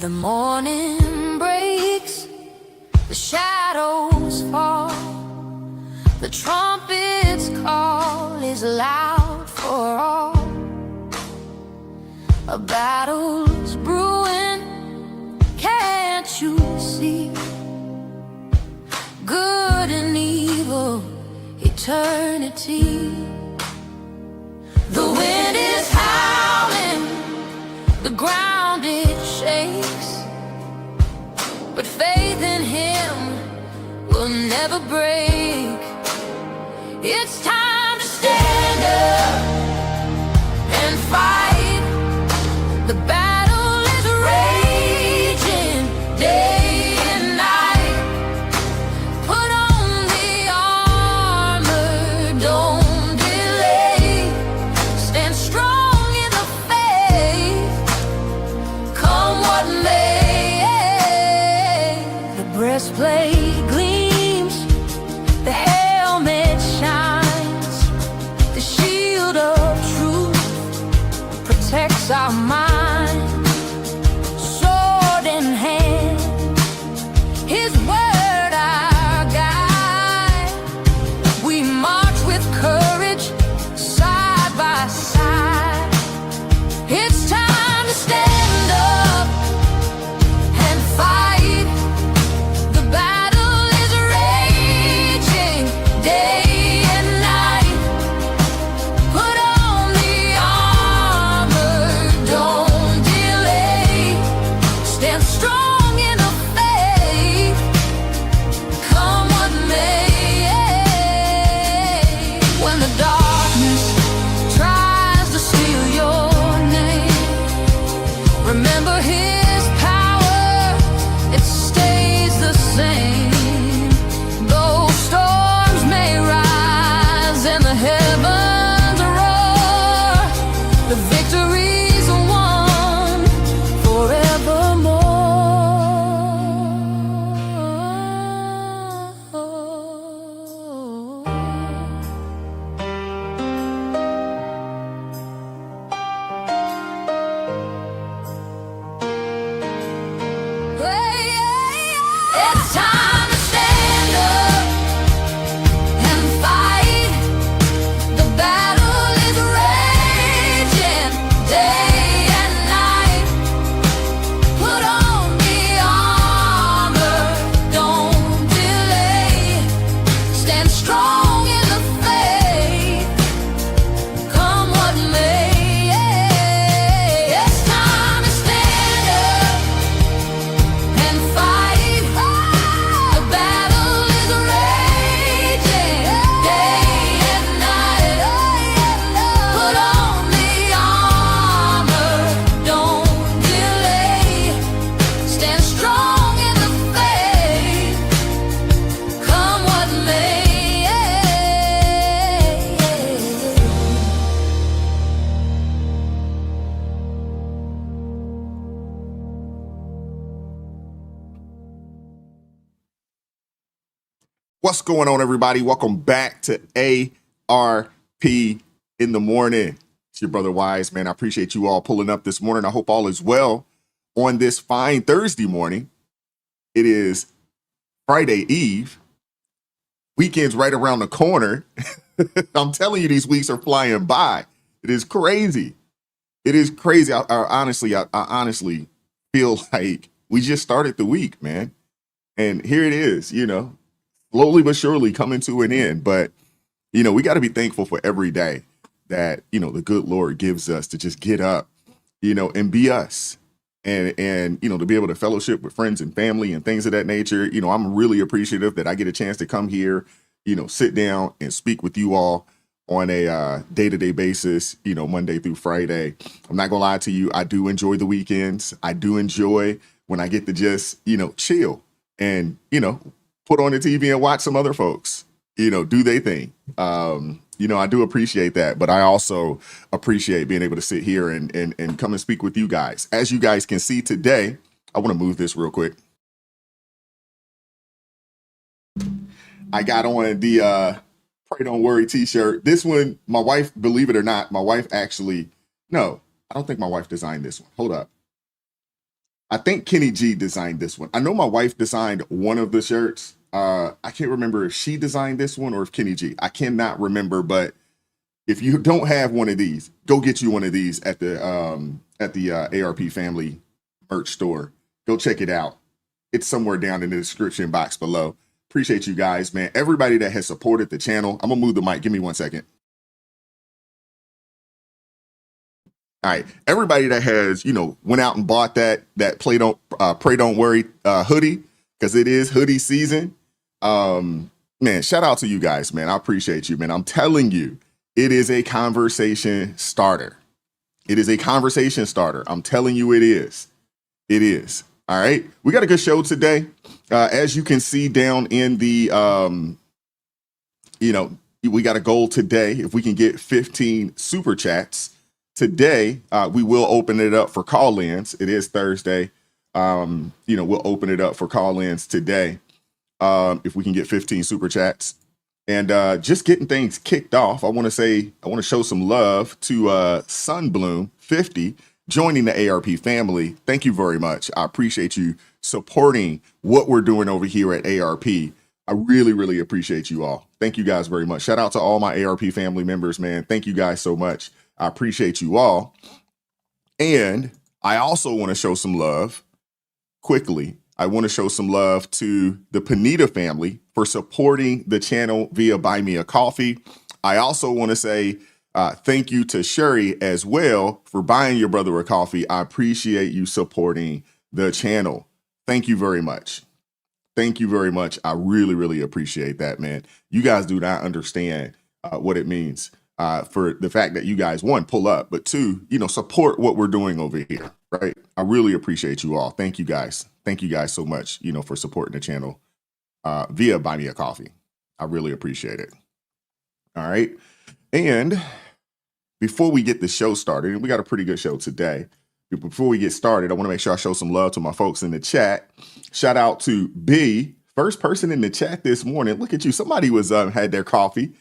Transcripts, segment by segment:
The morning breaks, the shadows fall, the trumpet's call is loud for all. A battle's brewing, can't you see? Good and evil, eternity. The wind is howling, the ground it shakes, but faith in Him will never break. It's time to stand up and fight. The battle is raging day and night. Put on the armor, don't delay. Stand strong in the faith, come what may. The breastplate gleams, the helmet shines, the shield of truth protects our mind. Sword in hand, His word our guide. We march with courage, side by side. It's time to stand up and fight. The battle is raging day and night. Put on the armor, don't delay. Stand strong in the faith, come what may. When the darkness tries to steal your name, remember His power, it stays the same. Though storms may rise and the heavens roar, the victory's won forevermore. It's time to stand up and fight. The battle is raging day and night. Put on the armor, don't delay. Stand strong in the faith, come what may. It's time to stand up and fight. The battle is raging day and night. Put on the armor, don't delay. Stand strong in the faith, come what may. What's going on, everybody? Welcome back to ARP in the morning. It's your brother Wise, man. I appreciate you all pulling up this morning. I hope all is well on this fine Thursday morning. It is Friday Eve. Weekend's right around the corner. I'm telling you, these weeks are flying by. It is crazy. It is crazy. I honestly feel like we just started the week, man. And here it is, slowly but surely coming to an end. But, we got to be thankful for every day that, the good Lord gives us to just get up, and be us. And to be able to fellowship with friends and family and things of that nature. I'm really appreciative that I get a chance to come here, sit down and speak with you all on a day-to-day basis, Monday through Friday. I'm not gonna lie to you. I do enjoy the weekends. I do enjoy when I get to just, chill and, put on the TV and watch some other folks, do their thing. I do appreciate that, but I also appreciate being able to sit here and come and speak with you guys. As you guys can see today, I want to move this real quick. I got on the Pray Don't Worry t-shirt. This one, my wife, believe it or not, my wife actually, no, I don't think my wife designed this one. Hold up. I think Kenny G designed this one. I know my wife designed one of the shirts. I can't remember if she designed this one or if Kenny G. I cannot remember, but if you don't have one of these, go get you one of these at the ARP family merch store. Go check it out. It's somewhere down in the description box below. Appreciate you guys, man. Everybody that has supported the channel. I'm gonna move the mic. Give me 1 second. All right, everybody that has, went out and bought that pray don't worry hoodie, because it is hoodie season. Man, shout out to you guys, man. I appreciate you, man. I'm telling you, it is a conversation starter. It is a conversation starter. I'm telling you, it is. It is. All right, we got a good show today. As you can see down in the, we got a goal today. If we can get 15 super chats today, we will open it up for call-ins. It is Thursday. We'll open it up for call-ins today. If we can get 15 super chats. And just getting things kicked off, I want to show some love to Sunbloom50 joining the ARP family. Thank you very much. I appreciate you supporting what we're doing over here at ARP. I really, really appreciate you all. Thank you guys very much. Shout out to all my ARP family members, man. Thank you guys so much. I appreciate you all. And I also want to show some love quickly. I want to show some love to the Panetta family for supporting the channel via Buy Me a Coffee. I also want to say thank you to Sherry as well for buying your brother a coffee. I appreciate you supporting the channel. Thank you very much. Thank you very much. I really, really appreciate that, man. You guys do not understand what it means for the fact that you guys, one, pull up, but two, support what we're doing over here, right? I really appreciate you all. Thank you guys. Thank you guys so much, for supporting the channel via Buy Me a Coffee. I really appreciate it. All right. And before we get the show started, and we got a pretty good show today. Before we get started, I want to make sure I show some love to my folks in the chat. Shout out to B, first person in the chat this morning. Look at you. Somebody was had their coffee.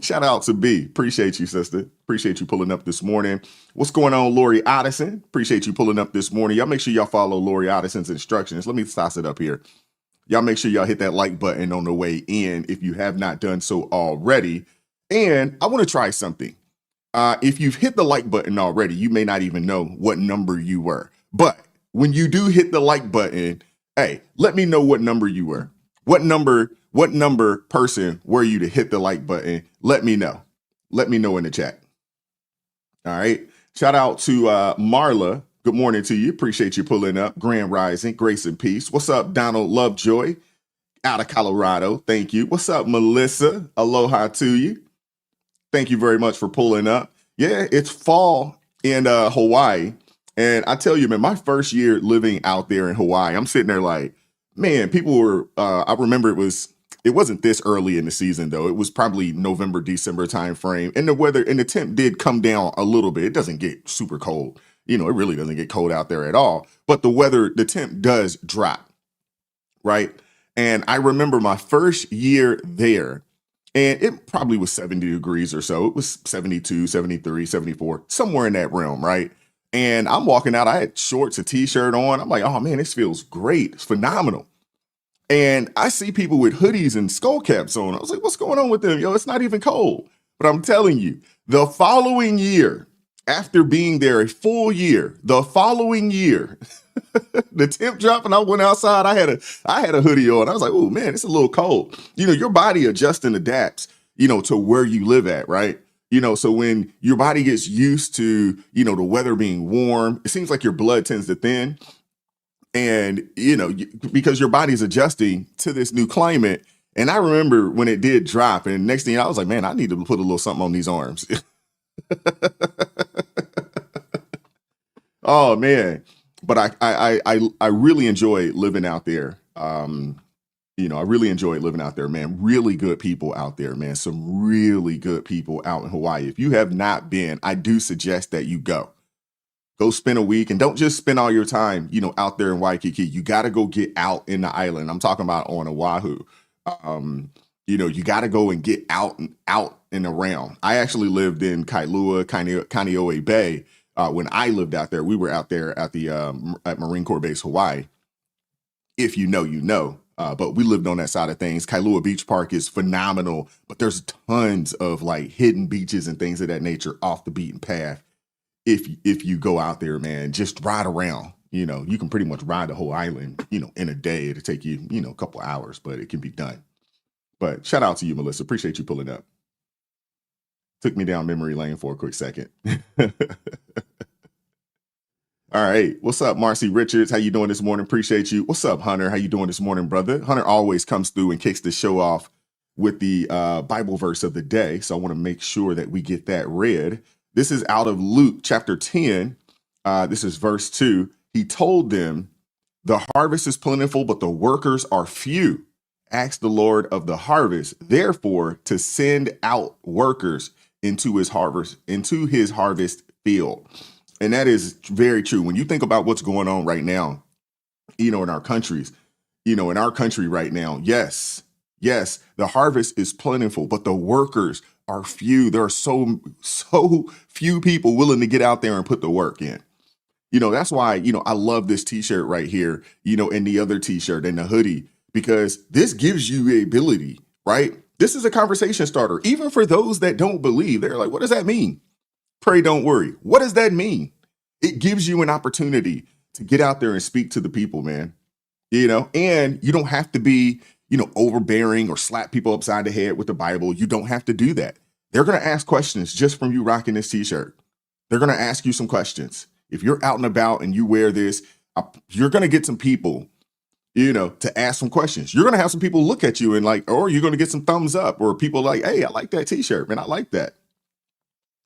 Shout out to B. Appreciate you, sister. Appreciate you pulling up this morning. What's going on, Lori Addison? Appreciate you pulling up this morning. Y'all make sure y'all follow Lori Addison's instructions. Let me toss it up here. Y'all make sure y'all hit that like button on the way in if you have not done so already. And I want to try something. If you've hit the like button already, you may not even know what number you were. But when you do hit the like button, hey, let me know what number you were. What number person were you to hit the like button? Let me know. Let me know in the chat. All right. Shout out to Marla. Good morning to you. Appreciate you pulling up. Grand Rising, grace and peace. What's up, Donald Lovejoy out of Colorado? Thank you. What's up, Melissa? Aloha to you. Thank you very much for pulling up. Yeah, it's fall in Hawaii. And I tell you, man, my first year living out there in Hawaii, I'm sitting there like, man, people were, I remember it wasn't this early in the season though. It was probably November, December time frame. And the weather and the temp did come down a little bit. It doesn't get super cold. It really doesn't get cold out there at all. But the temp does drop, right? And I remember my first year there, and it probably was 70 degrees or so. It was 72, 73, 74, somewhere in that realm, right? And I'm walking out. I had shorts, a t-shirt on. I'm like, oh man, this feels great. It's phenomenal. And I see people with hoodies and skull caps on. I was like, what's going on with them? Yo, it's not even cold. But I'm telling you, the following year, after being there a full year, the following year, the temp dropped and I went outside. I had a hoodie on. I was like, oh man, it's a little cold. Your body adjusts and adapts, to where you live at, right? So when your body gets used to, the weather being warm, it seems like your blood tends to thin. And, because your body's adjusting to this new climate. And I remember when it did drop, and next thing I was like, man, I need to put a little something on these arms. Oh man. But I really enjoy living out there. I really enjoy living out there, man. Really good people out there, man. Some really good people out in Hawaii. If you have not been, I do suggest that you go. Go spend a week, and don't just spend all your time, out there in Waikiki. You got to go get out in the island. I'm talking about on Oahu. You got to go and get out and around. I actually lived in Kailua, Kaneohe Bay when I lived out there. We were out there at the at Marine Corps Base Hawaii. If you know, you know. But we lived on that side of things. Kailua Beach Park is phenomenal, but there's tons of like hidden beaches and things of that nature off the beaten path. If you go out there, man, just ride around. You know, you can pretty much ride the whole island, you know, in a day. It'll take you, you know, a couple hours, but it can be done. But shout out to you, Melissa. Appreciate you pulling up. Took me down memory lane for a quick second. All right. What's up, Marcy Richards? How you doing this morning? Appreciate you. What's up, Hunter? How you doing this morning, brother? Hunter always comes through and kicks the show off with the Bible verse of the day. So I want to make sure that we get that read. This is out of Luke chapter 10. This is verse 2. He told them, the harvest is plentiful, but the workers are few. Ask the Lord of the harvest, therefore, to send out workers into his harvest field. And that is very true. When you think about what's going on right now, you know, in our countries, you know, in our country right now, yes, the harvest is plentiful, but the workers are few. There are so few people willing to get out there and put the work in. You know, that's why, you know, I love this t-shirt right here, you know, and the other t-shirt and the hoodie, because this gives you the ability, right? This is a conversation starter, even for those that don't believe. They're like, what does that mean? Pray, don't worry. What does that mean? It gives you an opportunity to get out there and speak to the people, man. You know, and you don't have to be, you know, overbearing or slap people upside the head with the Bible. You don't have to do that. They're going to ask questions just from you rocking this t-shirt. They're going to ask you some questions. If you're out and about and you wear this, you're going to get some people, you know, to ask some questions. You're going to have some people look at you and like, or you're going to get some thumbs up, or people like, hey, I like that t-shirt, man. I like that.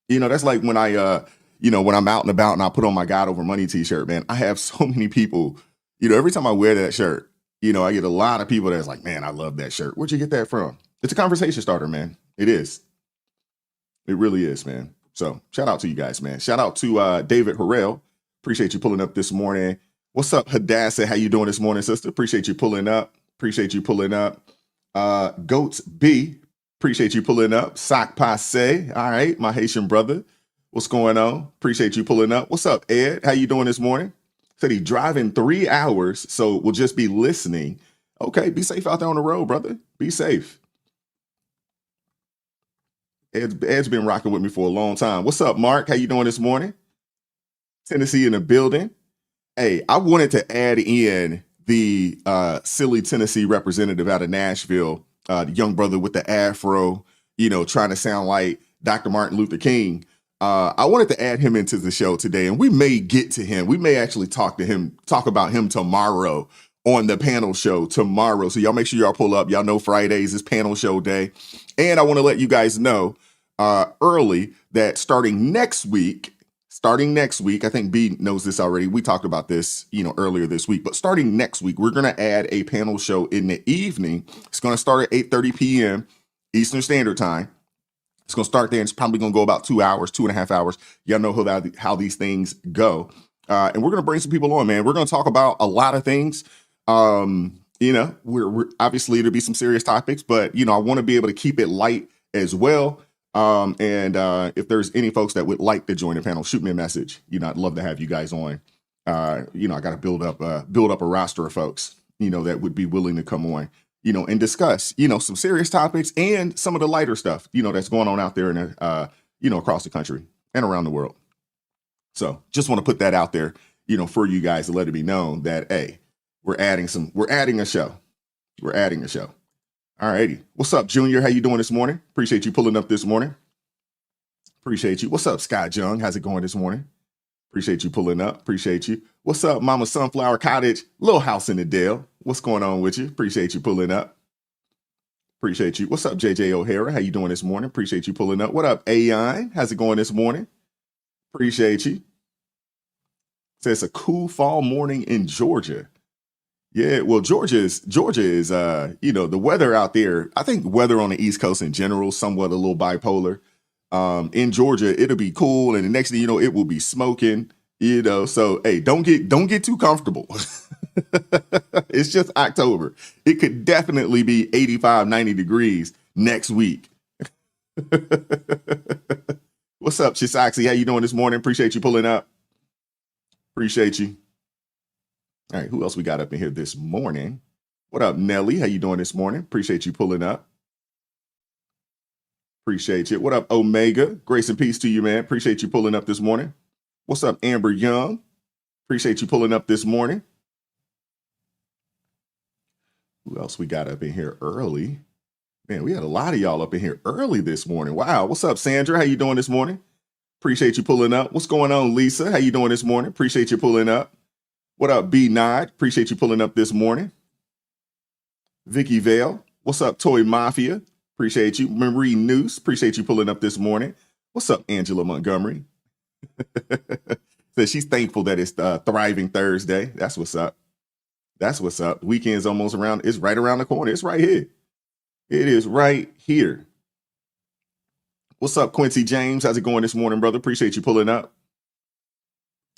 You know, that's like when when I'm out and about and I put on my God Over Money t-shirt, man. I have so many people, you know, every time I wear that shirt, you know, I get a lot of people that's like, man, I love that shirt. Where'd you get that from? It's a conversation starter, man. It is. It really is, man. So shout out to you guys, man. Shout out to David Harrell. Appreciate you pulling up this morning. What's up, Hadassah? How you doing this morning, sister? Appreciate you pulling up. Goats B. Appreciate you pulling up. Sock Passe. All right, my Haitian brother. What's going on? Appreciate you pulling up. What's up, Ed? How you doing this morning? Said he driving 3 hours, so we'll just be listening. Okay, be safe out there on the road, brother. Be safe. Ed's been rocking with me for a long time. What's up, Mark? How you doing this morning? Tennessee in the building. Hey, I wanted to add in the silly Tennessee representative out of Nashville, the young brother with the afro, you know, trying to sound like Dr. Martin Luther King. I wanted to add him into the show today, and we may get to him. We may actually talk about him tomorrow on the panel show tomorrow. So y'all make sure y'all pull up. Y'all know Fridays is panel show day. And I want to let you guys know early that starting next week, I think B knows this already. We talked about this, you know, earlier this week, but starting next week, we're going to add a panel show in the evening. It's going to start at 8:30 p.m. Eastern Standard Time. It's going to start there. And it's probably going to go about 2 hours, 2.5 hours. Y'all know how these things go. And we're going to bring some people on, man. We're going to talk about a lot of things. You know, we're obviously there'll be some serious topics, but, you know, I want to be able to keep it light as well. And if there's any folks that would like to join the panel, shoot me a message. You know, I'd love to have you guys on. You know, I got to build up a roster of folks, you know, that would be willing to come on, you know, and discuss, you know, some serious topics and some of the lighter stuff, you know, that's going on out there in, you know, across the country and around the world. So just want to put that out there, you know, for you guys to let it be known that, hey, we're adding a show. All righty. What's up, Junior? How you doing this morning? Appreciate you pulling up this morning. Appreciate you. What's up, Scott Young? How's it going this morning? Appreciate you pulling up. Appreciate you. What's up, Mama Sunflower Cottage? Little house in the Dale. What's going on with you? Appreciate you pulling up. Appreciate you. What's up, JJ O'Hara? How you doing this morning? Appreciate you pulling up. What up, Ayon? How's it going this morning? Appreciate you. Says a cool fall morning in Georgia. Yeah, well, Georgia is, you know, the weather out there. I think weather on the East Coast in general, somewhat a little bipolar. In Georgia, it'll be cool, and the next thing you know, it will be smoking. You know, so hey, don't get too comfortable. It's just October. It could definitely be 85, 90 degrees next week. What's up, Shisaxi? How you doing this morning? Appreciate you pulling up. Appreciate you. All right, who else we got up in here this morning? What up, Nelly? How you doing this morning? Appreciate you pulling up. Appreciate you. What up, Omega? Grace and peace to you, man. Appreciate you pulling up this morning. What's up, Amber Young? Appreciate you pulling up this morning. Who else we got up in here early? Man, we had a lot of y'all up in here early this morning. Wow. What's up, Sandra? How you doing this morning? Appreciate you pulling up. What's going on, Lisa? How you doing this morning? Appreciate you pulling up. What up, B Nod? Appreciate you pulling up this morning. Vicky Vale. What's up, Toy Mafia? Appreciate you. Marie Noose. Appreciate you pulling up this morning. What's up, Angela Montgomery? Says she's thankful that it's Thriving Thursday. That's what's up. That's what's up. Weekend's almost around. It's right around the corner. It's right here. It is right here. What's up, Quincy James? How's it going this morning, brother? Appreciate you pulling up.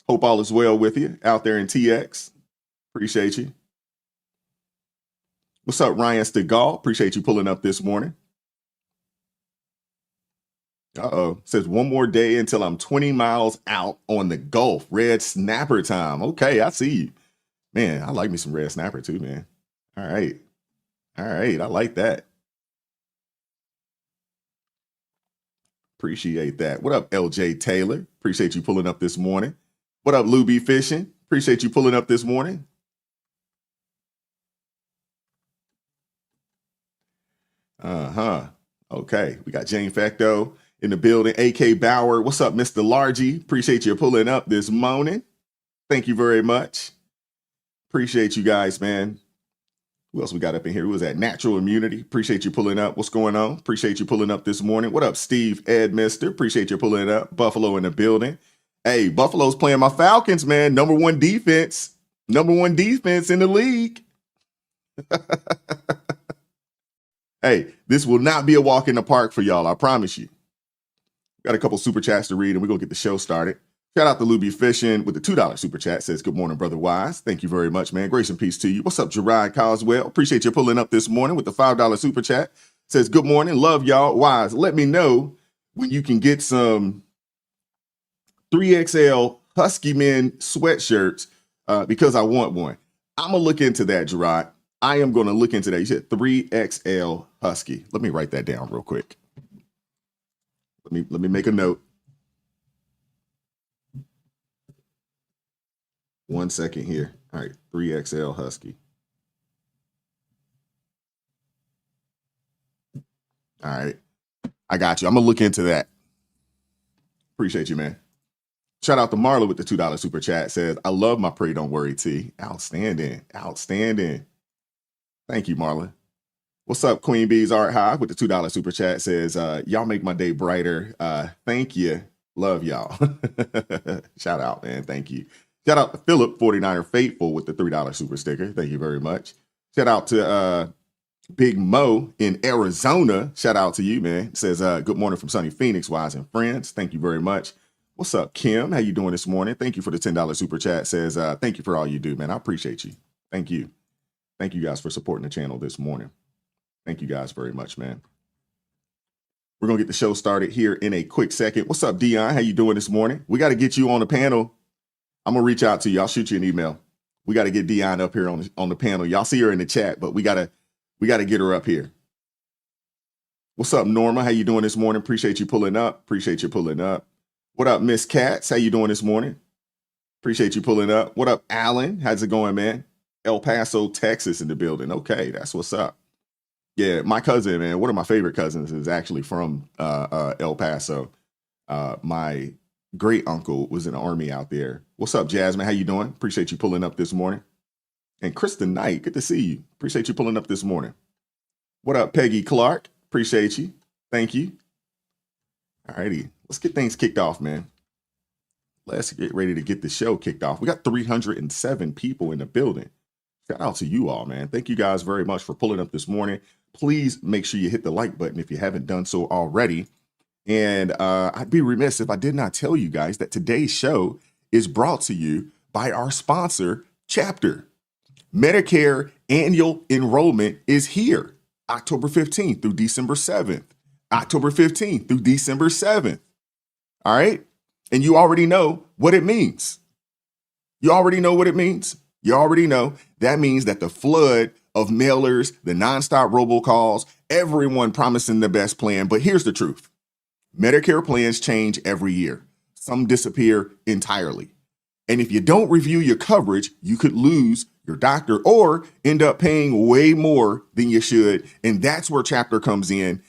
Hope all is well with you out there in TX. Appreciate you. What's up, Ryan Stegall? Appreciate you pulling up this morning. Says one more day until I'm 20 miles out on the Gulf. Red snapper time. Okay, I see you. Man, I like me some red snapper too, man. All right. All right, I like that. Appreciate that. What up, LJ Taylor? Appreciate you pulling up this morning. What up, Luby Fishing? Appreciate you pulling up this morning. Okay, we got Jane Facto in the building. AK Bauer. What's up, Mr. Largy? Appreciate you pulling up this morning. Thank you very much. Appreciate you guys, man. Who else we got up in here? Who was that? Natural Immunity. Appreciate you pulling up. What's going on? Appreciate you pulling up this morning. What up, Steve Edmister? Appreciate you pulling up. Buffalo in the building. Hey, Buffalo's playing my Falcons, man. Number one defense in the league. Hey, this will not be a walk in the park for y'all. I promise you. Got a couple super chats to read, and we're going to get the show started. Shout out to Luby Fishing with the $2 super chat. Says, good morning, Brother Wise. Thank you very much, man. Grace and peace to you. What's up, Gerard Coswell? Appreciate you pulling up this morning with the $5 super chat. Says, good morning. Love y'all. Wise, let me know when you can get some 3XL Husky Men sweatshirts because I want one. I'm going to look into that, Gerard. I am going to look into that. You said 3XL Husky. Let me write that down real quick. Let me make a note. 1 second here. All right, 3XL Husky. All right, I got you. I'm gonna look into that. Appreciate you, man. Shout out to Marla with the $2 super chat. Says, I love my Pray Don't Worry tee. Outstanding. Outstanding. Thank you, Marla. What's up, Queen Bee's Art High with the $2 super chat. Says, y'all make my day brighter. Thank you. Love y'all. Shout out, man. Thank you. Shout out to Philip, 49er Faithful with the $3 super sticker. Thank you very much. Shout out to Big Mo in Arizona. Shout out to you, man. Says, good morning from sunny Phoenix, Wise and friends. Thank you very much. What's up, Kim? How you doing this morning? Thank you for the $10 super chat. Says, thank you for all you do, man. I appreciate you. Thank you. Thank you guys for supporting the channel this morning. Thank you guys very much, man. We're going to get the show started here in a quick second. What's up, Dion? How you doing this morning? We got to get you on the panel. I'm going to reach out to you. I'll shoot you an email. We got to get Dion up here on the panel. Y'all see her in the chat, but we got to get her up here. What's up, Norma? How you doing this morning? Appreciate you pulling up. Appreciate you pulling up. What up, Miss Katz? How you doing this morning? Appreciate you pulling up. What up, Alan? How's it going, man? El Paso, Texas in the building. Okay, that's what's up. Yeah, my cousin, man, one of my favorite cousins is actually from El Paso. My great uncle was in the Army out there. What's up, Jasmine? How you doing? Appreciate you pulling up this morning. And Kristen Knight, good to see you. Appreciate you pulling up this morning. What up, Peggy Clark? Appreciate you. Thank you. All righty, let's get things kicked off, man. Let's get ready to get the show kicked off. We got 307 people in the building. Shout out to you all, man. Thank you guys very much for pulling up this morning. Please make sure you hit the like button if you haven't done so already. And I'd be remiss if I did not tell you guys that today's show is brought to you by our sponsor, Chapter. Medicare annual enrollment is here, October 15th through December 7th. October 15th through December 7th. All right. And you already know what it means. You already know what it means. You already know that means that the flood of mailers, the nonstop robocalls, everyone promising the best plan. But here's the truth. Medicare plans change every year. Some disappear entirely. And if you don't review your coverage, you could lose your doctor or end up paying way more than you should. And that's where Chapter comes in.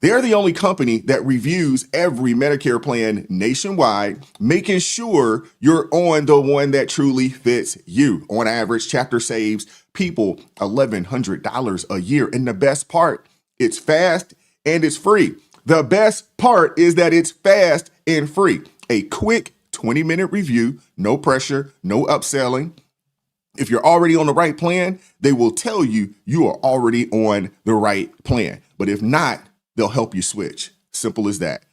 They're the only company that reviews every Medicare plan nationwide, making sure you're on the one that truly fits you. On average, Chapter saves people $1,100 a year. And the best part, it's fast and it's free. The best part is that it's fast and free. A quick 20-minute review, no pressure, no upselling. If you're already on the right plan, they will tell you you are already on the right plan. But if not, they'll help you switch. Simple as that.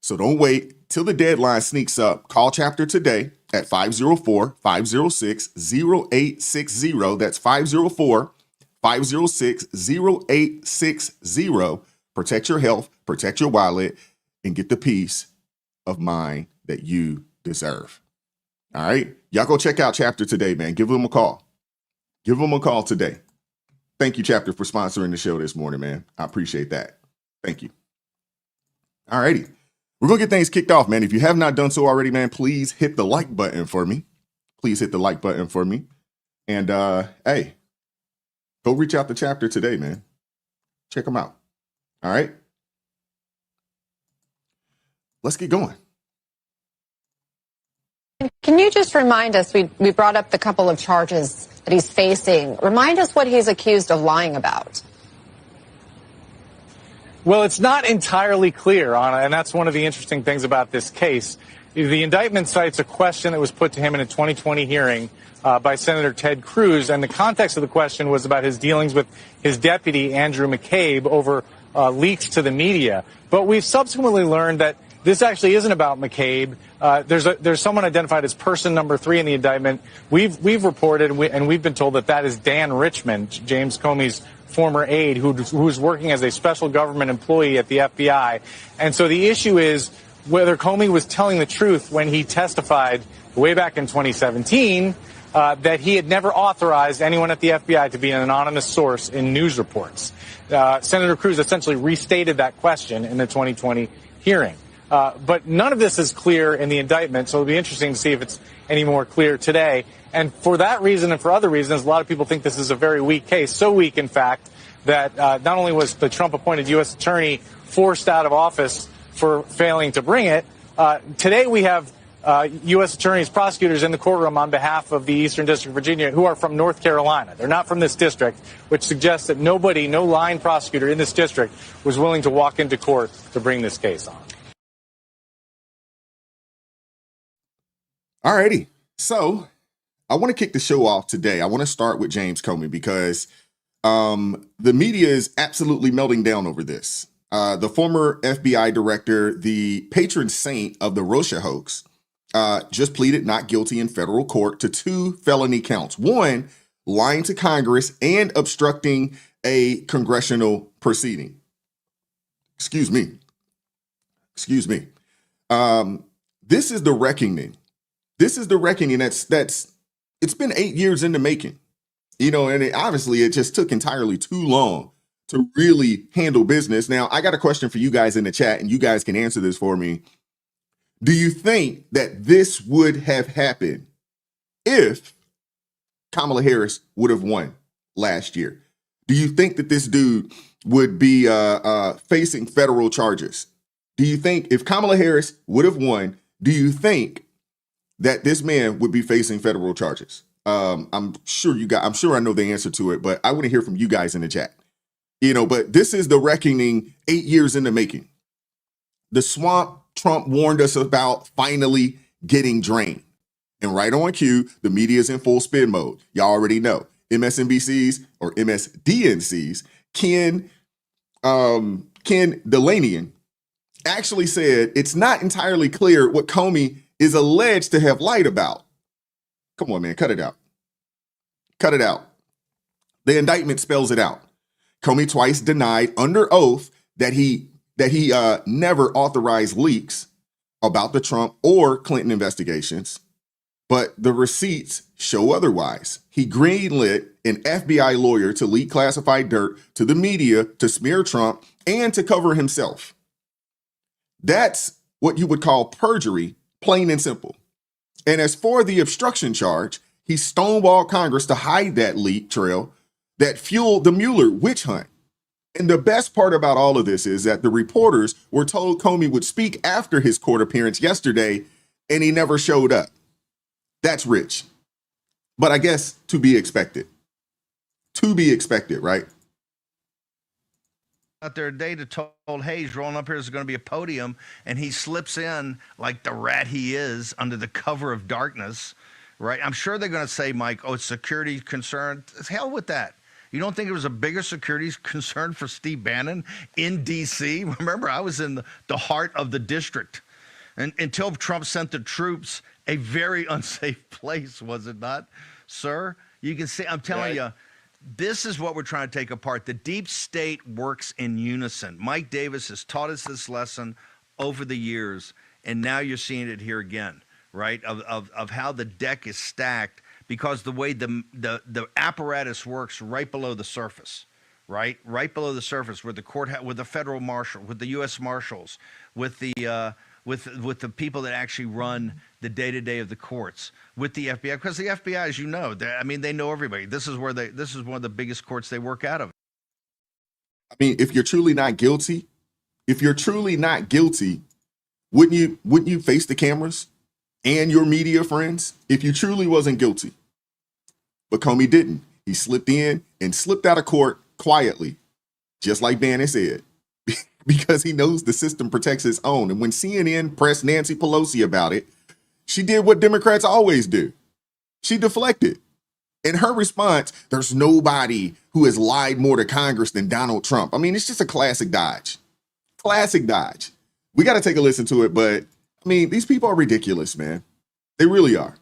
So don't wait till the deadline sneaks up. Call Chapter today at 504-506-0860. That's 504-506-0860. Protect your health, protect your wallet, and get the peace of mind that you deserve. All right. Y'all go check out Chapter today, man. Give them a call. Give them a call today. Thank you, Chapter, for sponsoring the show this morning, man. I appreciate that. Thank you. All righty. We're going to get things kicked off, man. If you have not done so already, man, please hit the like button for me. Please hit the like button for me. And, hey, go reach out to Chapter today, man. Check them out. All right. Let's get going. Can you just remind us, we brought up the couple of charges that he's facing. Remind us what he's accused of lying about. Well, it's not entirely clear, Anna, and that's one of the interesting things about this case. The indictment cites a question that was put to him in a 2020 hearing by Senator Ted Cruz, and the context of the question was about his dealings with his deputy, Andrew McCabe, over leaks to the media. But we've subsequently learned that this actually isn't about McCabe. There's someone identified as person number 3 in the indictment. We've reported, and we've been told that is Dan Richmond, James Comey's former aide, who's working as a special government employee at the FBI. And so the issue is whether Comey was telling the truth when he testified way back in 2017 that he had never authorized anyone at the FBI to be an anonymous source in news reports. Senator Cruz essentially restated that question in the 2020 hearing. But none of this is clear in the indictment, so it'll be interesting to see if it's any more clear today. And for that reason and for other reasons, a lot of people think this is a very weak case, so weak, in fact, that not only was the Trump-appointed U.S. attorney forced out of office for failing to bring it, today we have U.S. attorneys, prosecutors in the courtroom on behalf of the Eastern District of Virginia who are from North Carolina. They're not from this district, which suggests that no line prosecutor in this district was willing to walk into court to bring this case on. All righty. So I want to kick the show off today. I want to start with James Comey because the media is absolutely melting down over this. The former FBI director, the patron saint of the Russia hoax, just pleaded not guilty in federal court to 2 felony counts. One, lying to Congress and obstructing a congressional proceeding. Excuse me. This is the reckoning. This is the reckoning that's it's been 8 years in the making, and it just took entirely too long to really handle business. Now, I got a question for you guys in the chat, and you guys can answer this for me. Do you think that this would have happened if Kamala Harris would have won last year? Do you think that this dude would be facing federal charges? Do you think if Kamala Harris would have won, do you think that this man would be facing federal charges? I'm sure I know the answer to it, but I want to hear from you guys in the chat. But this is the reckoning 8 years in the making. The swamp Trump warned us about finally getting drained. And right on cue, the media is in full spin mode. Y'all already know. MSNBC's or MSDNC's Ken Delanian actually said it's not entirely clear what Comey is alleged to have lied about. Come on, man, cut it out. Cut it out. The indictment spells it out. Comey twice denied under oath that he never authorized leaks about the Trump or Clinton investigations, but the receipts show otherwise. He greenlit an FBI lawyer to leak classified dirt to the media to smear Trump and to cover himself. That's what you would call perjury, plain and simple. And as for the obstruction charge, he stonewalled Congress to hide that leak trail that fueled the Mueller witch hunt. And the best part about all of this is that the reporters were told Comey would speak after his court appearance yesterday, and he never showed up. That's rich. But I guess to be expected. To be expected, right? Out there today to told Hayes rolling up here is going to be a podium, and he slips in like the rat he is under the cover of darkness, right? I'm sure they're going to say, Mike, oh, it's security concern. Hell with that. You don't think it was a bigger security concern for Steve Bannon in D.C.? Remember, I was in the heart of the district and until Trump sent the troops, a very unsafe place, was it not, sir? You can see, I'm telling you, this is what we're trying to take apart. The deep state works in unison. Mike Davis has taught us this lesson over the years, and now you're seeing it here again, right? Of how the deck is stacked because the way the apparatus works right below the surface, right? Right below the surface, where the court, with the federal marshal, with the U.S. Marshals, with the with the people that actually run the day-to-day of the courts, with the FBI, because the FBI, as you know, they know everybody. This is one of the biggest courts they work out of. I mean, if you're truly not guilty, wouldn't you face the cameras and your media friends if you truly wasn't guilty? But Comey didn't. He slipped in and slipped out of court quietly, just like Bannon said. Because he knows the system protects its own. And when CNN pressed Nancy Pelosi about it, she did what Democrats always do. She deflected. In her response, there's nobody who has lied more to Congress than Donald Trump. I mean, it's just a classic dodge. Classic dodge. We got to take a listen to it, but I mean, these people are ridiculous, man. They really are.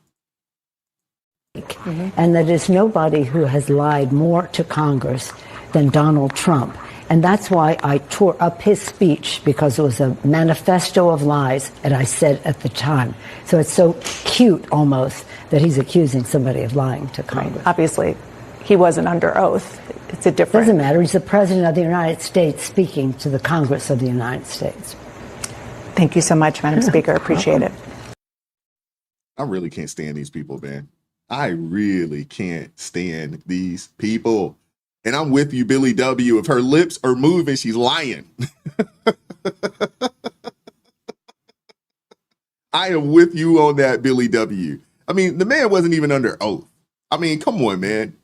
And that is nobody who has lied more to Congress than Donald Trump. And that's why I tore up his speech, because it was a manifesto of lies, and I said at the time. So it's so cute almost that he's accusing somebody of lying to Congress. Right. Obviously, he wasn't under oath. It's a different. Doesn't matter. He's the president of the United States speaking to the Congress of the United States. Thank you so much, Madam Speaker. Appreciate it. I really can't stand these people, man. I really can't stand these people. And I'm with you, Billy W. If her lips are moving, she's lying. I am with you on that, Billy W. I mean, the man wasn't even under oath. I mean, come on, man.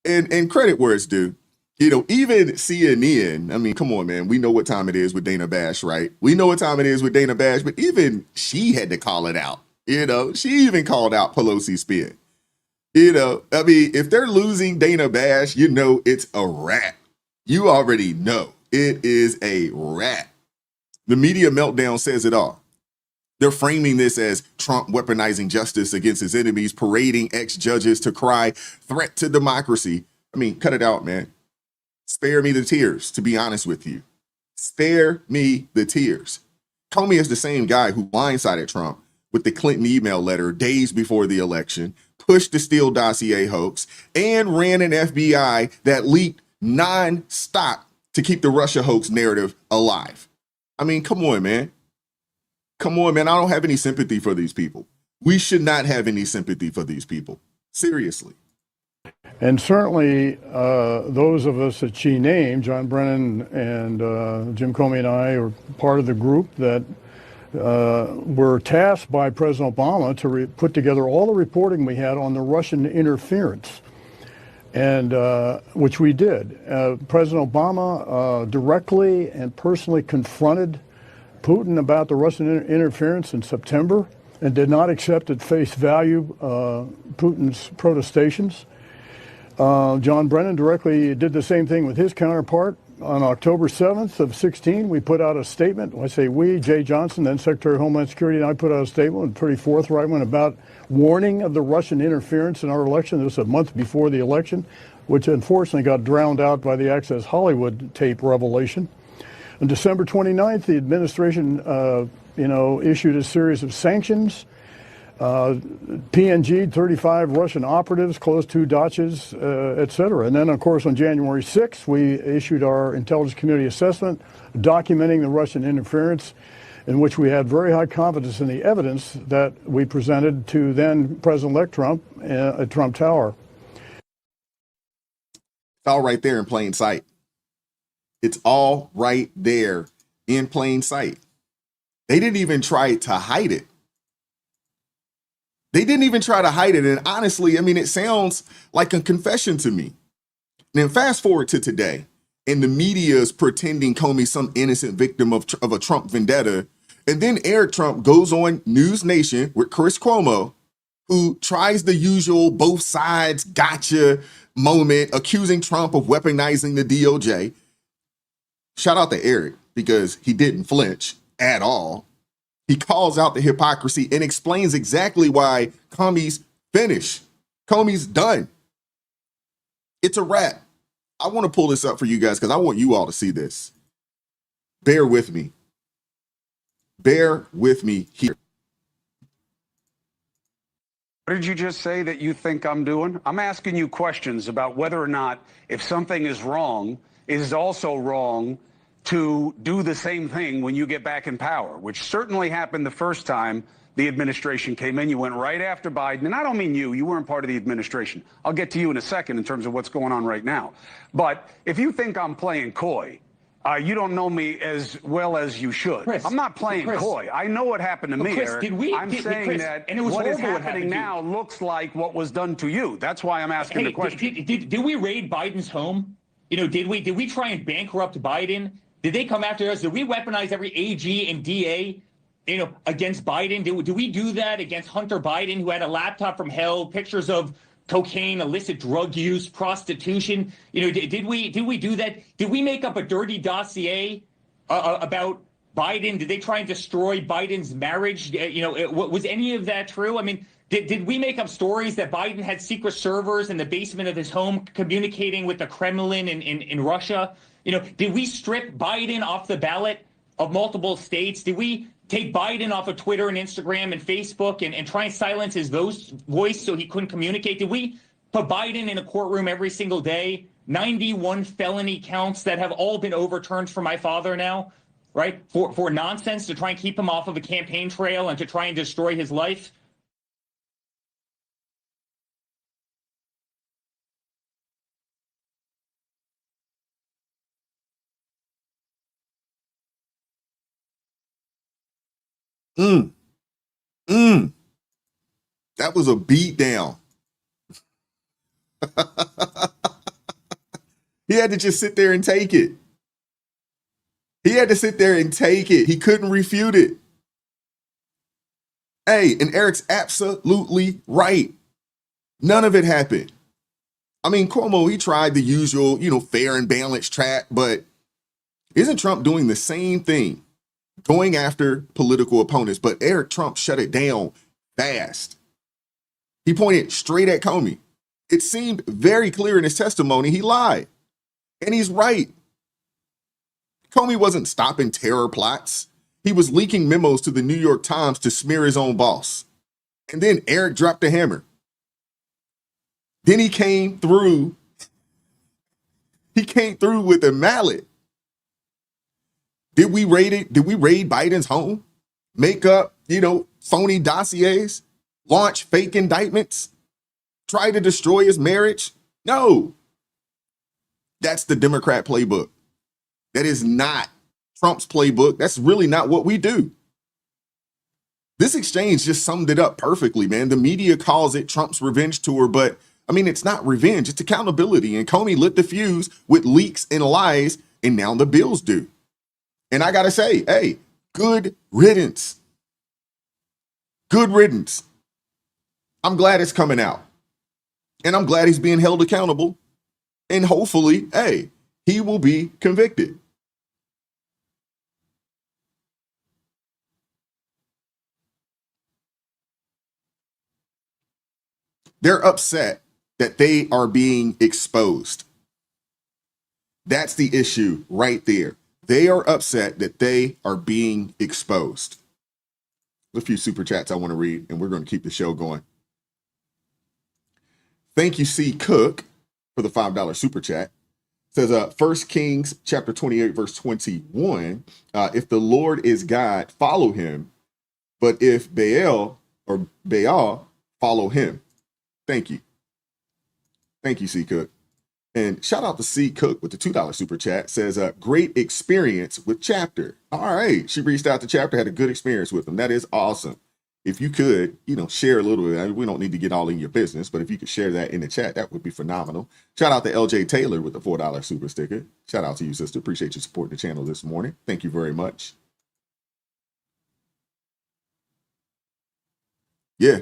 And credit where it's due. You know, even CNN, I mean, come on, man. We know what time it is with Dana Bash, right? We know what time it is with Dana Bash, but even she had to call it out. You know, she even called out Pelosi's spin. You know, I mean, if they're losing Dana Bash, you know it's a wrap. You already know it is a wrap. The media meltdown says it all. They're framing this as Trump weaponizing justice against his enemies, parading ex-judges to cry threat to democracy. I mean, cut it out, man. Spare me the tears, to be honest with you. Spare me the tears. Comey is the same guy who blindsided Trump with the Clinton email letter days before the election, pushed the Steele dossier hoax, and ran an FBI that leaked non-stop to keep the Russia hoax narrative alive. I mean, come on, man. Come on, man. I don't have any sympathy for these people. We should not have any sympathy for these people. Seriously. And certainly those of us that she named, John Brennan and Jim Comey and I, are part of the group that were tasked by President Obama to put together all the reporting we had on the Russian interference, and which we did. President Obama directly and personally confronted Putin about the Russian interference in September and did not accept at face value Putin's protestations. John Brennan directly did the same thing with his counterpart. On October 7th of 16, we put out a statement. I say we, Jay Johnson, then Secretary of Homeland Security, and I put out a statement, a pretty forthright one, about warning of the Russian interference in our election. This was a month before the election, which unfortunately got drowned out by the Access Hollywood tape revelation. On December 29th, the administration issued a series of sanctions. PNG, 35 Russian operatives, closed 2 dachas, et cetera. And then, of course, on January 6th, we issued our intelligence community assessment documenting the Russian interference, in which we had very high confidence in the evidence that we presented to then President-elect Trump at Trump Tower. It's all right there in plain sight. It's all right there in plain sight. They didn't even try to hide it. They didn't even try to hide it. And honestly, I mean, it sounds like a confession to me. And then fast forward to today, and the media is pretending Comey's some innocent victim of a Trump vendetta. And then Eric Trump goes on News Nation with Chris Cuomo, who tries the usual both sides gotcha moment, accusing Trump of weaponizing the DOJ. Shout out to Eric, because he didn't flinch at all. He calls out the hypocrisy and explains exactly why Comey's finished. Comey's done. It's a wrap. I want to pull this up for you guys because I want you all to see this. Bear with me. Bear with me here. What did you just say that you think I'm doing? I'm asking you questions about whether or not, if something is wrong, it is also wrong to do the same thing when you get back in power, which certainly happened the first time the administration came in. You went right after Biden. And I don't mean you. You weren't part of the administration. I'll get to you in a second in terms of what's going on right now. But if you think I'm playing coy, you don't know me as well as you should. Chris, I'm not playing coy. I know what happened to me, Chris, Eric. did we, I'm saying Chris, that and it was what is horrible what happening happened to now looks like what was done to you. That's why I'm asking the question. Did we raid Biden's home? Did we try and bankrupt Biden? Did they come after us? Did we weaponize every AG and DA, against Biden? Did we do that against Hunter Biden, who had a laptop from hell, pictures of cocaine, illicit drug use, prostitution? Did we do that? Did we make up a dirty dossier about Biden? Did they try and destroy Biden's marriage? Was any of that true? I mean, did we make up stories that Biden had secret servers in the basement of his home communicating with the Kremlin in Russia? Did we strip Biden off the ballot of multiple states? Did we take Biden off of Twitter and Instagram and Facebook and try and silence his voice so he couldn't communicate? Did we put Biden in a courtroom every single day? 91 felony counts that have all been overturned for my father now, right? For nonsense, to try and keep him off of a campaign trail and to try and destroy his life. That was a beat down. He had to just sit there and take it. He had to sit there and take it. He couldn't refute it. Hey, and Eric's absolutely right. None of it happened. I mean, Cuomo, he tried the usual, fair and balanced track, but isn't Trump doing the same thing? Going after political opponents, but Eric Trump shut it down fast. He pointed straight at Comey. It seemed very clear in his testimony he lied. And he's right. Comey wasn't stopping terror plots. He was leaking memos to the New York Times to smear his own boss. And then Eric dropped the hammer. Then he came through. He came through with a mallet. Did we raid it? Did we raid Biden's home? Make up, phony dossiers? Launch fake indictments? Try to destroy his marriage? No. That's the Democrat playbook. That is not Trump's playbook. That's really not what we do. This exchange just summed it up perfectly, man. The media calls it Trump's revenge tour, but I mean, it's not revenge, it's accountability. And Comey lit the fuse with leaks and lies, and now the bills do. And I got to say, hey, good riddance. Good riddance. I'm glad it's coming out. And I'm glad he's being held accountable. And hopefully, hey, he will be convicted. They're upset that they are being exposed. That's the issue right there. They are upset that they are being exposed. a few super chats I want to read, and we're going to keep the show going. Thank you, C. Cook, for the $5 super chat. Says 1 Kings chapter 28, verse 21. If the Lord is God, follow him. But if Baal, follow him. Thank you. Thank you, C. Cook. And shout out to C. Cook with the $2 super chat. Says, great experience with Chapter. All right. She reached out to Chapter, had a good experience with him. That is awesome. If you could, share a little bit. I mean, we don't need to get all in your business, but if you could share that in the chat, that would be phenomenal. Shout out to LJ Taylor with the $4 super sticker. Shout out to you, sister. Appreciate you supporting the channel this morning. Thank you very much. Yeah.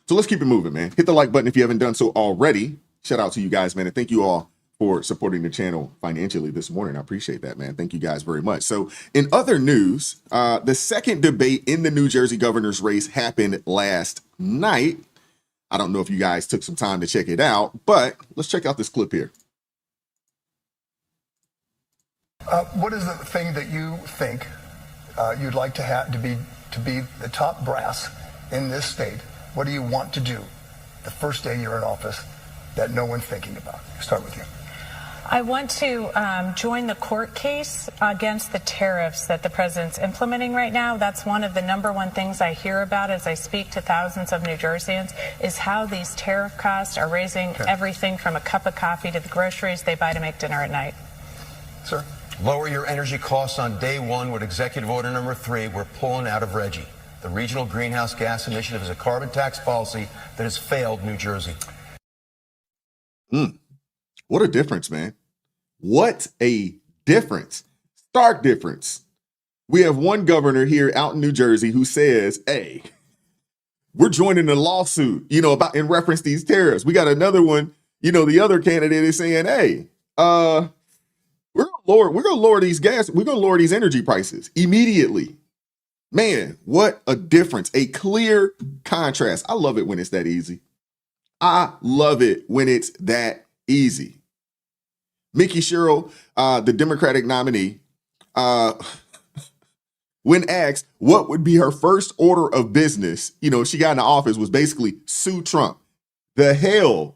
So let's keep it moving, man. Hit the like button if you haven't done so already. Shout out to you guys, man. And thank you all for supporting the channel financially this morning. I appreciate that, man. Thank you guys very much. So in other news, the second debate in the New Jersey governor's race happened last night. I don't know if you guys took some time to check it out, but let's check out this clip here. What is the thing that you think you'd like to have to be the top brass in this state? What do you want to do the first day you're in office that no one's thinking about? Start with you. I want to join the court case against the tariffs that the president's implementing right now. That's one of the number one things I hear about as I speak to thousands of New Jerseyans, is how these tariff costs are raising everything from a cup of coffee to the groceries they buy to make dinner at night. Sir? Lower your energy costs on day one with Executive Order number 3. We're pulling out of RGGI. The Regional Greenhouse Gas Initiative is a carbon tax policy that has failed New Jersey. What a difference, man. What a difference. Stark difference. We have one governor here out in New Jersey who says, hey, we're joining the lawsuit, about in reference to these tariffs. We got another one, the other candidate is saying, hey, we're gonna lower these energy prices immediately. Man, what a difference. A clear contrast. I love it when it's that easy. I love it when it's that easy. Mickey Sherrill, the Democratic nominee, when asked what would be her first order of business, she got into office, was basically sue Trump. The hell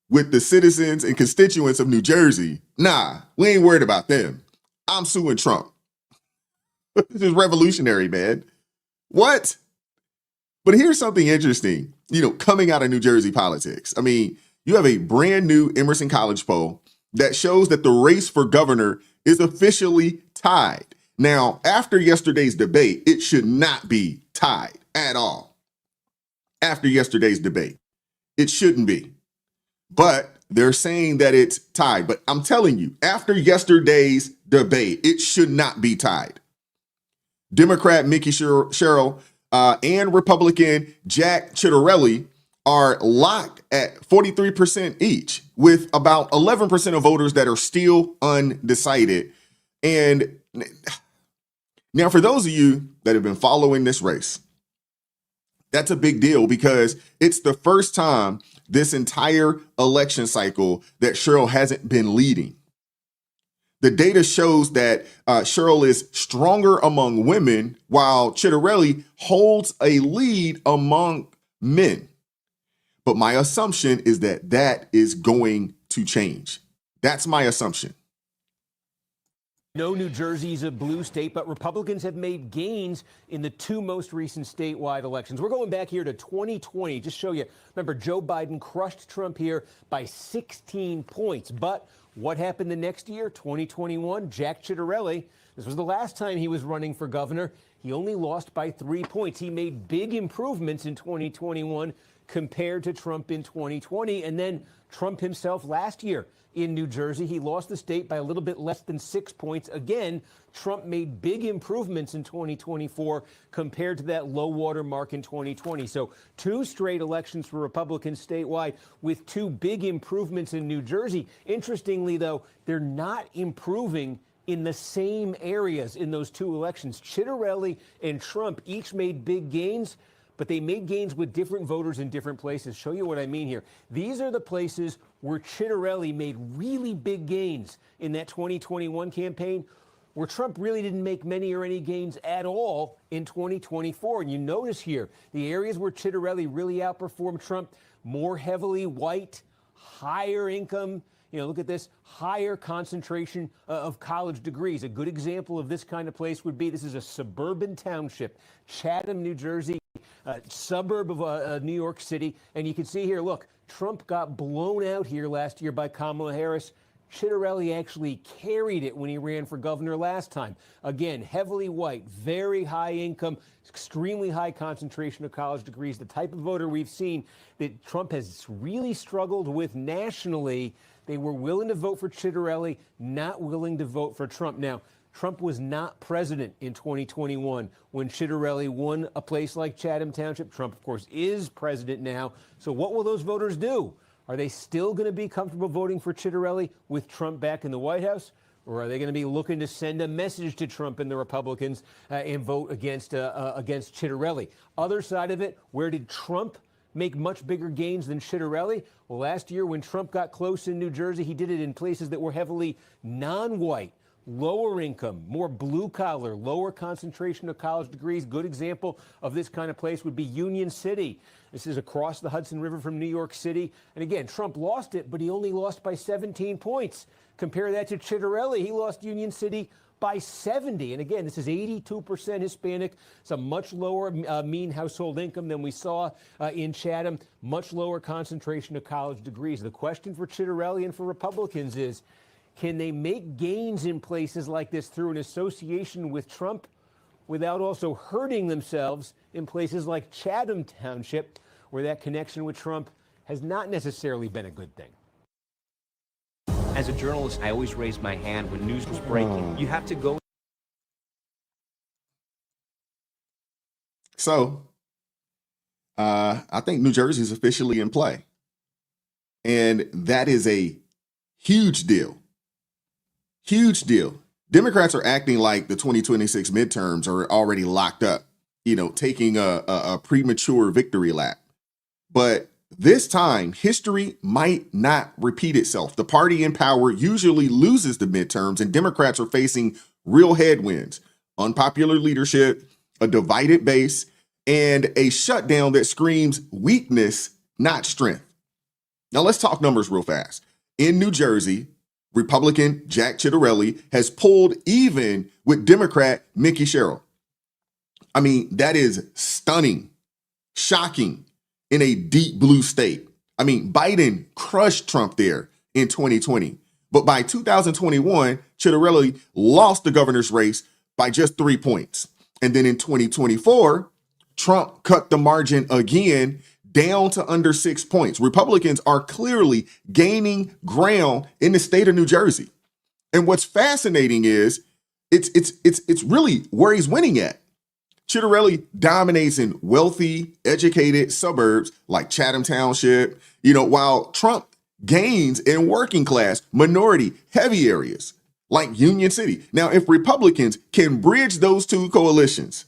with the citizens and constituents of New Jersey. Nah, we ain't worried about them. I'm suing Trump. This is revolutionary, man. What? But here's something interesting, coming out of New Jersey politics. I mean, you have a brand new Emerson College poll that shows that the race for governor is officially tied. Now, after yesterday's debate, it should not be tied at all. After yesterday's debate, it shouldn't be. But they're saying that it's tied. But I'm telling you, after yesterday's debate, it should not be tied. Democrat Mickey Sherrill and Republican Jack Ciattarelli are locked at 43% each, with about 11% of voters that are still undecided. And now, for those of you that have been following this race, that's a big deal because it's the first time this entire election cycle that Sherrill hasn't been leading. The data shows that Sherrill is stronger among women, while Ciattarelli holds a lead among men. But my assumption is that that is going to change. That's my assumption. No, New Jersey is a blue state, but Republicans have made gains in the two most recent statewide elections. We're going back here to 2020. Just show you. Remember, Joe Biden crushed Trump here by 16 points. But what happened the next year, 2021? Jack Ciattarelli, this was the last time he was running for governor. He only lost by 3 points. He made big improvements in 2021 compared to Trump in 2020. And then Trump himself last year in New Jersey, he lost the state by a little bit less than 6 points. Again, Trump made big improvements in 2024 compared to that low water mark in 2020. So 2 straight elections for Republicans statewide with 2 big improvements in New Jersey. Interestingly, though, they're not improving in the same areas in those 2 elections. Ciattarelli and Trump each made big gains, but they made gains with different voters in different places. Show you what I mean here. These are the places where Ciattarelli made really big gains in that 2021 campaign. where Trump really didn't make many or any gains at all in 2024. And you notice here, the areas where Ciattarelli really outperformed Trump, more heavily white, higher income, look at this, higher concentration of college degrees. A good example of this kind of place would be, this is a suburban township, Chatham, New Jersey, suburb of New York City. And you can see here, look, Trump got blown out here last year by Kamala Harris. Ciattarelli actually carried it when he ran for governor last time. Again, heavily white, very high income, extremely high concentration of college degrees, the type of voter we've seen that Trump has really struggled with nationally. They were willing to vote for Ciattarelli, not willing to vote for Trump. Now, Trump was not president in 2021 when Ciattarelli won a place like Chatham Township. Trump, of course, is president now. So what will those voters do? Are they still going to be comfortable voting for Ciattarelli with Trump back in the White House? Or are they going to be looking to send a message to Trump and the Republicans and vote against Ciattarelli? Other side of it, where did Trump make much bigger gains than Ciattarelli? Well, last year when Trump got close in New Jersey, he did it in places that were heavily non-white, lower income, more blue collar, lower concentration of college degrees. Good example of this kind of place would be Union City. This is across the Hudson River from New York City. And again, Trump lost it, but he only lost by 17 points. Compare that to Ciattarelli. He lost Union City by 70. And again, this is 82% Hispanic. It's a much lower mean household income than we saw in Chatham, much lower concentration of college degrees. The question for Ciattarelli and for Republicans is, can they make gains in places like this through an association with Trump without also hurting themselves in places like Chatham Township, where that connection with Trump has not necessarily been a good thing? As a journalist, I always raise my hand when news was breaking. You have to go. So, I think New Jersey is officially in play. And that is a huge deal. Huge deal. Democrats are acting like the 2026 midterms are already locked up, taking a premature victory lap. But this time, history might not repeat itself. The party in power usually loses the midterms, and Democrats are facing real headwinds, unpopular leadership, a divided base, and a shutdown that screams weakness, not strength. Now, let's talk numbers real fast. In New Jersey, Republican Jack Ciattarelli has pulled even with Democrat Mickey Sherrill. I mean, that is stunning, shocking in a deep blue state. I mean, Biden crushed Trump there in 2020. But by 2021, Ciattarelli lost the governor's race by just 3 points. And then in 2024, Trump cut the margin again down to under 6 points. Republicans are clearly gaining ground in the state of New Jersey. And what's fascinating is it's really where he's winning at. Ciattarelli dominates in wealthy, educated suburbs like Chatham Township, while Trump gains in working class, minority, heavy areas like Union City. Now, if Republicans can bridge those two coalitions,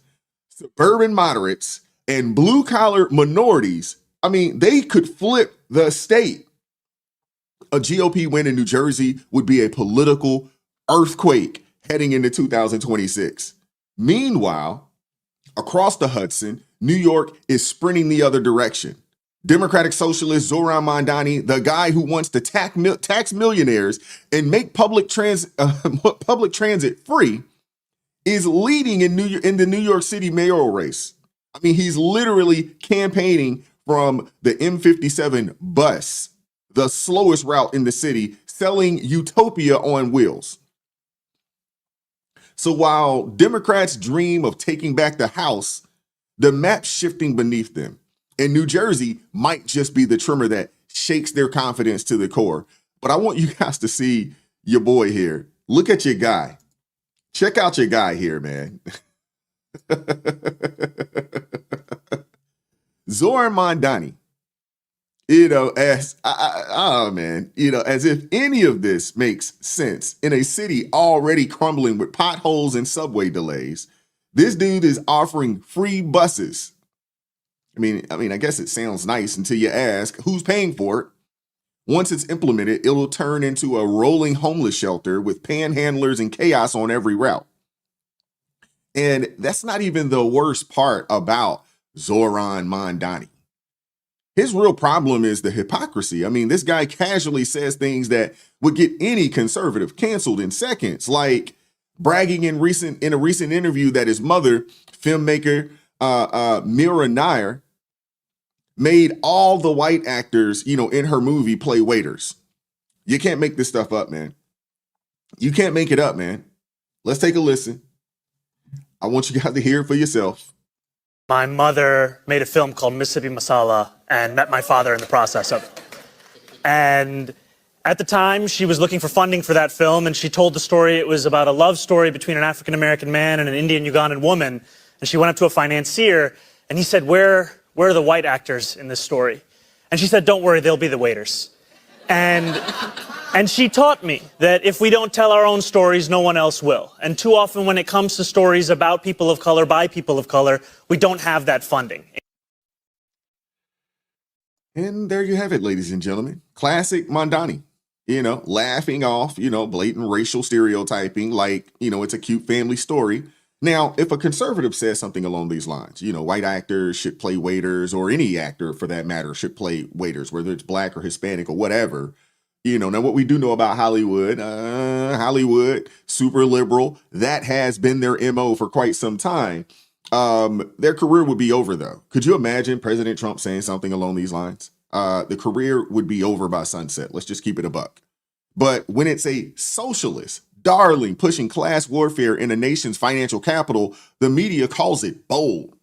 suburban moderates and blue collar minorities, I mean, they could flip the state. A GOP win in New Jersey would be a political earthquake heading into 2026. Meanwhile, across the Hudson, New York is sprinting the other direction. Democratic socialist Zohran Mamdani, the guy who wants to tax millionaires and make public transit free, is leading in the New York City mayoral race. I mean, he's literally campaigning from the M57 bus, the slowest route in the city, selling utopia on wheels. So while Democrats dream of taking back the House, the map's shifting beneath them. And New Jersey might just be the tremor that shakes their confidence to the core. But I want you guys to see your boy here. Look at your guy. Check out your guy here, man. Zohran Mamdani, as if any of this makes sense in a city already crumbling with potholes and subway delays. This dude is offering free buses. I mean, I guess it sounds nice until you ask who's paying for it. Once it's implemented, it'll turn into a rolling homeless shelter with panhandlers and chaos on every route. And that's not even the worst part about Zoran Mondani. His real problem is the hypocrisy. I mean, this guy casually says things that would get any conservative canceled in seconds, like bragging in a recent interview that his mother, filmmaker Mira Nair, made all the white actors, in her movie play waiters. You can't make this stuff up, man. You can't make it up, man. Let's take a listen. I want you guys to hear it for yourself. My mother made a film called Mississippi Masala and met my father in the process of it. And at the time, she was looking for funding for that film, and she told the story. It was about a love story between an African-American man and an Indian-Ugandan woman. And she went up to a financier, and he said, where are the white actors in this story? And she said, don't worry, they'll be the waiters. And she taught me that if we don't tell our own stories, no one else will. And too often when it comes to stories about people of color, by people of color, we don't have that funding. And there you have it, ladies and gentlemen. Classic Mondani, laughing off, blatant racial stereotyping like, it's a cute family story. Now, if a conservative says something along these lines, white actors should play waiters, or any actor for that matter should play waiters, whether it's black or Hispanic or whatever. Now what we do know about Hollywood, super liberal, that has been their MO for quite some time. Their career would be over, though. Could you imagine President Trump saying something along these lines? The career would be over by sunset. Let's just keep it a buck. But when it's a socialist, darling, pushing class warfare in a nation's financial capital, the media calls it bold.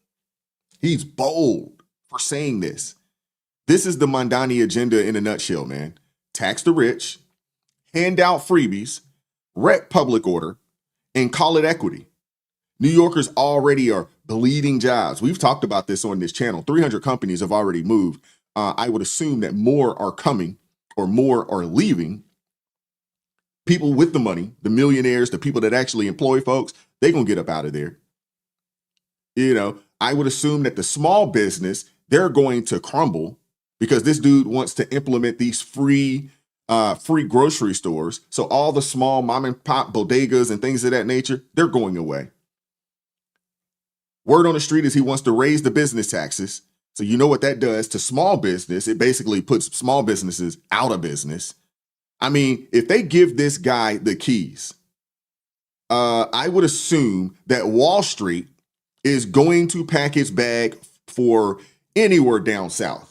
He's bold for saying this. This is the Mondani agenda in a nutshell, man. Tax the rich, hand out freebies, wreck public order, and call it equity. New Yorkers already are bleeding jobs. We've talked about this on this channel. 300 companies have already moved. I would assume that more are coming or more are leaving. People with the money, the millionaires, the people that actually employ folks, they're going to get up out of there. I would assume that the small business, they're going to crumble because this dude wants to implement these free grocery stores. So all the small mom and pop bodegas and things of that nature, they're going away. Word on the street is he wants to raise the business taxes. So you know what that does to small business? It basically puts small businesses out of business. I mean, if they give this guy the keys, I would assume that Wall Street is going to pack its bag for anywhere down south.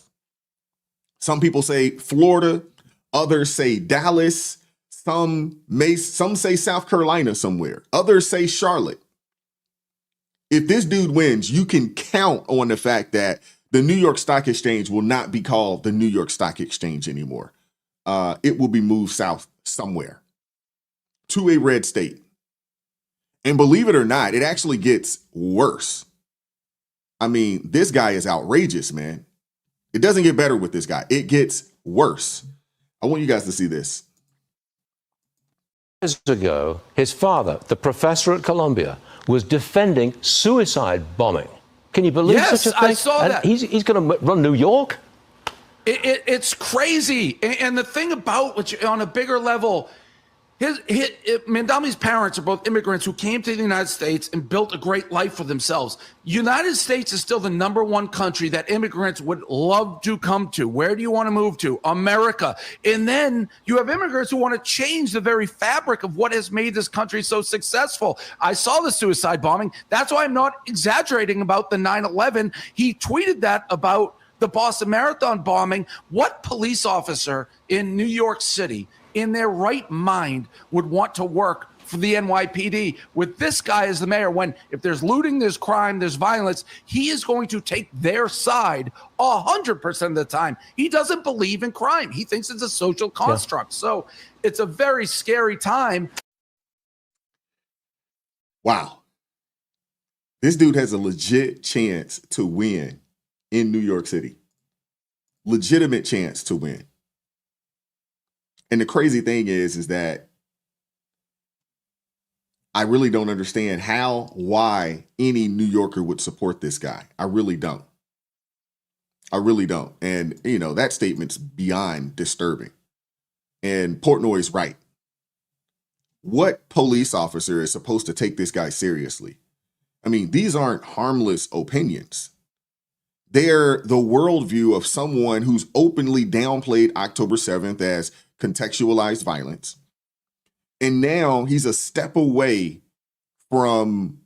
Some people say Florida, others say Dallas, some say South Carolina somewhere, others say Charlotte. If this dude wins, you can count on the fact that the New York Stock Exchange will not be called the New York Stock Exchange anymore. It will be moved south somewhere to a red state. And believe it or not, it actually gets worse. I mean, this guy is outrageous, man. It doesn't get better with this guy. It gets worse. I want you guys to see this. Years ago, his father, the professor at Columbia, was defending suicide bombing. Can you believe such a thing? I saw that. He's going to run New York? It's crazy. And the thing about, which on a bigger level, Mondami's parents are both immigrants who came to the United States and built a great life for themselves. United States is still the #1 country that immigrants would love to come to. Where do you want to move to? America. And then you have immigrants who want to change the very fabric of what has made this country so successful. I saw the suicide bombing. That's why I'm not exaggerating about the 9/11. He tweeted that about the Boston Marathon bombing. What police officer in New York City in their right mind would want to work for the NYPD with this guy as the mayor, when if there's looting, there's crime, there's violence, he is going to take their side 100% of the time. He doesn't believe in crime. He thinks it's a social construct. So it's a very scary time. Wow. This dude has a legit chance to win in New York City. Legitimate chance to win. And the crazy thing is that I really don't understand why any New Yorker would support this guy. I really don't. I really don't. And, that statement's beyond disturbing. And Portnoy's right. What police officer is supposed to take this guy seriously? I mean, these aren't harmless opinions. They're the worldview of someone who's openly downplayed October 7th as contextualized violence. And now he's a step away from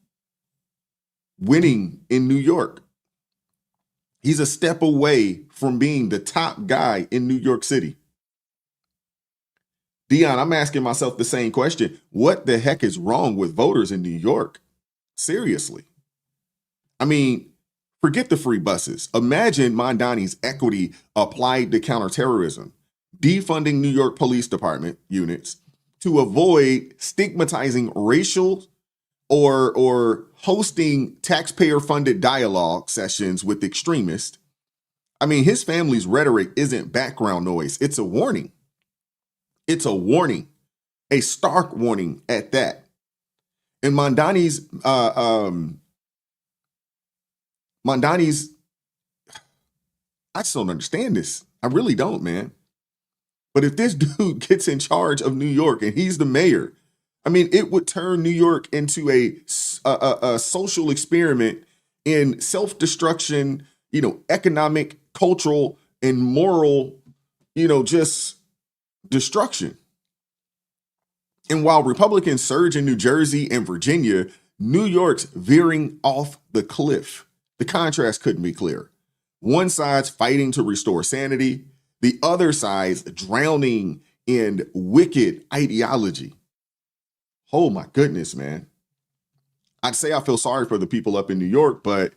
winning in New York. He's a step away from being the top guy in New York City. Dion, I'm asking myself the same question. What the heck is wrong with voters in New York? Seriously. I mean, forget the free buses. Imagine Mondani's equity applied to counterterrorism, defunding New York Police Department units to avoid stigmatizing racial or hosting taxpayer-funded dialogue sessions with extremists. I mean, his family's rhetoric isn't background noise. It's a warning. It's a warning, a stark warning at that. And Mondani's, I just don't understand this. I really don't, man. But if this dude gets in charge of New York and he's the mayor, I mean, it would turn New York into a social experiment in self-destruction, economic, cultural, and moral, just destruction. And while Republicans surge in New Jersey and Virginia, New York's veering off the cliff. The contrast couldn't be clearer. One side's fighting to restore sanity, the other side's drowning in wicked ideology. Oh my goodness, man. I'd say I feel sorry for the people up in New York, but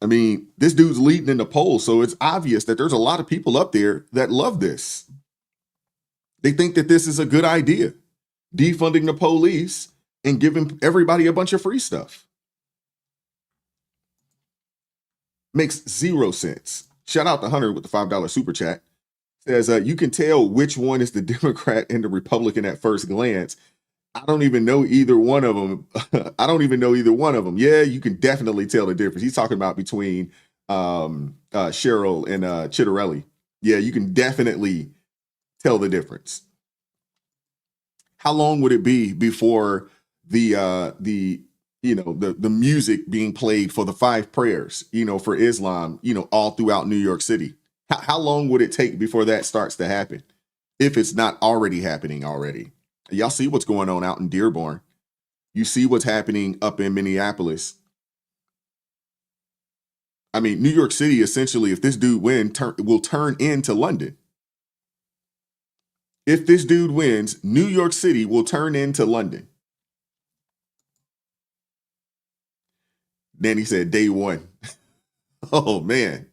I mean, this dude's leading in the polls, so it's obvious that there's a lot of people up there that love this. They think that this is a good idea, defunding the police and giving everybody a bunch of free stuff. Makes zero sense. Shout out to Hunter with the $5 super chat. Says, you can tell which one is the Democrat and the Republican at first glance. I don't even know either one of them. Yeah, you can definitely tell the difference. He's talking about between Cheryl and Chitterelli. Yeah, you can definitely tell the difference. How long would it be before the music being played for the 5 prayers, for Islam, all throughout New York City? How long would it take before that starts to happen? If it's not already happening already. Y'all see what's going on out in Dearborn. You see what's happening up in Minneapolis. I mean, New York City, essentially, if this dude wins, will turn into London. If this dude wins, New York City will turn into London. Danny said day one. Oh, man.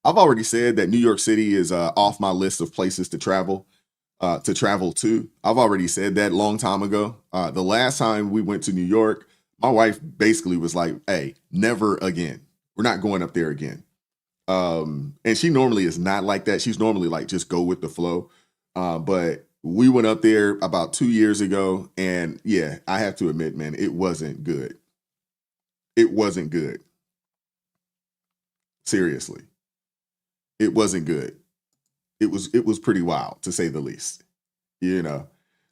I've already said that New York City is off my list of places to travel to. I've already said that a long time ago. The last time we went to New York, my wife basically was like, hey, never again. We're not going up there again. And she normally is not like that. She's normally like, just go with the flow. But we went up there about 2 years ago. And yeah, I have to admit, man, it wasn't good. It wasn't good. Seriously. It wasn't good. It was pretty wild, to say the least,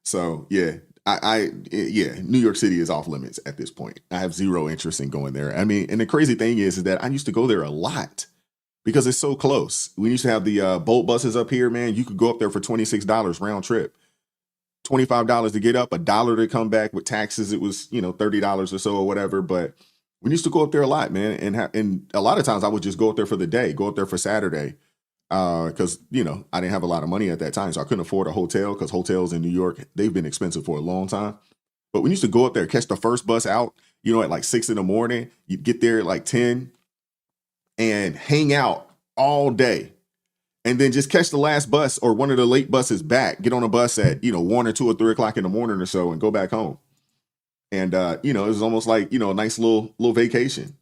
So yeah, New York City is off limits at this point. I have zero interest in going there. I mean, and the crazy thing is that I used to go there a lot because it's so close. We used to have the Bolt buses up here, man. You could go up there for $26 round trip, $25 to get up, $1 to come back with taxes. It was, $30 or so or whatever. But we used to go up there a lot, man. And a lot of times I would just go up there for the day, go up there for Saturday. Because, I didn't have a lot of money at that time, so I couldn't afford a hotel because hotels in New York, they've been expensive for a long time. But we used to go up there, catch the first bus out, at like 6 a.m. You'd get there at like 10 and hang out all day. And then just catch the last bus or one of the late buses back, get on a bus at, 1 or 2 or 3 o'clock in the morning or so and go back home. And, it was almost like, a nice little vacation,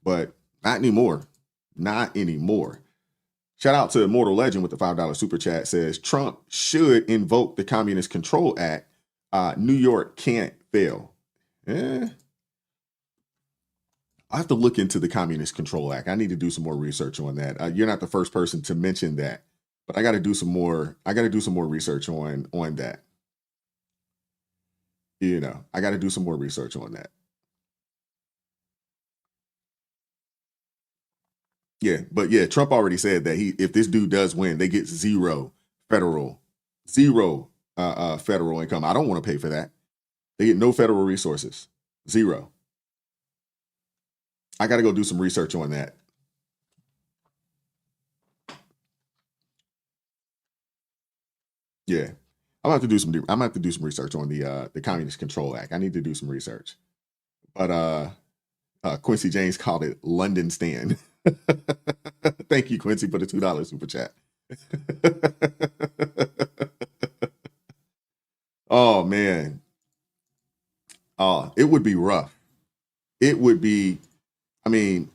but not anymore. Not anymore. Shout out to Immortal Legend with the $5 super chat. Says Trump should invoke the Communist Control Act. New York can't fail. I have to look into the Communist Control Act. I need to do some more research on that. You're not the first person to mention that, But I got to do some more. I got to do some more research on that. You know, I got to do some more research on that. Yeah, but yeah, Trump already said that if this dude does win, they get zero federal income. I don't want to pay for that. They get no federal resources. Zero. I got to go do some research on that. Yeah. I'm gonna have to do some research on the Communist Control Act. I need to do some research. But Quincy James called it London Stand. Thank you, Quincy, for the $2 super chat. Oh man. Oh, it would be rough. It would be, I mean,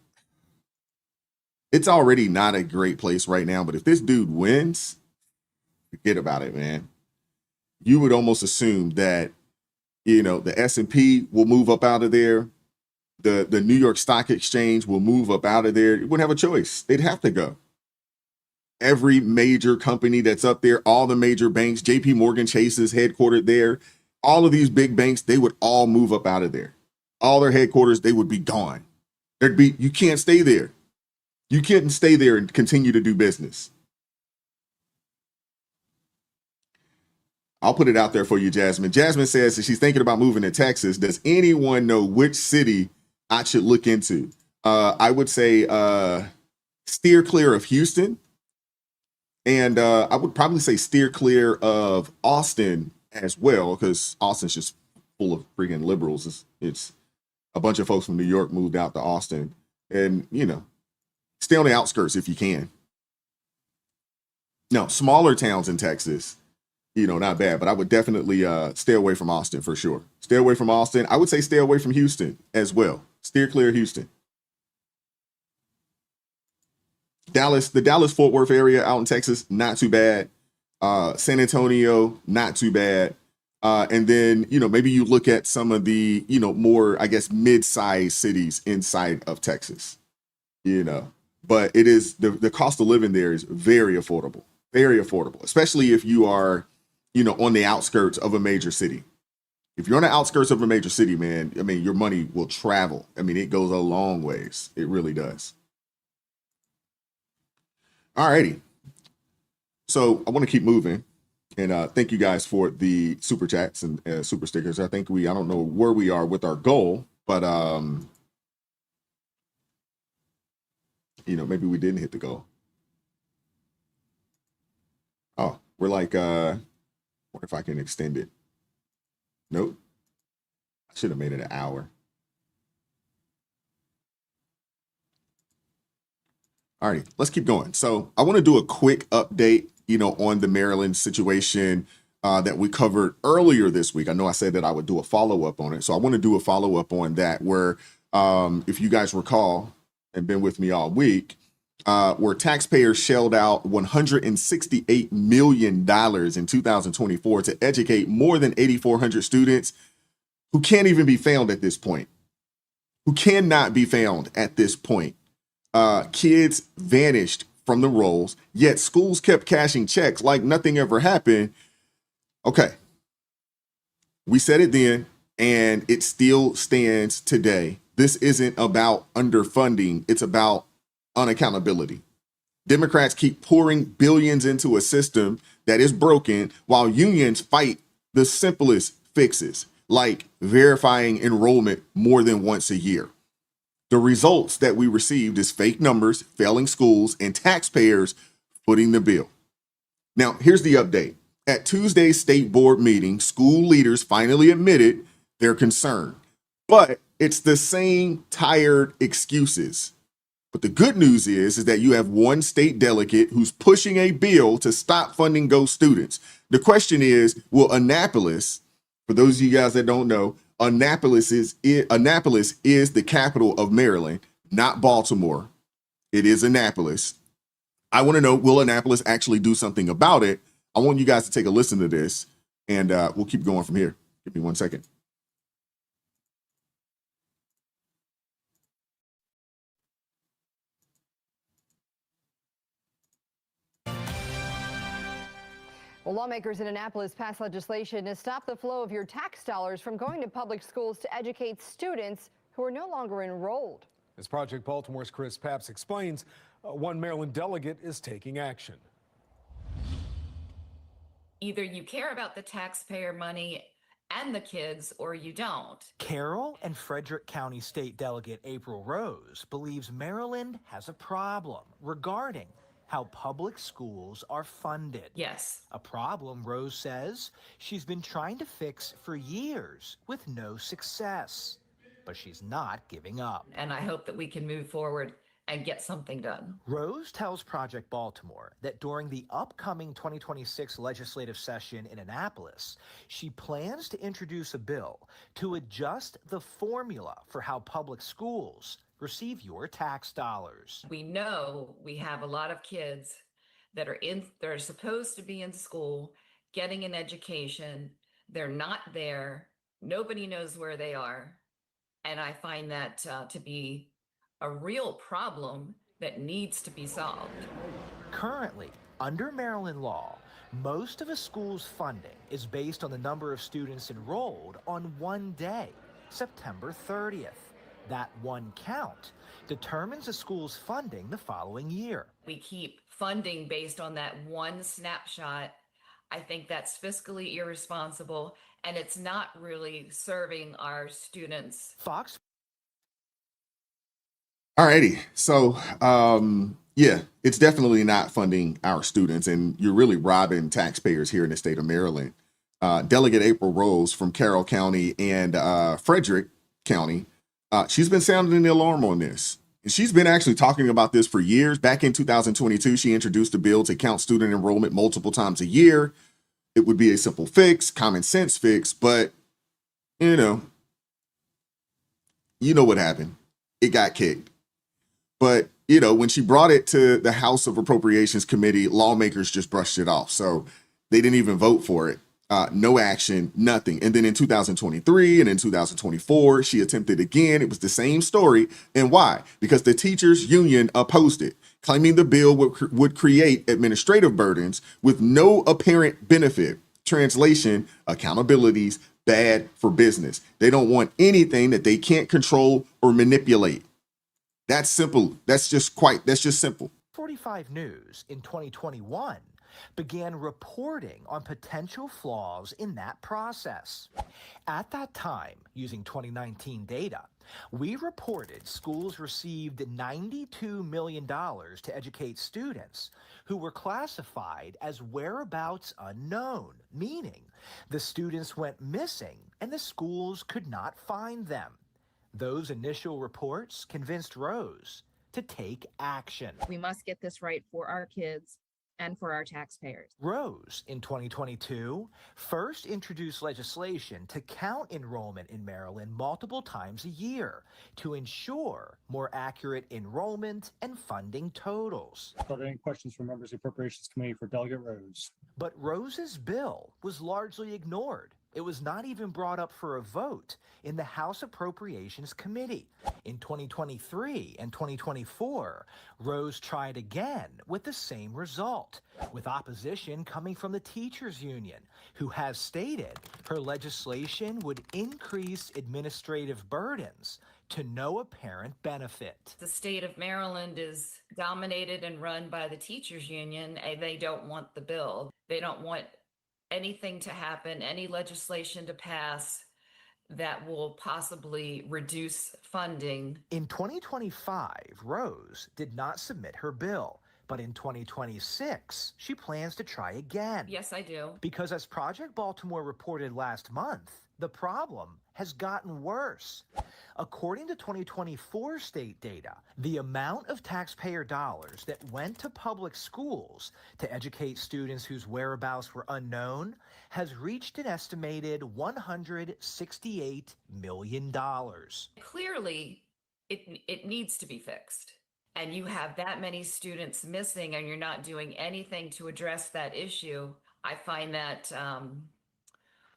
it's already not a great place right now, but if this dude wins, forget about it, man. You would almost assume that, you know, the S&P will move up out of there. The New York Stock Exchange will move up out of there. You wouldn't have a choice. They'd have to go. Every major company that's up there, all the major banks, JP Morgan Chase is headquartered there. All of these big banks, they would all move up out of there. All their headquarters, they would be gone. You can't stay there. You can't stay there and continue to do business. I'll put it out there for you, Jasmine. Jasmine says that she's thinking about moving to Texas. Does anyone know which city I should look into? I would say steer clear of Houston. And I would probably say steer clear of Austin as well, because Austin's just full of freaking liberals. It's a bunch of folks from New York moved out to Austin. And, you know, stay on the outskirts if you can. No, smaller towns in Texas, you know, not bad. But I would definitely stay away from Austin for sure. Stay away from Austin. I would say stay away from Houston as well. Steer clear of Houston. The Dallas-Fort Worth area out in Texas, not too bad. San Antonio, not too bad. And then, you know, maybe you look at some of the, you know, more, I guess, mid-sized cities inside of Texas, you know. But it is, the cost of living there is very affordable, especially if you are, you know, on the outskirts of a major city. If you're on the outskirts of a major city, man, I mean, your money will travel. I mean, it goes a long ways. It really does. All righty. So I want to keep moving, and thank you guys for the super chats and super stickers. I think I don't know where we are with our goal, but you know, maybe we didn't hit the goal. Oh, we're like, wonder if I can extend it. Nope. I should have made it an hour. All right, let's keep going. So I want to do a quick update, you know, on the Maryland situation that we covered earlier this week. I know I said that I would do a follow-up on it. So I want to do a follow-up on that where, if you guys recall and been with me all week, where taxpayers shelled out $168 million in 2024 to educate more than 8,400 students who can't even be found at this point, who cannot be found at this point. Kids vanished from the rolls, yet schools kept cashing checks like nothing ever happened. Okay. We said it then, and it still stands today. This isn't about underfunding. It's about unaccountability. Democrats keep pouring billions into a system that is broken while unions fight the simplest fixes, like verifying enrollment more than once a year. The results that we received is fake numbers, failing schools, and taxpayers footing the bill. Now, here's the update. At Tuesday's state board meeting, school leaders finally admitted their concern, but it's the same tired excuses. But the good news is that you have one state delegate who's pushing a bill to stop funding Ghost students. The question is, will Annapolis, for those of you guys that don't know, Annapolis is the capital of Maryland, not Baltimore. It is Annapolis. I want to know, will Annapolis actually do something about it? I want you guys to take a listen to this, and we'll keep going from here. Give me 1 second. Well, lawmakers in Annapolis passed legislation to stop the flow of your tax dollars from going to public schools to educate students who are no longer enrolled. As Project Baltimore's Chris Papps explains, one Maryland delegate is taking action. Either you care about the taxpayer money and the kids, or you don't. Carroll and Frederick County State Delegate April Rose believes Maryland has a problem regarding how public schools are funded. Yes. A problem, Rose says, she's been trying to fix for years with no success. But she's not giving up. And I hope that we can move forward and get something done. Rose tells Project Baltimore that during the upcoming 2026 legislative session in Annapolis, she plans to introduce a bill to adjust the formula for how public schools receive your tax dollars. We know we have a lot of kids that are supposed to be in school, getting an education. They're not there. Nobody knows where they are. And I find that to be a real problem that needs to be solved. Currently, under Maryland law, most of a school's funding is based on the number of students enrolled on one day, September 30th. That one count determines a school's funding the following year. We keep funding based on that one snapshot. I think that's fiscally irresponsible, and it's not really serving our students. Fox. Alrighty. So, yeah, it's definitely not funding our students, and you're really robbing taxpayers here in the state of Maryland. Delegate April Rose from Carroll County and Frederick County, she's been sounding the alarm on this. And she's been actually talking about this for years. Back in 2022, she introduced a bill to count student enrollment multiple times a year. It would be a simple fix, common sense fix, but you know what happened. It got kicked. But, when she brought it to the House of Appropriations Committee, lawmakers just brushed it off. So they didn't even vote for it. No action, nothing. And then in 2023 and in 2024, she attempted again. It was the same story. And why? Because the teachers union opposed it, claiming the bill would create administrative burdens with no apparent benefit. Translation, accountability's bad for business. They don't want anything that they can't control or manipulate. That's simple. That's just simple. 45 News in 2021 began reporting on potential flaws in that process. At that time, using 2019 data, we reported schools received $92 million to educate students who were classified as whereabouts unknown, meaning the students went missing and the schools could not find them. Those initial reports convinced Rose to take action. We must get this right for our kids and for our taxpayers. Rose, in 2022, first introduced legislation to count enrollment in Maryland multiple times a year to ensure more accurate enrollment and funding totals. Are there any questions from members of the Appropriations Committee for Delegate Rose? But Rose's bill was largely ignored. It was not even brought up for a vote in the House Appropriations Committee. In 2023 and 2024, Rose tried again with the same result, with opposition coming from the teachers union, who has stated her legislation would increase administrative burdens to no apparent benefit. The state of Maryland is dominated and run by the teachers union, and they don't want the bill. They don't want anything to happen, any legislation to pass that will possibly reduce funding. In 2025, Rose did not submit her bill, but in 2026, she plans to try again. Yes, I do. Because as Project Baltimore reported last month, the problem has gotten worse. According to 2024 state data, the amount of taxpayer dollars that went to public schools to educate students whose whereabouts were unknown has reached an estimated $168 million. Clearly, it needs to be fixed. And you have that many students missing and you're not doing anything to address that issue. I find that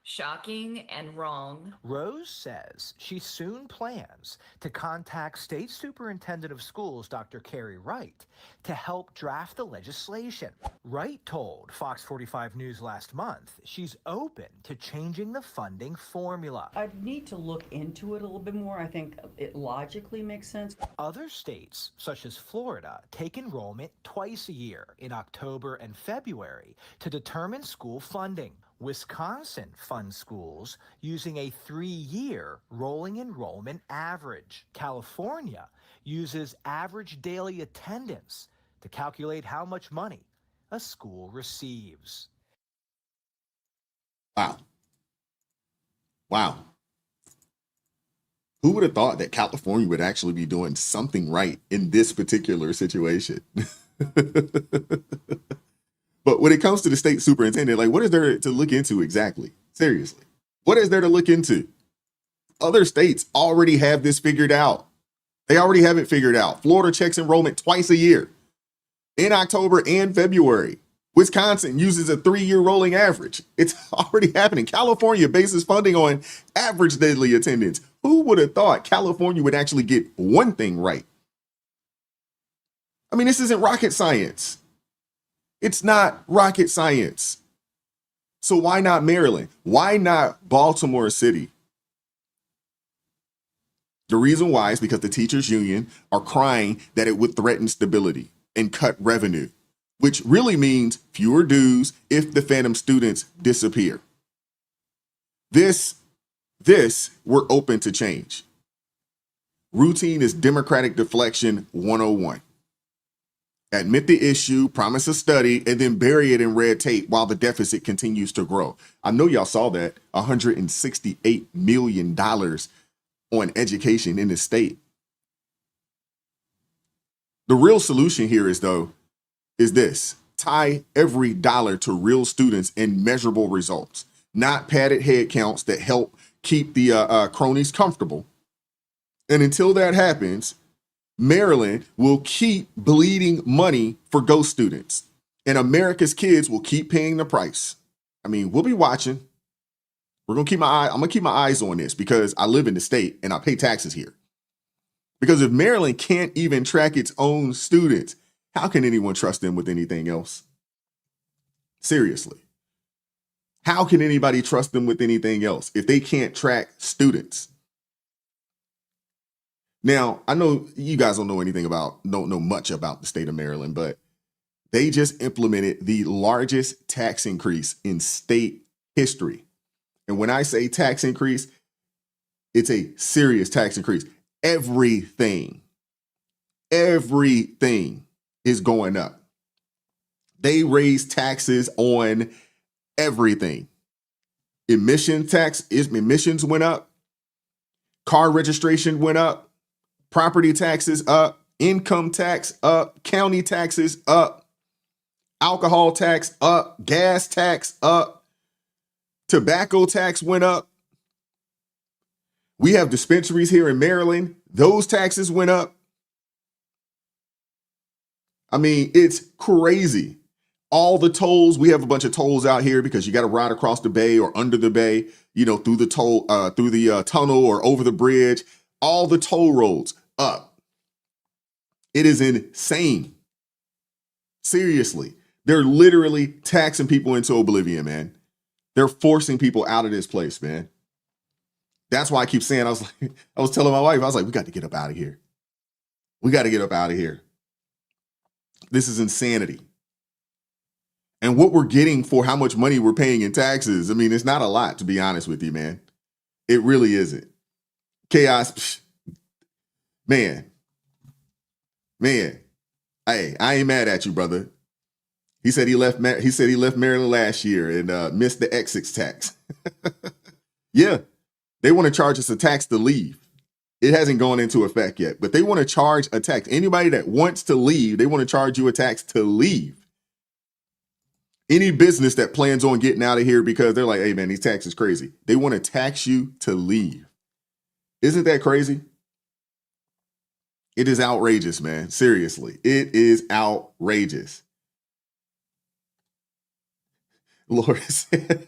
shocking and wrong. Rose says she soon plans to contact State Superintendent of Schools, Dr. Carrie Wright, to help draft the legislation. Wright told Fox 45 News last month she's open to changing the funding formula. I'd need to look into it a little bit more. I think it logically makes sense. Other states, such as Florida, take enrollment twice a year in October and February to determine school funding. Wisconsin funds schools using a 3-year rolling enrollment average. California uses average daily attendance to calculate how much money a school receives. Wow. Who would have thought that California would actually be doing something right in this particular situation? But when it comes to the state superintendent, like, what is there to look into exactly? Seriously, what is there to look into? Other states already have this figured out. They already have it figured out. Florida checks enrollment twice a year in October and February. Wisconsin uses a 3-year rolling average. It's already happening. California bases funding on average daily attendance. Who would have thought California would actually get one thing right? I mean, this isn't rocket science. It's not rocket science. So why not Maryland? Why not Baltimore City? The reason why is because the teachers union are crying that it would threaten stability and cut revenue, which really means fewer dues if the phantom students disappear. This we're open to change. Routine is Democratic deflection 101. Admit the issue, promise a study, and then bury it in red tape while the deficit continues to grow. I know y'all saw that $168 million on education in the state. The real solution here is this: tie every dollar to real students and measurable results, not padded head counts that help keep the cronies comfortable. And until that happens, Maryland will keep bleeding money for ghost students, and America's kids will keep paying the price. I mean, we'll be watching. I'm gonna keep my eyes on this because I live in the state and I pay taxes here. Because if Maryland can't even track its own students, how can anyone trust them with anything else? Seriously. How can anybody trust them with anything else if they can't track students? Now, I know you guys don't know much about the state of Maryland, but they just implemented the largest tax increase in state history. And when I say tax increase, it's a serious tax increase. Everything is going up. They raised taxes on everything. Emissions went up. Car registration went up. Property taxes up, income tax up, county taxes up, alcohol tax up, gas tax up, tobacco tax went up. We have dispensaries here in Maryland. Those taxes went up. I mean, it's crazy. All the tolls, we have a bunch of tolls out here because you got to ride across the bay or under the bay, through the tunnel or over the bridge. All the toll roads up. It is insane. Seriously. They're literally taxing people into oblivion, man. They're forcing people out of this place, man. That's why I keep saying, I was telling my wife, I was like, we got to get up out of here. We got to get up out of here. This is insanity. And what we're getting for how much money we're paying in taxes, I mean, it's not a lot, to be honest with you, man. It really isn't. Chaos, man. Hey, I ain't mad at you, brother. He said he left Maryland last year and missed the exit tax. Yeah, they want to charge us a tax to leave. It hasn't gone into effect yet, but they want to charge a tax. Anybody that wants to leave, they want to charge you a tax to leave. Any business that plans on getting out of here because they're like, hey, man, these taxes crazy. They want to tax you to leave. Isn't that crazy? It is outrageous, man. Seriously, it is outrageous. Laura said,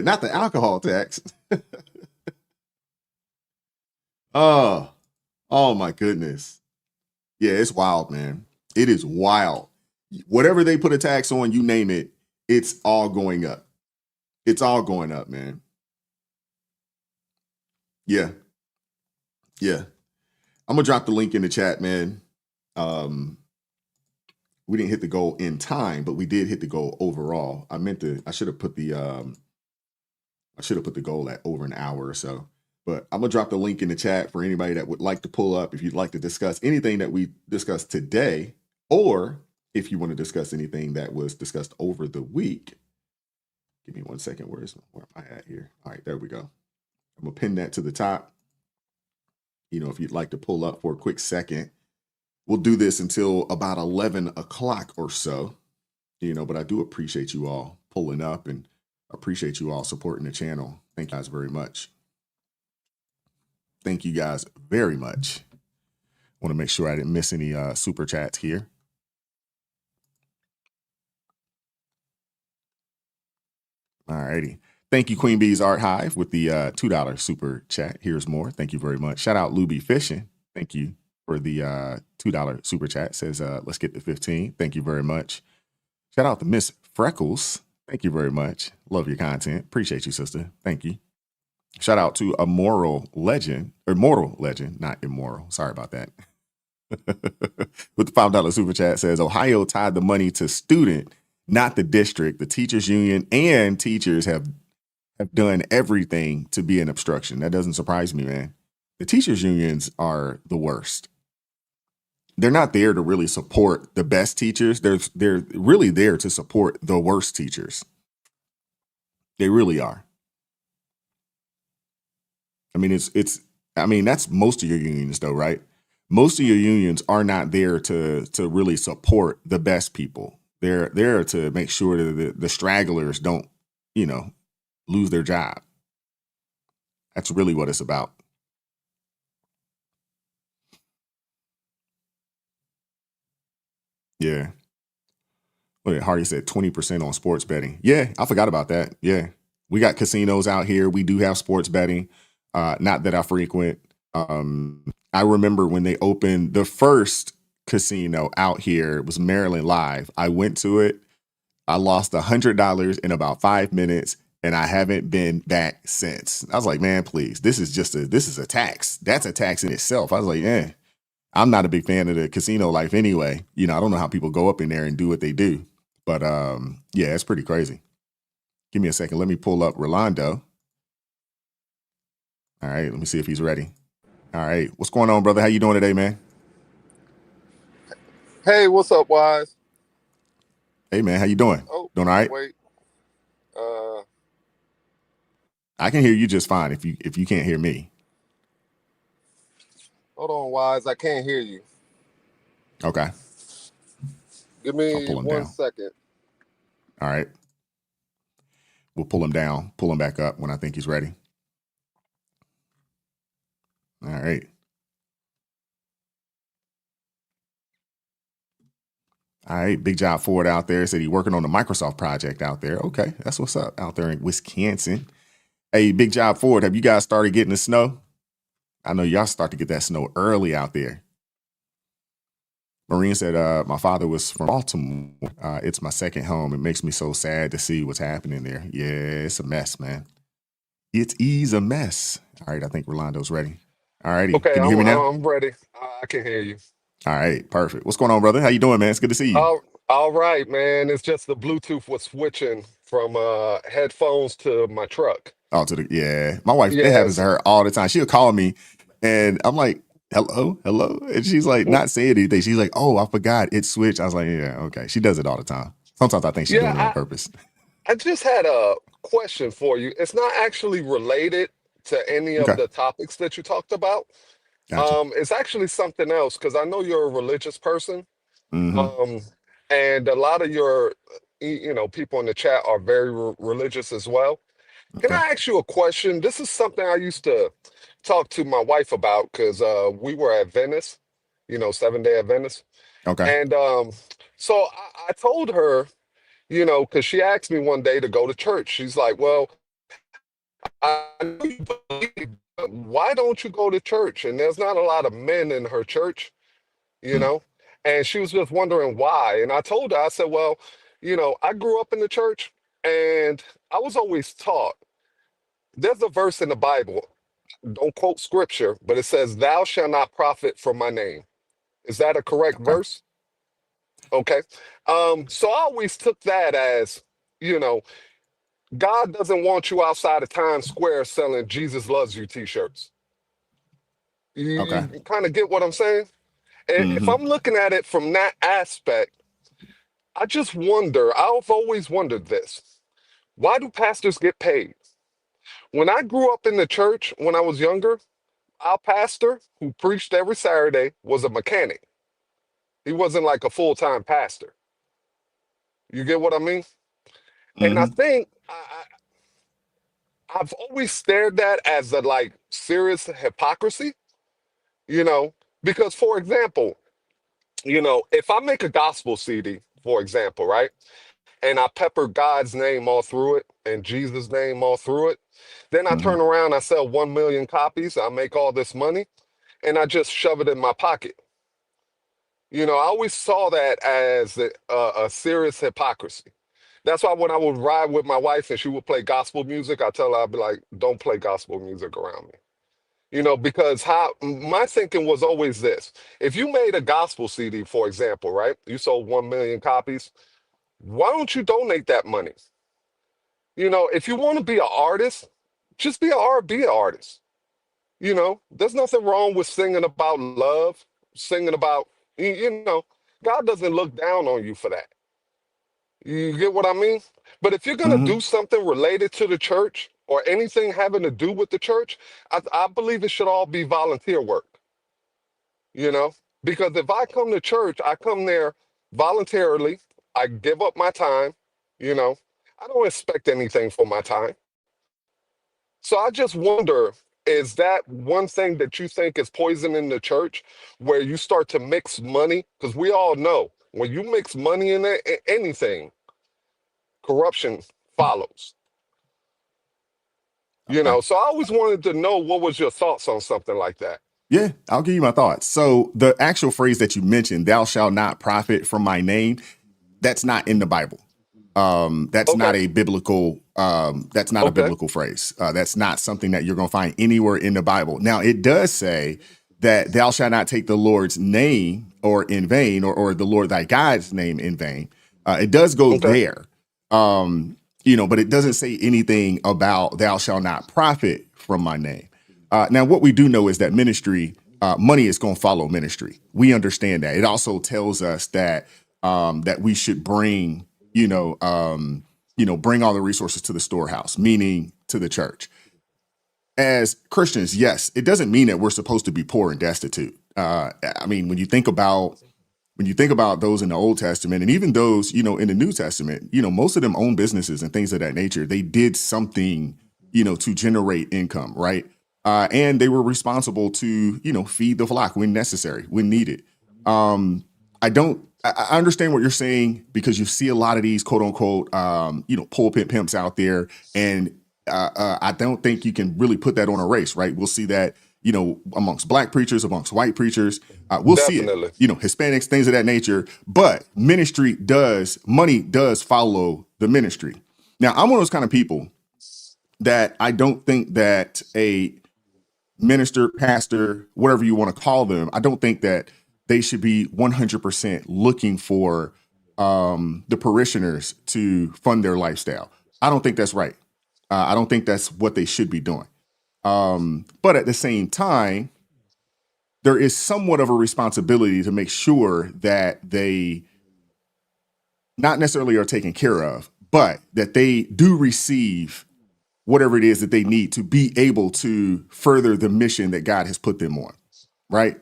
Not the alcohol tax. Oh, oh my goodness. Yeah, it's wild, man. It is wild. Whatever they put a tax on, you name it, it's all going up. It's all going up, man. Yeah. Yeah. I'm gonna drop the link in the chat, man. We didn't hit the goal in time, but we did hit the goal overall. I should have put the goal at over an hour or so. But I'm gonna drop the link in the chat for anybody that would like to pull up if you'd like to discuss anything that we discussed today, or if you want to discuss anything that was discussed over the week. Give me 1 second. Where am I at here? All right, there we go. I'm gonna pin that to the top. You know, if you'd like to pull up for a quick second, we'll do this until about 11 o'clock or so. You know, but I do appreciate you all pulling up and appreciate you all supporting the channel. Thank you guys very much. Thank you guys very much. Want to make sure I didn't miss any super chats here. All righty. Thank you, Queen Bee's Art Hive, with the $2 super chat. Here's more. Thank you very much. Shout out Luby Fishing. Thank you for the $2 super chat. Says, let's get to 15. Thank you very much. Shout out to Miss Freckles. Thank you very much. Love your content. Appreciate you, sister. Thank you. Shout out to Immortal Legend, not immoral. Sorry about that. With the $5 super chat says, Ohio tied the money to student, not the district. The teachers union and teachers have done everything to be an obstruction. That doesn't surprise me, man. The teachers unions are the worst. They're not there to really support the best teachers. They're really there to support the worst teachers. They really are. I mean, that's most of your unions though, right? Most of your unions are not there to really support the best people. They're there to make sure that the stragglers don't, lose their job. That's really what it's about. Yeah. Look at Hardy said 20% on sports betting. Yeah, I forgot about that. Yeah. We got casinos out here. We do have sports betting. Not that I frequent. I remember when they opened the first casino out here, it was Maryland Live. I went to it. I lost $100 in about 5 minutes, and I haven't been back since. I was like, man, please, this is a tax. That's a tax in itself. I was like, I'm not a big fan of the casino life anyway. I don't know how people go up in there and do what they do. But yeah, it's pretty crazy. Give me a second. Let me pull up Rolando. All right, let me see if he's ready. All right, what's going on, brother? How you doing today, man? Hey, what's up, Wise? Hey, man, how you doing? Oh, doing all right? wait. I can hear you just fine if you can't hear me. Hold on, Wise. I can't hear you. Okay. Give I'll me pull him 1 down. second. All right. We'll pull him down, pull him back up when I think he's ready. All right. All right. Big job Ford out there. Said he's working on the Microsoft project out there. Okay. That's what's up out there in Wisconsin. Hey, big job Ford. Have you guys started getting the snow? I know y'all start to get that snow early out there. Marine said, my father was from Baltimore. It's my second home. It makes me so sad to see what's happening there. Yeah, it's a mess, man. It is a mess. All right. I think Rolando's ready. All righty. Okay, Can you hear me now? I'm ready. I can hear you. All right. Perfect. What's going on, brother? How you doing, man? It's good to see you. All right, man. It's just the Bluetooth was switching from headphones to my truck. Oh, yeah. My wife, it Yes. happens to her all the time. She'll call me and I'm like, hello. And she's like, not saying anything. She's like, oh, I forgot it switched. I was like, yeah, okay. She does it all the time. Sometimes I think she's doing it on purpose. I just had a question for you. It's not actually related to any of the topics that you talked about. Gotcha. It's actually something else because I know you're a religious person. Mm-hmm. And a lot of your, people in the chat are very religious as well. Can I ask you a question? This is something I used to talk to my wife about because we were at Venice, 7-day Adventist. Okay. And so I told her, because she asked me one day to go to church. She's like, well, I know you believe, but why don't you go to church? And there's not a lot of men in her church, you know? And she was just wondering why. And I told her, I said, well, I grew up in the church and I was always taught there's a verse in the Bible, don't quote scripture, but it says, thou shalt not profit from my name. Is that a correct Okay. verse? Okay. So I always took that as, you know, God doesn't want you outside of Times Square selling Jesus loves you t-shirts. Okay. You kind of get what I'm saying? And if Mm-hmm. I'm looking at it from that aspect, I just wonder, I've always wondered this. Why do pastors get paid? When I grew up in the church when I was younger, our pastor who preached every Saturday was a mechanic. He wasn't like a full-time pastor. You get what I mean? And I Mm-hmm. think I've always stared that as a like serious hypocrisy, you know, because for example, if I make a gospel CD, for example, right? And I pepper God's name all through it and Jesus' name all through it, then I Mm-hmm. turn around, I sell 1 million copies, I make all this money, and I just shove it in my pocket. I always saw that as a serious hypocrisy. That's why when I would ride with my wife and she would play gospel music, I tell her, I'd be like, don't play gospel music around me. Because how my thinking was always this. If you made a gospel CD, for example, right? You sold 1 million copies. Why don't you donate that money? If you want to be an artist, just be an R&B artist. There's nothing wrong with singing about love, singing about, God doesn't look down on you for that. You get what I mean? But if you're going to Mm-hmm. do something related to the church or anything having to do with the church, I believe it should all be volunteer work, you know? Because if I come to church, I come there voluntarily, I give up my time, you know? I don't expect anything for my time. So I just wonder, is that one thing that you think is poison in the church where you start to mix money? Because we all know when you mix money in anything, corruption follows. Okay. So I always wanted to know what was your thoughts on something like that. Yeah, I'll give you my thoughts. So the actual phrase that you mentioned, thou shalt not profit from my name, that's not in the Bible. That's Okay. not a biblical that's not a Okay. biblical phrase. That's not something that you're going to find anywhere in the Bible. Now, it does say that thou shalt not take the Lord's name or in vain, or the Lord thy God's name in vain. It does go Okay. there. But it doesn't say anything about thou shalt not profit from my name. Now, what we do know is that ministry, money is going to follow ministry. We understand that. It also tells us that that we should bring, bring all the resources to the storehouse, meaning to the church. As Christians, yes, it doesn't mean that we're supposed to be poor and destitute. I mean, when you think about those in the Old Testament and even those, in the New Testament, most of them own businesses and things of that nature. They did something, to generate income, right? And they were responsible to, feed the flock when necessary, when needed. I understand what you're saying because you see a lot of these quote unquote, pulpit pimps out there. And I don't think you can really put that on a race, right? We'll see that, amongst black preachers, amongst white preachers. We'll see it, Definitely. Hispanics, things of that nature. But money does follow the ministry. Now, I'm one of those kind of people that I don't think that a minister, pastor, whatever you want to call them, I don't think that they should be 100% looking for the parishioners to fund their lifestyle. I don't think that's right. I don't think that's what they should be doing. But at the same time, there is somewhat of a responsibility to make sure that they not necessarily are taken care of, but that they do receive whatever it is that they need to be able to further the mission that God has put them on, right?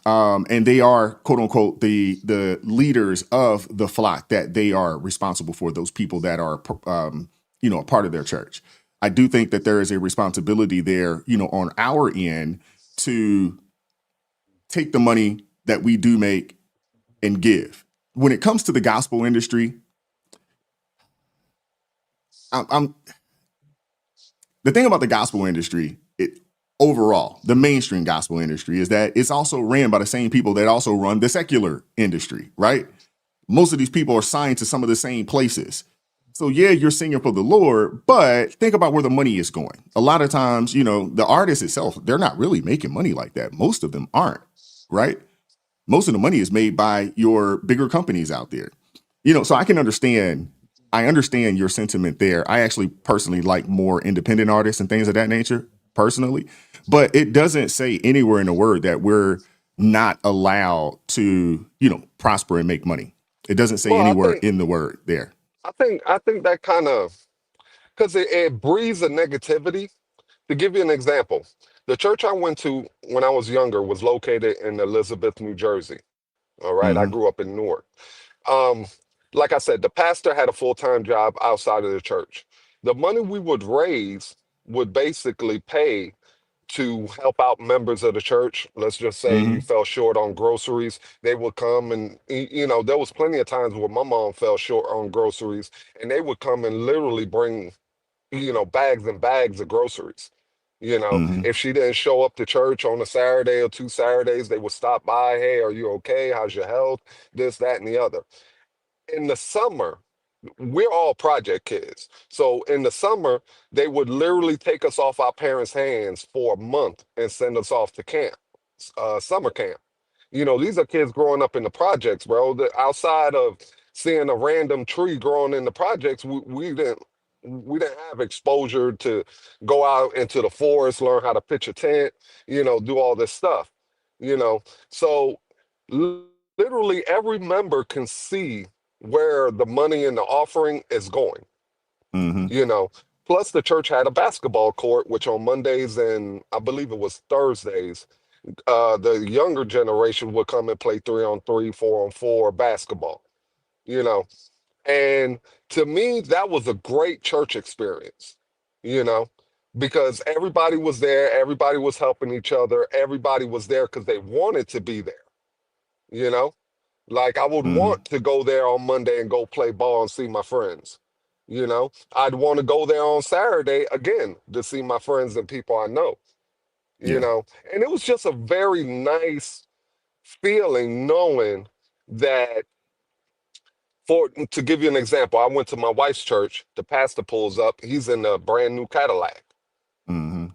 And they are, quote unquote, the leaders of the flock, that they are responsible for those people that are, a part of their church. I do think that there is a responsibility there, on our end to take the money that we do make and give. When it comes to the gospel industry, the thing about the gospel industry, overall, the mainstream gospel industry, is that it's also ran by the same people that also run the secular industry, right? Most of these people are signed to some of the same places. So yeah, you're singing for the Lord, but think about where the money is going. A lot of times, the artist itself, they're not really making money like that. Most of them aren't, right? Most of the money is made by your bigger companies out there. So I understand your sentiment there. I actually personally like more independent artists and things of that nature, personally. But it doesn't say anywhere in the word that we're not allowed to, prosper and make money. It doesn't say Well, anywhere in the word there. I think that kind of, because it breeds a negativity. To give you an example, the church I went to when I was younger was located in Elizabeth, New Jersey. All right, I Mm-hmm. grew up in Newark. Um, like I said, the pastor had a full-time job outside of the church. The money we would raise would basically pay to help out members of the church. Let's just say you Mm-hmm. fell short on groceries. They would come and, there was plenty of times where my mom fell short on groceries, and they would come and literally bring, bags and bags of groceries. Mm-hmm. If she didn't show up to church on a Saturday or 2 Saturdays, they would stop by. Hey, are you okay? How's your health? This, that, and the other. In the summer, we're all project kids. So in the summer, they would literally take us off our parents' hands for a month and send us off to camp, summer camp. These are kids growing up in the projects, bro. Outside of seeing a random tree growing in the projects, we didn't have exposure to go out into the forest, learn how to pitch a tent, do all this stuff. You know, so literally every member can see where the money and the offering is going. Mm-hmm. You know, plus the church had a basketball court, which on Mondays and I believe it was Thursdays, the younger generation would come and play 3-on-3, 4-on-4 basketball, you know. And to me, that was a great church experience, you know, because everybody was there, everybody was helping each other, everybody was there because they wanted to be there, you know. Like I would Mm-hmm. want to go there on Monday and go play ball and see my friends. I'd want to go there on Saturday again to see my friends and people I know, Yeah. and it was just a very nice feeling knowing that, to give you an example, I went to my wife's church. The pastor pulls up. He's in a brand new Cadillac. Mm-hmm.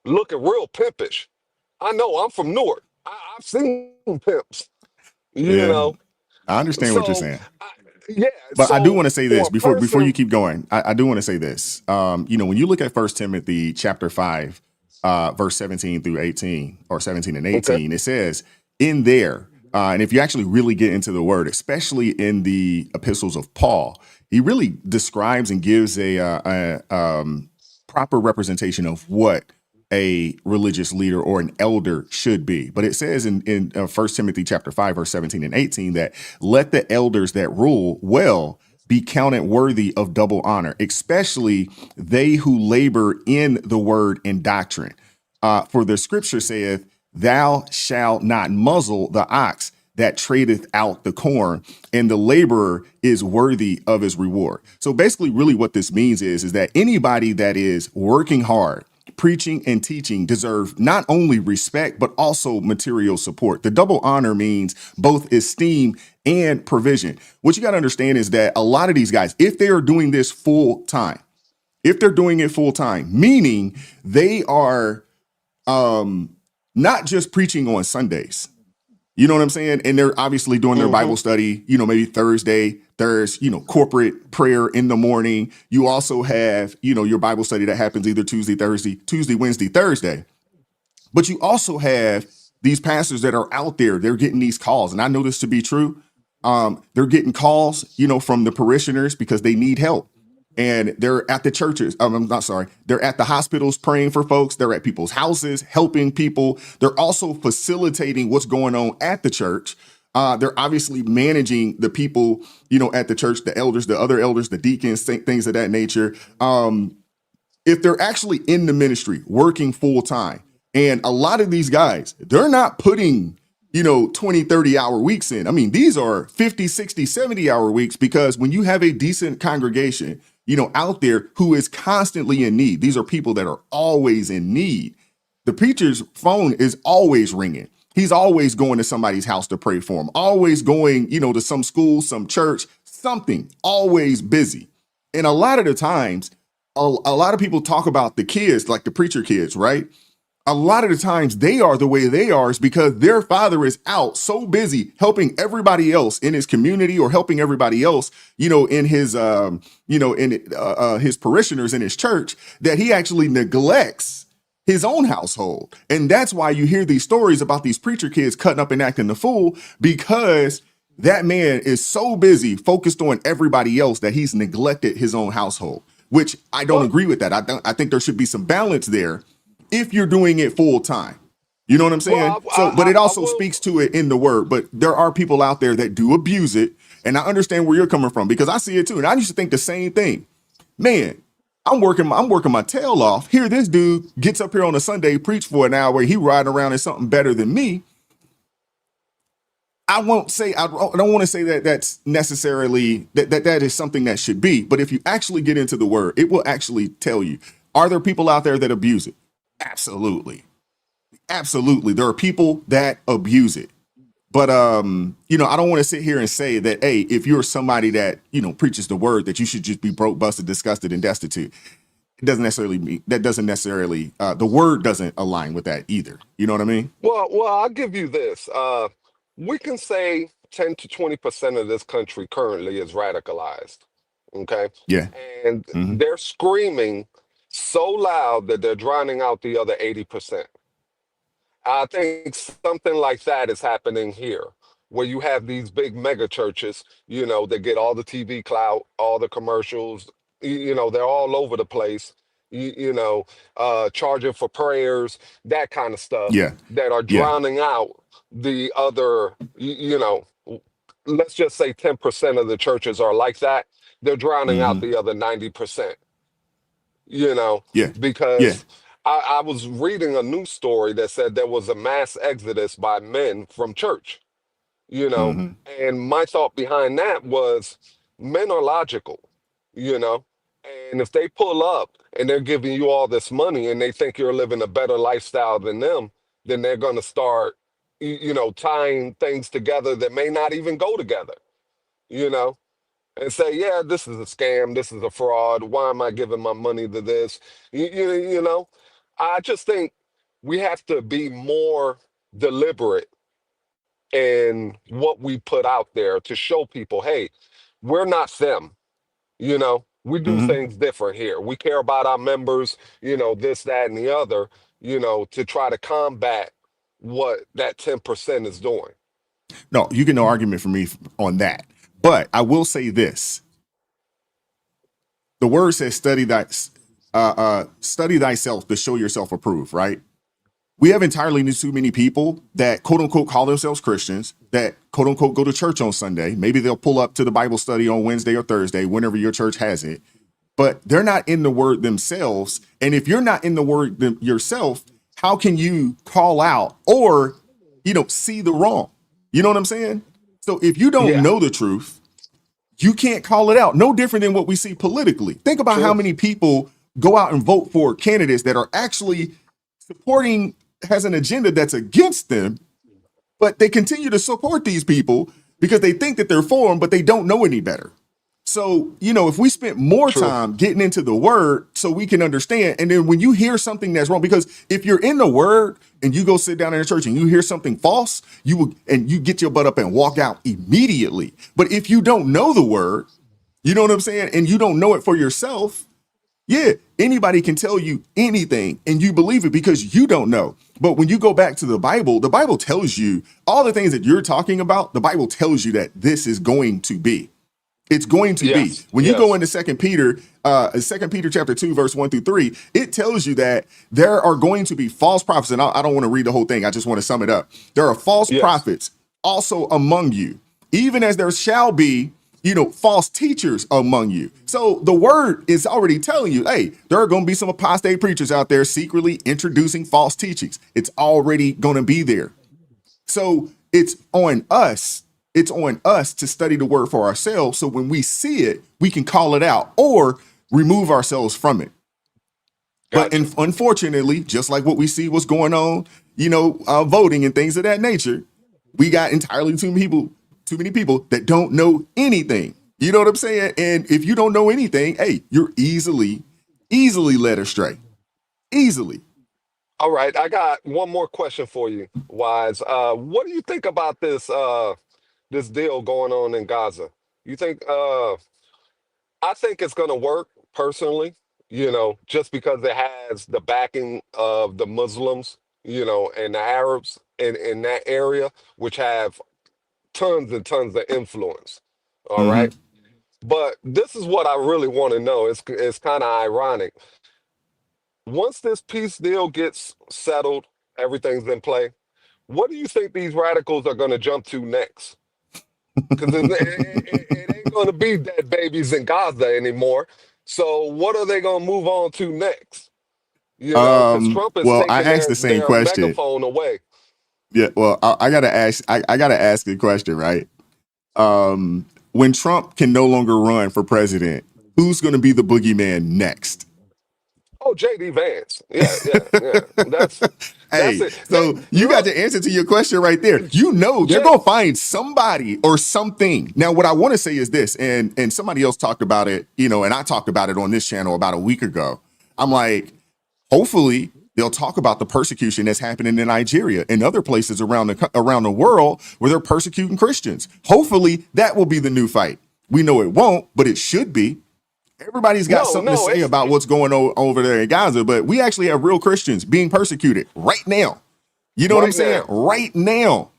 Looking real pimpish. I know. I'm from Newark. I've seen pimps. You Yeah. know. I understand what you're So, saying. yeah. But I do So want to say for this a before you person, keep going. I do want to say this. When you look at 1 Timothy chapter 5, verse 17 through 18, or 17 and okay. 18, it says in there, and if you actually really get into the word, especially in the epistles of Paul, he really describes and gives a proper representation of what a religious leader or an elder should be. But it says in 1 Timothy chapter 5, verse 17 and 18, that let the elders that rule well be counted worthy of double honor, especially they who labor in the word and doctrine. For the scripture saith, thou shalt not muzzle the ox that tradeth out the corn, and the laborer is worthy of his reward. So basically, really what this means is that anybody that is working hard, preaching and teaching deserve not only respect, but also material support. The double honor means both esteem and provision. What you got to understand is that a lot of these guys, if they are doing this full time, meaning they are not just preaching on Sundays. You know what I'm saying? And they're obviously doing their Bible study, maybe Thursday. There's, corporate prayer in the morning. You also have, your Bible study that happens either Tuesday, Wednesday, Thursday. But you also have these pastors that are out there. They're getting these calls. And I know this to be true. They're getting calls, from the parishioners because they need help. And they're at the churches. I'm not sorry. They're at the hospitals praying for folks. They're at people's houses, helping people. They're also facilitating what's going on at the church. They're obviously managing the people, at the church, the elders, the other elders, the deacons, things of that nature. If they're actually in the ministry working full time, and a lot of these guys, they're not putting 20, 30-hour weeks in. I mean, these are 50, 60, 70-hour weeks, because when you have a decent congregation, out there who is constantly in need. These are people that are always in need. The preacher's phone is always ringing. He's always going to somebody's house to pray for him, always going, to some school, some church, something, always busy. And a lot of the times, a lot of people talk about the kids, like the preacher kids, right? A lot of the times they are the way they are is because their father is out so busy helping everybody else in his community or helping everybody else, in his, his parishioners in his church, that he actually neglects his own household. And that's why you hear these stories about these preacher kids cutting up and acting the fool, because that man is so busy focused on everybody else that he's neglected his own household, which I don't agree with that. I think there should be some balance there if you're doing it full time. You know what I'm saying? But it also speaks to it in the word. But there are people out there that do abuse it. And I understand where you're coming from because I see it too. And I used to think the same thing. Man, I'm working my tail off. Here, this dude gets up here on a Sunday, preach for an hour. He riding around in something better than me. I don't want to say that that's necessarily that is something that should be. But if you actually get into the word, it will actually tell you, are there people out there that abuse it? Absolutely. Absolutely. There are people that abuse it. But, I don't want to sit here and say that, hey, if you're somebody that, preaches the word, that you should just be broke, busted, disgusted, and destitute. It doesn't necessarily mean the word doesn't align with that either. You know what I mean? Well, I'll give you this. We can say 10 to 20% of this country currently is radicalized. Okay. Yeah. And they're screaming so loud that they're drowning out the other 80%. I think something like that is happening here, where you have these big mega churches, that get all the TV clout, all the commercials, they're all over the place, charging for prayers, that kind of stuff, Yeah. that are Yeah. drowning out the other, let's just say 10% of the churches are like that. They're drowning out the other 90%. Yeah. Yeah. Because I was reading a news story that said there was a mass exodus by men from church, and my thought behind that was men are logical, and if they pull up and they're giving you all this money and they think you're living a better lifestyle than them, then they're going to start, tying things together that may not even go together, and say, yeah, this is a scam, this is a fraud. Why am I giving my money to this? I just think we have to be more deliberate in what we put out there to show people, hey, we're not them. We do things different here. We care about our members, this, that, and the other, to try to combat what that 10% is doing. No, you get no argument from me on that. But I will say this. The word says study thyself to show yourself approved, right? We have entirely too many people that quote unquote call themselves Christians, that quote unquote go to church on Sunday. Maybe they'll pull up to the Bible study on Wednesday or Thursday, whenever your church has it, but they're not in the word themselves. And if you're not in the word yourself, how can you call out or, see the wrong? You know what I'm saying? So if you don't know the truth, you can't call it out. No different than what we see politically. Think about how many people go out and vote for candidates that are actually supporting, has an agenda that's against them, but they continue to support these people because they think that they're for them, but they don't know any better. So, if we spent more time getting into the word so we can understand, and then when you hear something that's wrong, because if you're in the word and you go sit down in a church and you hear something false, you get your butt up and walk out immediately. But if you don't know the word, you know what I'm saying? And you don't know it for yourself. Yeah, anybody can tell you anything and you believe it because you don't know. But when you go back to the Bible tells you all the things that you're talking about. The Bible tells you that this is going to be. It's going to be. When you go into 2 Peter chapter 2, verse 1-3, it tells you that there are going to be false prophets. And I don't want to read the whole thing. I just want to sum it up. There are false prophets also among you, even as there shall be, false teachers among you. So the word is already telling you, hey, there are going to be some apostate preachers out there secretly introducing false teachings. It's already going to be there. So it's on us. It's on us to study the word for ourselves. So when we see it, we can call it out, or remove ourselves from it. But Gotcha. unfortunately, just like what we see what's going on, voting and things of that nature, we got entirely too many people that don't know anything. You know what I'm saying? And if you don't know anything, hey, you're easily led astray. Easily. All right, I got one more question for you, Wise. What do you think about this deal going on in Gaza? You think I think it's gonna work personally, just because it has the backing of the Muslims, and the Arabs in that area, which have tons and tons of influence. All Mm-hmm. right. But this is what I really want to know. It's kind of ironic. Once this peace deal gets settled, everything's in play. What do you think these radicals are going to jump to next? Because it ain't going to be dead babies in Gaza anymore. So what are they going to move on to next? Because Trump is Well, I taking asked the same their question. megaphone away. Yeah, well, I gotta ask. I gotta ask a question, right? When Trump can no longer run for president, who's going to be the boogeyman next? Oh, JD Vance. Yeah. That's Hey, it. so you got the answer to your question right there. You know they're going to find somebody or something. Now, what I want to say is this, and somebody else talked about it, and I talked about it on this channel about a week ago. I'm like, hopefully they'll talk about the persecution that's happening in Nigeria and other places around the world where they're persecuting Christians. Hopefully that will be the new fight. We know it won't, but it should be. Everybody's got something to say about what's going on over there in Gaza, but we actually have real Christians being persecuted right now. You know what I'm saying? Right now.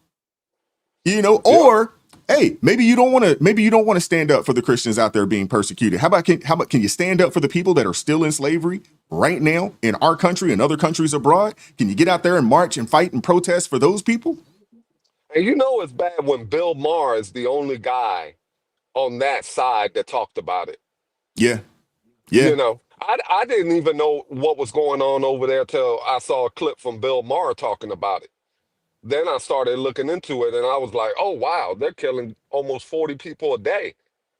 Or hey, maybe you don't want to stand up for the Christians out there being persecuted. How about can you stand up for the people that are still in slavery right now in our country and other countries abroad? Can you get out there and march and fight and protest for those people? And it's bad when Bill Maher is the only guy on that side that talked about it. Yeah. I didn't even know what was going on over there till I saw a clip from Bill Maher talking about it. Then I started looking into it and I was like, oh, wow, they're killing almost 40 people a day.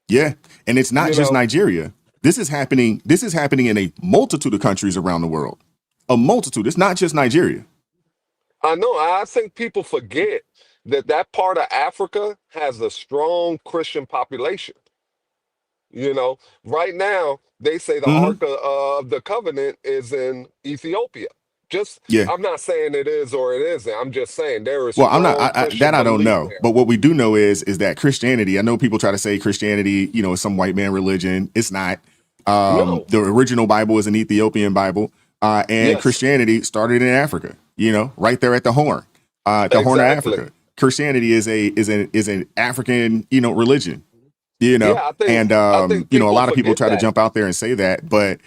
Yeah. And it's not just Nigeria. This is happening in a multitude of countries around the world. A multitude. It's not just Nigeria. I know. I think people forget that part of Africa has a strong Christian population. Right now, they say the Ark of the Covenant is in Ethiopia. I'm not saying it is or it isn't. I'm just saying there is. Well, strong I'm not. Christian I don't belief know. there. But what we do know is that Christianity. I know people try to say Christianity, is some white man religion. It's not. No. The original Bible is an Ethiopian Bible, and Christianity started in Africa. Right there at the Horn, Horn of Africa. Christianity is an African, religion. I think a lot of people try to jump out there and say that, but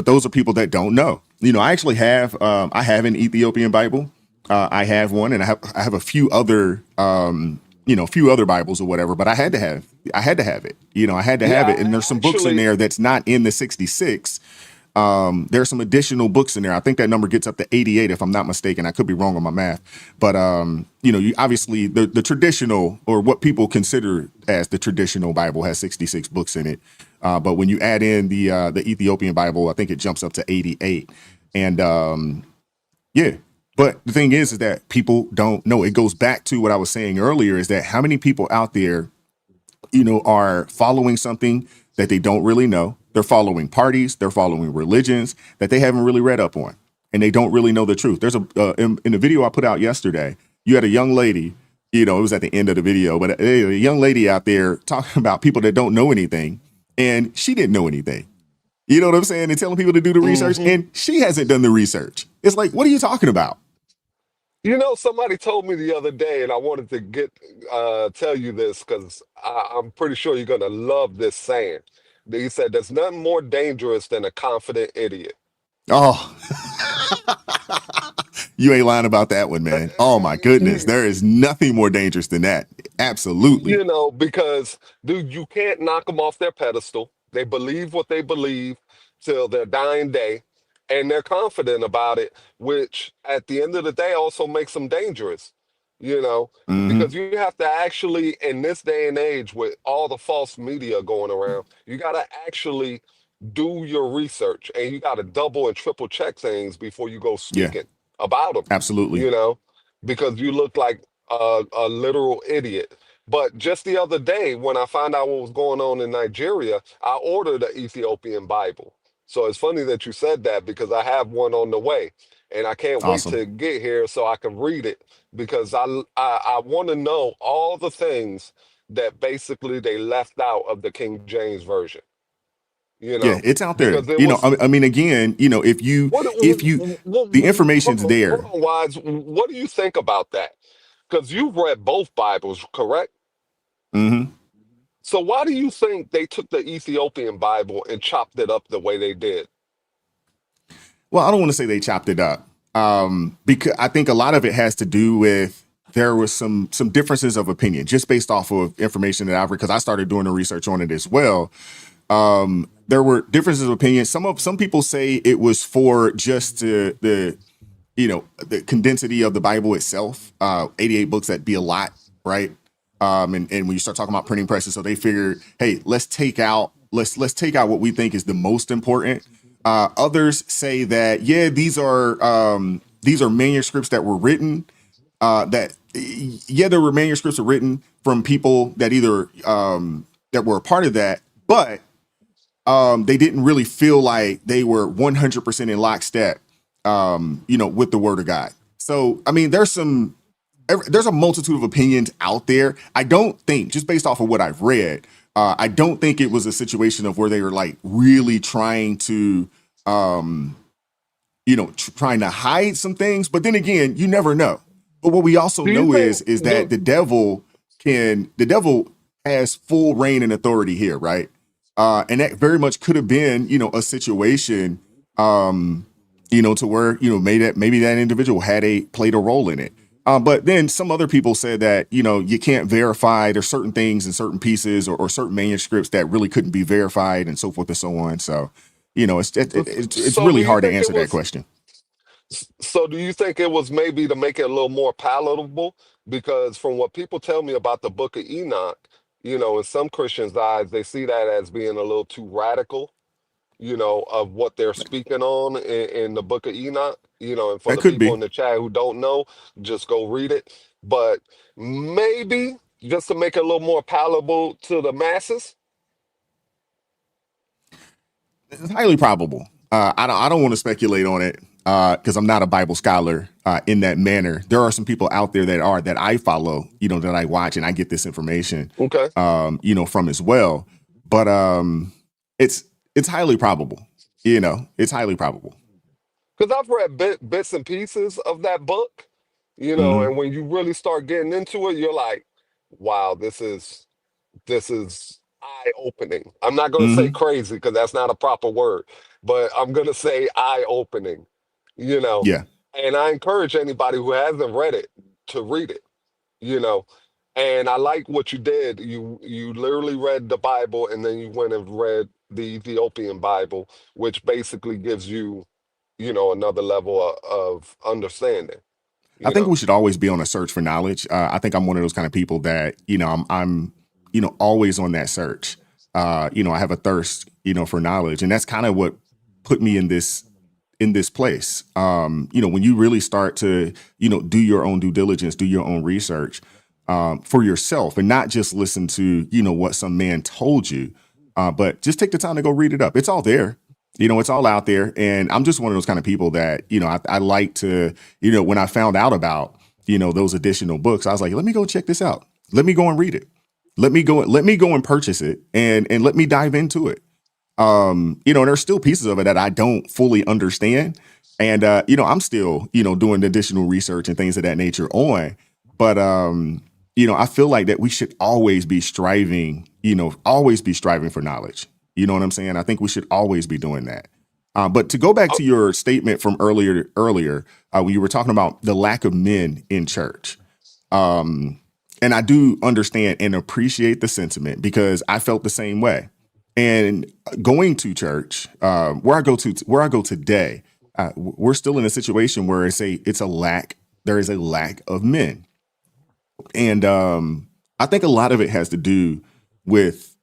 those are people that don't know. I actually have I have an Ethiopian Bible. I have one, and I have a few other few other Bibles or whatever. But I had to have it. I had to have it. And there's some books in there that's not in the 66. There's some additional books in there. I think that number gets up to 88, if I'm not mistaken. I could be wrong on my math, but you obviously the traditional, or what people consider as the traditional Bible, has 66 books in it. But when you add in the Ethiopian Bible, I think it jumps up to 88. And but the thing is that people don't know. It goes back to what I was saying earlier: is that how many people out there, are following something that they don't really know. They're following parties, they're following religions that they haven't really read up on, and they don't really know the truth. There's in the video I put out yesterday, you had a young lady, it was at the end of the video, but a young lady out there talking about people that don't know anything, and she didn't know anything. You know what I'm saying? And telling people to do the research, and she hasn't done the research. It's like, what are you talking about? Somebody told me the other day, and I wanted to tell you this because I'm pretty sure you're going to love this saying. He said, there's nothing more dangerous than a confident idiot. Oh, you ain't lying about that one, man. Oh, my goodness. There is nothing more dangerous than that. Absolutely. Because, dude, you can't knock them off their pedestal. They believe what they believe till their dying day, and they're confident about it, which at the end of the day also makes them dangerous. Because you have to actually, in this day and age with all the false media going around, you got to actually do your research, and you got to double and triple check things before you go Yeah, speaking about them, absolutely. you know, because you look like a literal idiot. But just the other day, when I found out what was going on in Nigeria, I ordered an Ethiopian Bible. So it's funny that you said that, because I have one on the way, and I can't wait Awesome. to get here so I can read it, because I want to know all the things that basically they left out of the King James version, you Yeah, know, it's out there. because it was I mean, again, what, the hold information's on, hold there. on, Wise. What do you think about that? Because you've read both Bibles, correct? Hmm. So why do you think they took the Ethiopian Bible and chopped it up the way they did? Well, I don't want to say they chopped it up, because I think a lot of it has to do with there was some differences of opinion just based off of information that I've read, because I started doing the research on it as well. There were differences of opinion. Some people say it was for just the condensity of the Bible itself. 88 books, that'd be a lot, right? And when you start talking about printing presses, so they figured, hey, let's take out what we think is the most important. Others say that, yeah, these are manuscripts that were written, there were manuscripts written from people that either that were a part of that, but they didn't really feel like they were 100% in lockstep, with the word of God. So, I mean, there's a multitude of opinions out there. I don't think, just based off of what I've read, I don't think it was a situation of where they were like really trying to, trying to hide some things. But then again, you never know. But what we also Do you know think is that the devil has full reign and authority here, right? And that very much could have been, a situation, to where, maybe that individual played a role in it. But then some other people said that, you can't verify. There's certain things and certain pieces or certain manuscripts that really couldn't be verified and so forth and so on. So, it's so? Do really you hard to think it answer that was? question. So do you think it was maybe to make it a little more palatable? Because from what people tell me about the Book of Enoch, in some Christians' eyes, they see that as being a little too radical, of what they're speaking on in the Book of Enoch. And for That the could people be. in the chat who don't know, just go read it. But maybe just to make it a little more palatable to the masses. It's highly probable. I don't want to speculate on it because I'm not a Bible scholar in that manner. There are some people out there that I follow, that I watch and I get this information, Okay. From as well. But it's highly probable. It's highly probable. Because I've read bits and pieces of that book, Hmm. and when you really start getting into it, you're like, wow, this is eye-opening. I'm not going to say Hmm. crazy because that's not a proper word, but I'm going to say eye-opening, you know. Yeah. And I encourage anybody who hasn't read it to read it, you know. And I like what you did. You literally read the Bible and then you went and read the Ethiopian Bible, which basically gives you, another level of understanding, I you think know. we should always be on a search for knowledge. I think I'm one of those kind of people that, I'm always on that search. I have a thirst, for knowledge, and that's kind of what put me in this place. When you really start to, do your own due diligence, do your own research for yourself, and not just listen to, what some man told you, but just take the time to go read it up. It's all there. It's all out there. And I'm just one of those kind of people that, I like to, when I found out about, those additional books, I was like, let me go check this out. Let me go and read it. Let me go and purchase it and let me dive into it. There's still pieces of it that I don't fully understand. And, I'm still, doing additional research and things of that nature on. But, I feel like that we should always be striving, for knowledge. You know what I'm saying? I think we should always be doing that. But to go back to your statement from earlier, when you were talking about the lack of men in church, and I do understand and appreciate the sentiment because I felt the same way. And going to church, where I go today, we're still in a situation where there is a lack of men, and I think a lot of it has to do with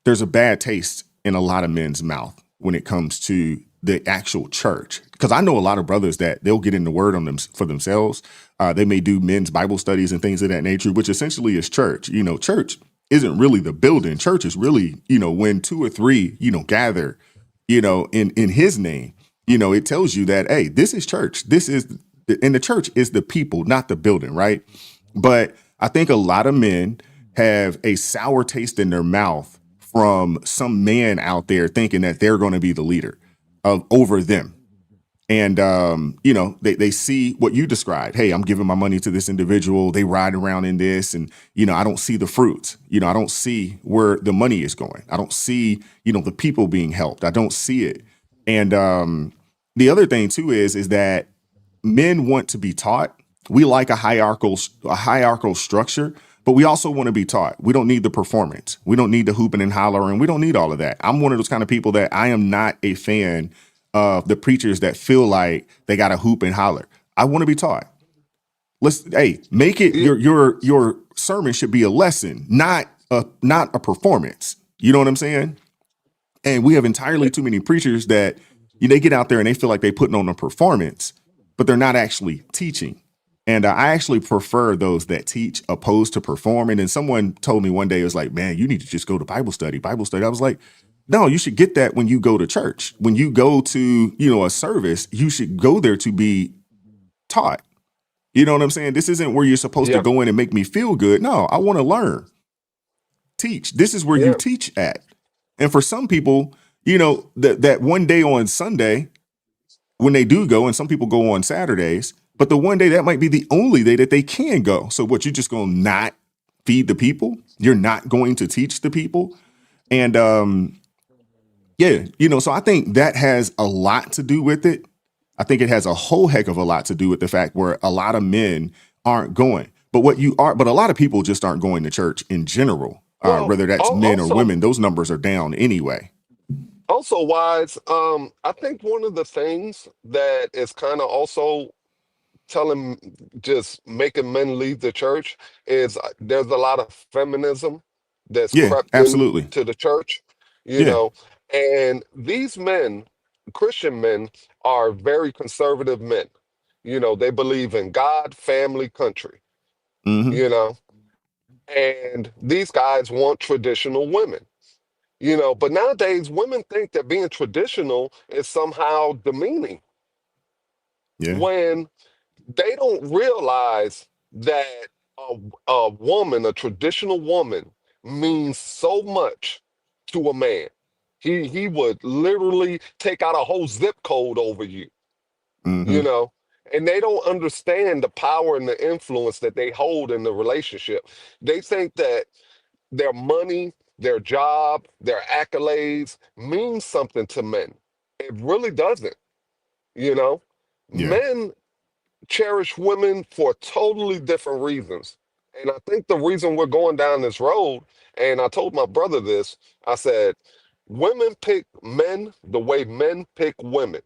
there's a bad taste in a lot of men's mouth when it comes to the actual church. Because I know a lot of brothers that they'll get in the word on them for themselves. They may do men's Bible studies and things of that nature, which essentially is church. You know, church isn't really the building. Church is really, you know, when two or three, you know, gather, you know, in his name, you know, it tells you that, hey, this is church. This is, and the church is the people, not the building, right? But I think a lot of men have a sour taste in their mouth from some man out there thinking that they're going to be the leader of over them. And, you know, they see what you described. Hey, I'm giving my money to this individual. They ride around in this and, you know, I don't see the fruits. You know, I don't see where the money is going. I don't see, you know, the people being helped. I don't see it. And the other thing, too, is that men want to be taught. We like a hierarchical structure, but we also want to be taught. We don't need the performance. We don't need the hooping and hollering. We don't need all of that. I'm one of those kind of people that I am not a fan of the preachers that feel like they got to hoop and holler. I want to be taught. Make it your sermon should be a lesson, not a performance. You know what I'm saying? And we have entirely too many preachers that they get out there and they feel like they're putting on a performance, but they're not actually teaching. And I actually prefer those that teach opposed to perform. And then someone told me one day, it was like, man, you need to just go to Bible study. I was like, no, you should get that when you go to church. When you go to, you know, a service, you should go there to be taught. You know what I'm saying? This isn't where you're supposed to go in and make me feel good. No, I want to learn. Teach. This is where you teach at. And for some people, you know, that one day on Sunday, when they do go, and some people go on Saturdays, but the one day that might be the only day that they can go. So what, you're just going to not feed the people? You're not going to teach the people? And yeah, you know, so I think that has a lot to do with it. I think it has a whole heck of a lot to do with the fact where a lot of men aren't going. But a lot of people just aren't going to church in general, whether that's men or women. Those numbers are down anyway. Also, Wise, I think one of the things that is kind of also making men leave the church is there's a lot of feminism that's crept into the church, you know, and these men, Christian men, are very conservative men. You know, they believe in God, family, country, you know, and these guys want traditional women. You know, but nowadays women think that being traditional is somehow demeaning. When they don't realize that a woman, a traditional woman, means so much to a man. He would literally take out a whole zip code over you, you know, and they don't understand the power and the influence that they hold in the relationship. They think that their money, their job, their accolades means something to men. It really doesn't, you know? Men cherish women for totally different reasons. And I think the reason we're going down this road, and I told my brother this, I said, women pick men the way men pick women.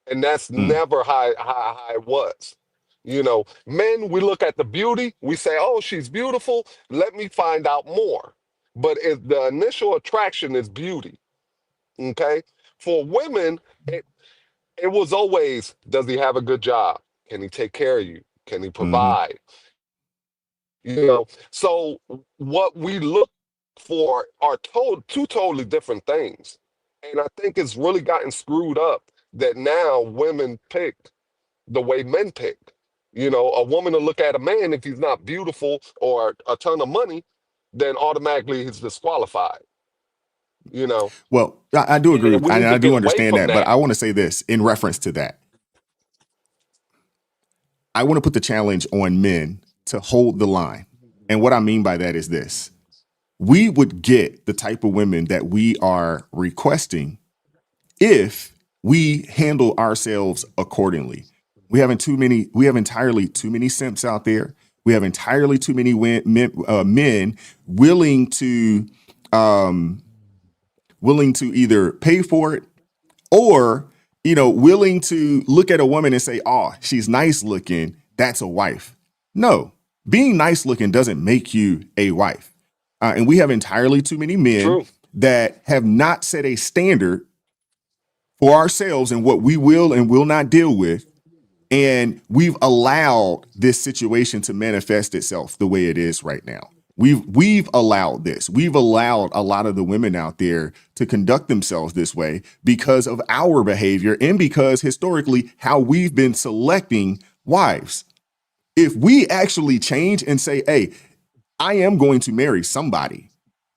And that's never how it was. You know, men, we look at the beauty, we say, oh, she's beautiful, let me find out more. But if the initial attraction is beauty, okay? For women, it was always, does he have a good job? Can he take care of you? Can he provide? You know, so what we look for are two totally different things. And I think it's really gotten screwed up that now women pick the way men pick. You know, a woman will look at a man, if he's not beautiful or a ton of money, then automatically he's disqualified. You know? Well, I do agree. And I do understand that, but I want to say this in reference to that. I want to put the challenge on men to hold the line. And what I mean by that is this. We would get the type of women that we are requesting if we handle ourselves accordingly. We have entirely too many simps out there. We have entirely too many men willing to either pay for it or, you know, willing to look at a woman and say, oh, she's nice looking, that's a wife. No, being nice looking doesn't make you a wife. And we have entirely too many men that have not set a standard for ourselves and what we will and will not deal with. And we've allowed this situation to manifest itself the way it is right now. We've allowed this. We've allowed a lot of the women out there to conduct themselves this way because of our behavior and because historically how we've been selecting wives. If we actually change and say, hey, I am going to marry somebody,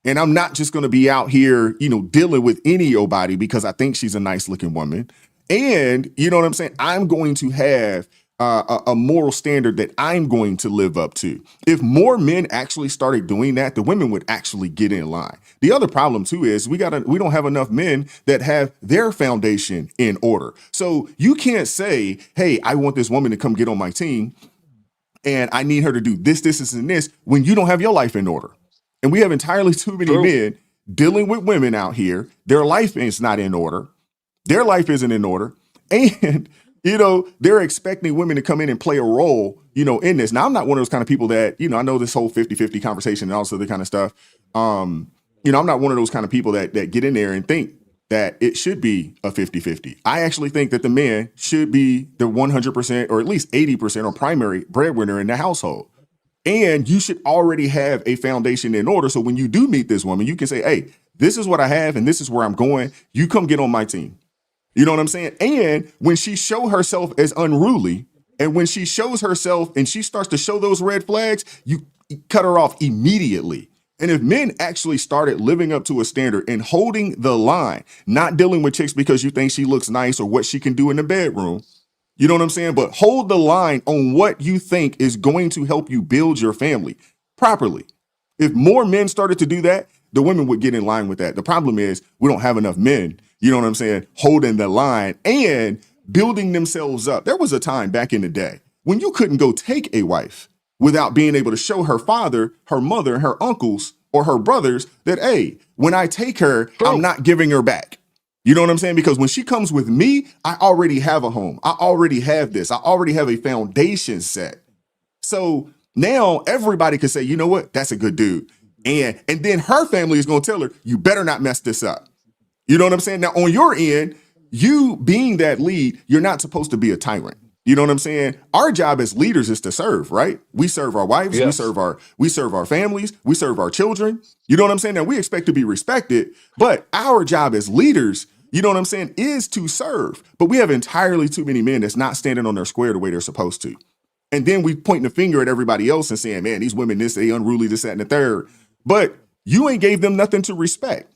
and I'm not just going to be out here, dealing with anybody because I think she's a nice looking woman. And you know what I'm saying? I'm going to have a moral standard that I'm going to live up to. If more men actually started doing that, the women would actually get in line. The other problem too is we don't have enough men that have their foundation in order. So you can't say, hey, I want this woman to come get on my team and I need her to do this, and this when you don't have your life in order. And we have entirely too many men dealing with women out here. Their life is not in order. Their life isn't in order. And, they're expecting women to come in and play a role, in this. Now, I'm not one of those kind of people that, I know this whole 50-50 conversation and all this other kind of stuff. I'm not one of those kind of people that get in there and think that it should be a 50-50. I actually think that the man should be the 100% or at least 80% or primary breadwinner in the household. And you should already have a foundation in order. So when you do meet this woman, you can say, hey, this is what I have and this is where I'm going. You come get on my team. You know what I'm saying? And when she show herself as unruly, and when she shows herself and she starts to show those red flags, you cut her off immediately. And if men actually started living up to a standard and holding the line, not dealing with chicks because you think she looks nice or what she can do in the bedroom, you know what I'm saying? But hold the line on what you think is going to help you build your family properly. If more men started to do that, the women would get in line with that. The problem is we don't have enough men, you know what I'm saying, holding the line and building themselves up. There was a time back in the day when you couldn't go take a wife without being able to show her father, her mother, her uncles, or her brothers that, hey, when I take her, I'm not giving her back. You know what I'm saying? Because when she comes with me, I already have a home. I already have this. I already have a foundation set. So now everybody can say, you know what? That's a good dude. And then her family is going to tell her, you better not mess this up. You know what I'm saying? Now, on your end, you being that lead, you're not supposed to be a tyrant. You know what I'm saying? Our job as leaders is to serve, right? We serve our wives, Yes. we serve our families, we serve our children. You know what I'm saying? Now we expect to be respected, but our job as leaders, you know what I'm saying, is to serve. But we have entirely too many men that's not standing on their square the way they're supposed to. And then we pointing the finger at everybody else and saying, man, these women, they unruly, this, that, and the third. But you ain't gave them nothing to respect.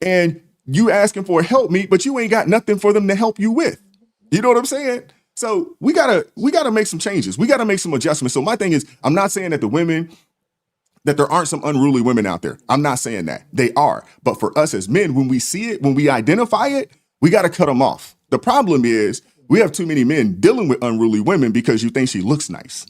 And you asking for a help me, but you ain't got nothing for them to help you with. You know what I'm saying? So we gotta make some changes. We gotta make some adjustments. So my thing is, I'm not saying that that there aren't some unruly women out there. I'm not saying that. They are. But for us as men, when we see it, when we identify it, we gotta cut them off. The problem is we have too many men dealing with unruly women because you think she looks nice.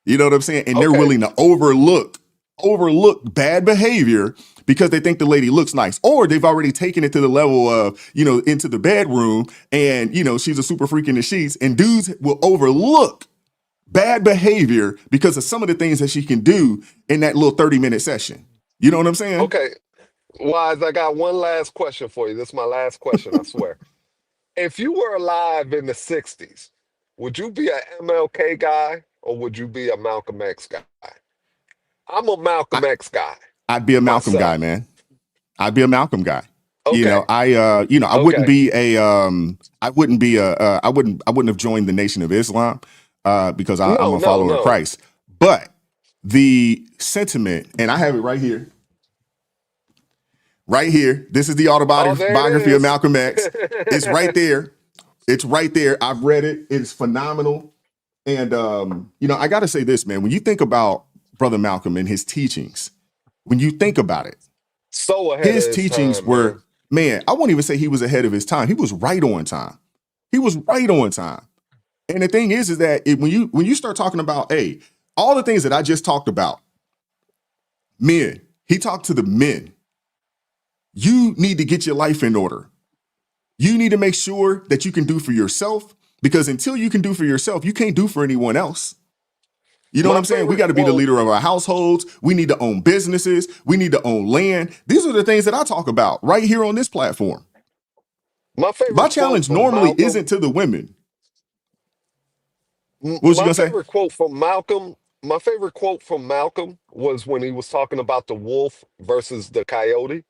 You know what I'm saying? And they're willing to overlook bad behavior because they think the lady looks nice, or they've already taken it to the level of, into the bedroom and, she's a super freak in the sheets, and dudes will overlook bad behavior because of some of the things that she can do in that little 30-minute session. You know what I'm saying? Okay. Wise, I got one last question for you. This is my last question, I swear. If you were alive in the 60s, would you be an MLK guy or would you be a Malcolm X guy? I'm a Malcolm X guy. I'd be a Malcolm myself. guy, man. I'd be a Malcolm guy. Okay. I wouldn't be I wouldn't have joined the Nation of Islam because I'm a follower of Christ. But the sentiment, and I have it right here. Right here. This is the autobiography of Malcolm X. It's right there. It's right there. I've read it. It's phenomenal. And I got to say this, man. When you think about Brother Malcolm and his teachings, when you think about it, so ahead his of his teachings time, were, man, I won't even say he was ahead of his time. He was right on time. He was right on time. And the thing is that when you start talking about, hey, all the things that I just talked about, men, he talked to the men. You need to get your life in order. You need to make sure that you can do for yourself, because until you can do for yourself, you can't do for anyone else. You know what My I'm saying? We favorite got to be the quote. leader of our households. We need to own businesses. We need to own land. These are the things that I talk about right here on this platform. My My favorite quote challenge from normally Malcolm. isn't to the women. What was you My gonna say? favorite quote from Malcolm. My favorite quote from Malcolm was when he was talking about the wolf versus the coyote.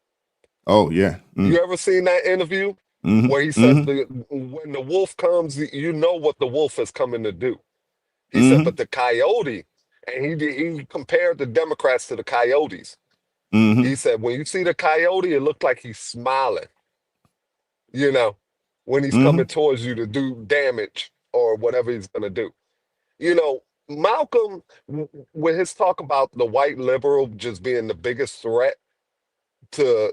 Oh yeah. You ever seen that interview where he says Mm-hmm. when the wolf comes, you know what the wolf is coming to do. He said, Mm-hmm. but the coyote, and he compared the Democrats to the coyotes. Mm-hmm. He said, when you see the coyote, it looked like he's smiling, you know, when he's Mm-hmm. coming towards you to do damage or whatever he's going to do. You know, Malcolm, with his talk about the white liberal just being the biggest threat to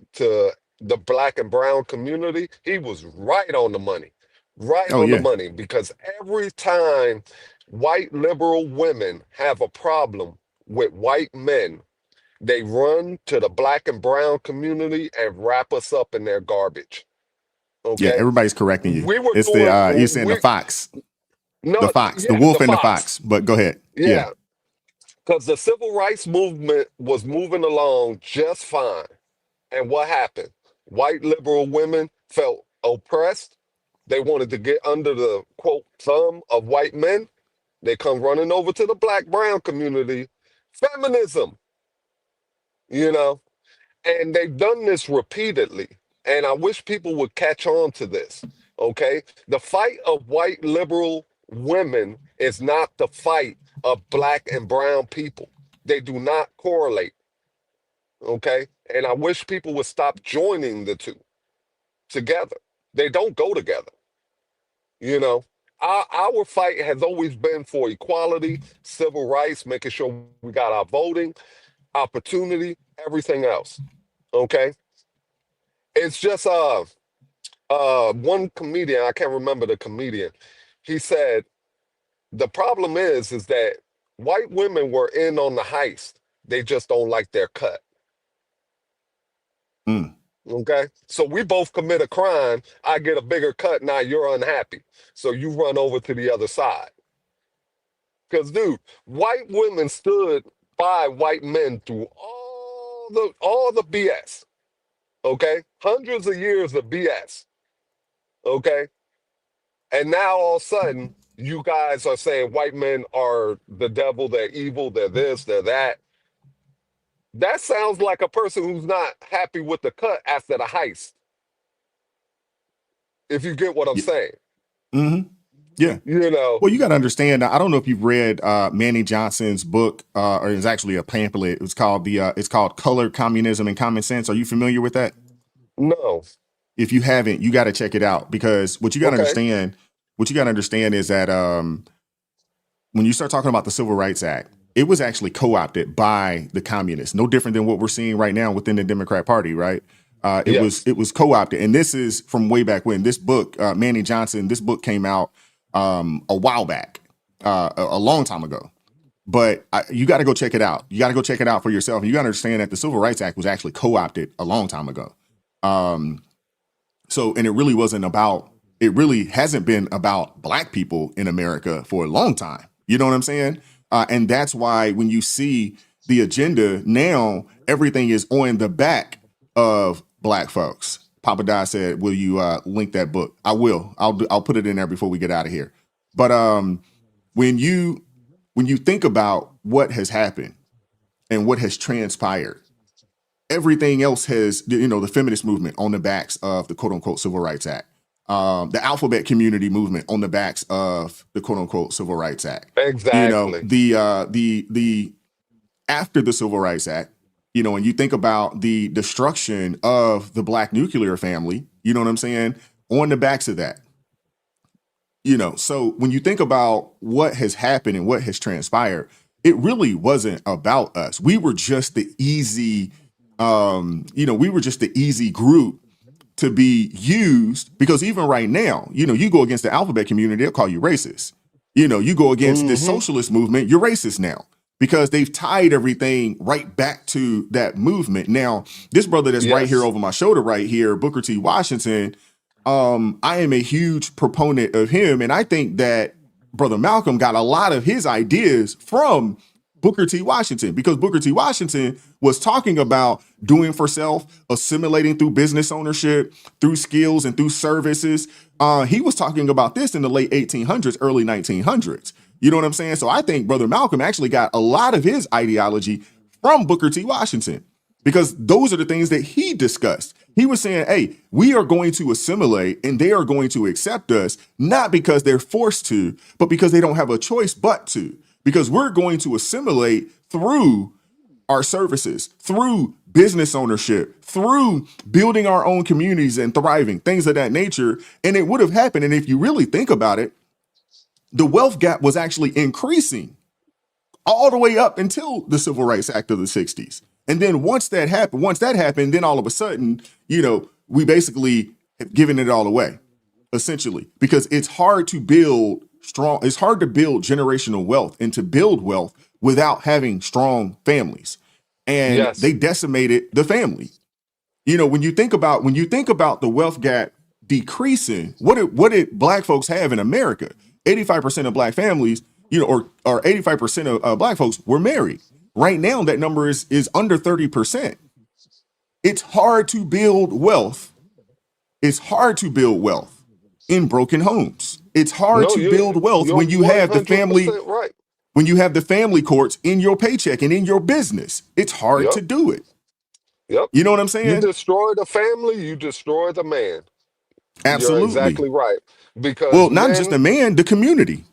the black and brown community, he was right on the money. Right Oh on the yeah. money. Because every time white liberal women have a problem with white men, they run to the black and brown community and wrap us up in their garbage. Yeah. Okay? Everybody's correcting you. We were It's the doing you're saying the we fox, no, the yeah, the wolf and the Fox. fox. But go ahead. Yeah. Yeah. Because the civil rights movement was moving along just fine. And what happened? White liberal women felt oppressed. They wanted to get under the quote thumb of white men. They come running over to the black brown community. Feminism, you know, and they've done this repeatedly. And I wish people would catch on to this. Okay. The fight of white liberal women is not the fight of black and brown people. They do not correlate. Okay. And I wish people would stop joining the two together. They don't go together. You know, our fight has always been for equality, civil rights, making sure we got our voting, opportunity, everything else. Okay. It's just one comedian, I can't remember the comedian. He said the problem is that white women were in on the heist. They just don't like their cut. Mm. Okay. So we both commit a crime. I get a bigger cut. Now you're unhappy. So you run over to the other side. Because, dude, white women stood by white men through all the BS. Okay. Hundreds of years of BS. Okay. And now all of a sudden, you guys are saying white men are the devil, they're evil, they're this, they're that. That sounds like a person who's not happy with the cut after the heist. If you get what I'm Yeah. saying. Mm-hmm. Yeah. You know. Well, you got to understand. I don't know if you've read Manny Johnson's book, or it's actually a pamphlet. It's called Color, Communism, and Common Sense. Are you familiar with that? No. If you haven't, you got to check it out, because what you got to Okay. understand is that when you start talking about the Civil Rights Act, it was actually co-opted by the communists. No different than what we're seeing right now within the Democrat Party, right? Yes. It was co-opted, and this is from way back when. This book, Manny Johnson, this book came out a while back, a long time ago. But you got to go check it out. You got to go check it out for yourself. And you got to understand that the Civil Rights Act was actually co-opted a long time ago. So, and it really hasn't been about black people in America for a long time. You know what I'm saying? And that's why when you see the agenda now, everything is on the back of black folks. Papa Di said, will you link that book? I will. I'll put it in there before we get out of here. But when you think about what has happened and what has transpired, everything else has, the feminist movement on the backs of the quote unquote Civil Rights Act, the alphabet community movement on the backs of the quote unquote Civil Rights Act. Exactly. The after the Civil Rights Act, and you think about the destruction of the black nuclear family, you know what I'm saying, on the backs of that. So when you think about what has happened and what has transpired, it really wasn't about us. We were just the easy, group to be used, because even right now, you go against the alphabet community, they'll call you racist. You go against this socialist movement, you're racist now, because they've tied everything right back to that movement. Now, this brother that's right here Yes. over my shoulder right here, Booker T. Washington, I am a huge proponent of him. And I think that Brother Malcolm got a lot of his ideas from Booker T. Washington, because Booker T. Washington was talking about doing for self, assimilating through business ownership, through skills and through services. He was talking about this in the late 1800s, early 1900s. You know what I'm saying? So I think Brother Malcolm actually got a lot of his ideology from Booker T. Washington, because those are the things that he discussed. He was saying, hey, we are going to assimilate and they are going to accept us, not because they're forced to, but because they don't have a choice but to. Because we're going to assimilate through our services, through business ownership, through building our own communities and thriving, things of that nature. And it would have happened. And if you really think about it, the wealth gap was actually increasing all the way up until the Civil Rights Act of the 60s. And then once that happened, then all of a sudden, we basically have given it all away, essentially, because it's hard to build generational wealth and to build wealth without having strong families. And they decimated the family. When you think about the wealth gap decreasing, what did black folks have in America? 85% of black families, or 85% of black folks were married. Right now, that number is under 30%. It's hard to build wealth. It's hard to build wealth in broken homes. It's hard to build wealth when you have the family, right. when you have the family courts in your paycheck and in your business. It's hard to do it. Yep. You know what I'm saying? You destroy the family, you destroy the man. Absolutely. You're exactly right. Because well, not just the man, the community.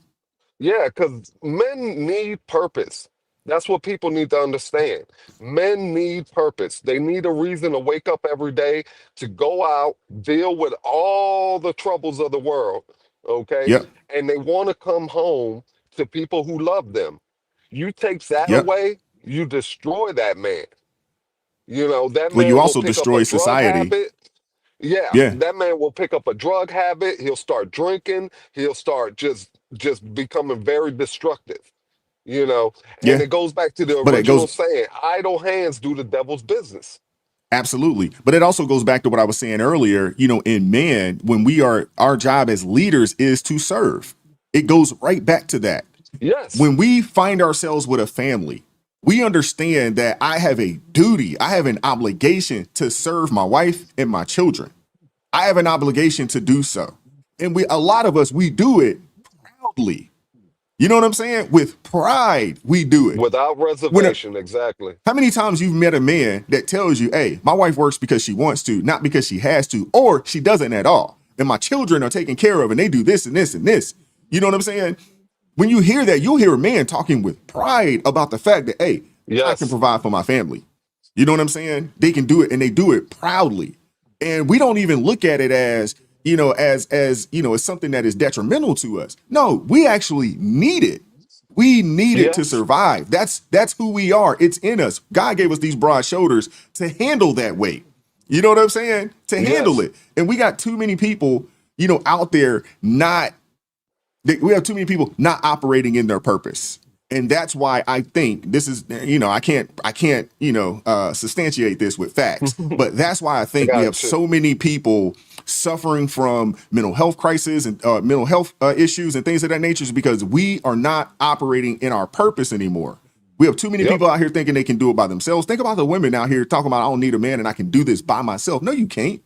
Yeah, because men need purpose. That's what people need to understand. Men need purpose. They need a reason to wake up every day, to go out, deal with all the troubles of the world, okay? Yep. And they want to come home to people who love them. You take that Yep. away, you destroy that man. That Well, man you will also pick up destroy a drug society. habit. Yeah, Yeah. that man will pick up a drug habit. He'll start drinking. He'll start just becoming very destructive, And Yeah. it goes back to the But it original goes saying, idle hands do the devil's business. absolutely. But it also goes back to what I was saying earlier. In men, when our job as leaders is to serve. It goes right back to that. Yes. When we find ourselves with a family, we understand that I have a duty, I have an obligation to serve my wife and my children. I have an obligation to do so. And a lot of us, we do it proudly. You know what I'm saying? With pride, we do it. Without reservation, exactly. How many times you've met a man that tells you, hey, my wife works because she wants to, not because she has to, or she doesn't at all. And my children are taken care of and they do this and this and this. You know what I'm saying? When you hear that, you'll hear a man talking with pride about the fact that, hey, I can provide for my family. You know what I'm saying? They can do it and they do it proudly. And we don't even look at it as as something that is detrimental to us. No, we actually need it. We need it to survive. That's who we are. It's in us. God gave us these broad shoulders to handle that weight. You know what I'm saying? To handle it. And we got too many people, out there we have too many people not operating in their purpose. And that's why I think this is, I can't substantiate this with facts, but that's why I think we have so many people suffering from mental health crisis and mental health issues and things of that nature, is because we are not operating in our purpose anymore. We have too many people out here thinking they can do it by themselves. Think about the women out here talking about, I don't need a man and I can do this by myself. No, you can't.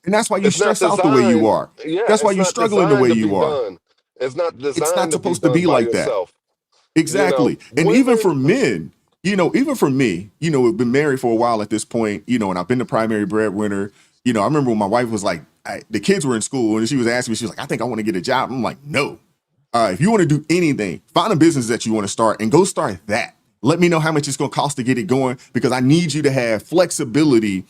And that's why you stress out the way you are. That's why you're struggling the way you are. It's not designed It's not supposed to be like that. Exactly. And women, even for men, even for me, we've been married for a while at this point, and I've been the primary breadwinner. I remember when my wife was like, the kids were in school and she was asking me, she was like, I think I want to get a job. I'm like, no. If you want to do anything, find a business that you want to start and go start that. Let me know how much it's going to cost to get it going, because I need you to have flexibility,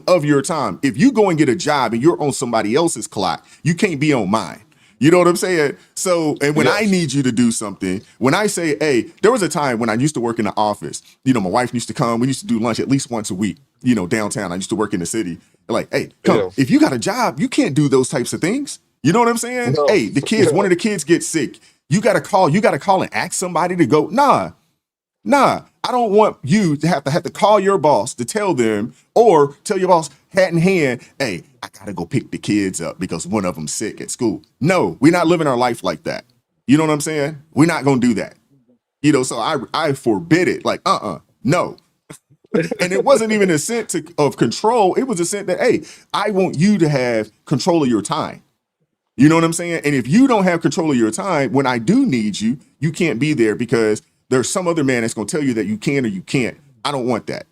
of your time. If you go and get a job and you're on somebody else's clock, you can't be on mine. You know what I'm saying? So, and when I need you to do something, when I say, hey, there was a time when I used to work in the office, my wife used to come, we used to do lunch at least once a week, downtown. I used to work in the city. Like, hey, come, if you got a job, you can't do those types of things. You know what I'm saying? No. Hey, one of the kids gets sick. You got to call and ask somebody to go. Nah, I don't want you to have to call your boss to tell them, or tell your boss hat in hand, hey, I got to go pick the kids up because one of them's sick at school. No, we're not living our life like that. You know what I'm saying? We're not going to do that. So I forbid it. Like, no. And it wasn't even a sense of control. It was a sense that, hey, I want you to have control of your time. You know what I'm saying? And if you don't have control of your time, when I do need you, you can't be there because there's some other man that's going to tell you that you can or you can't. I don't want that.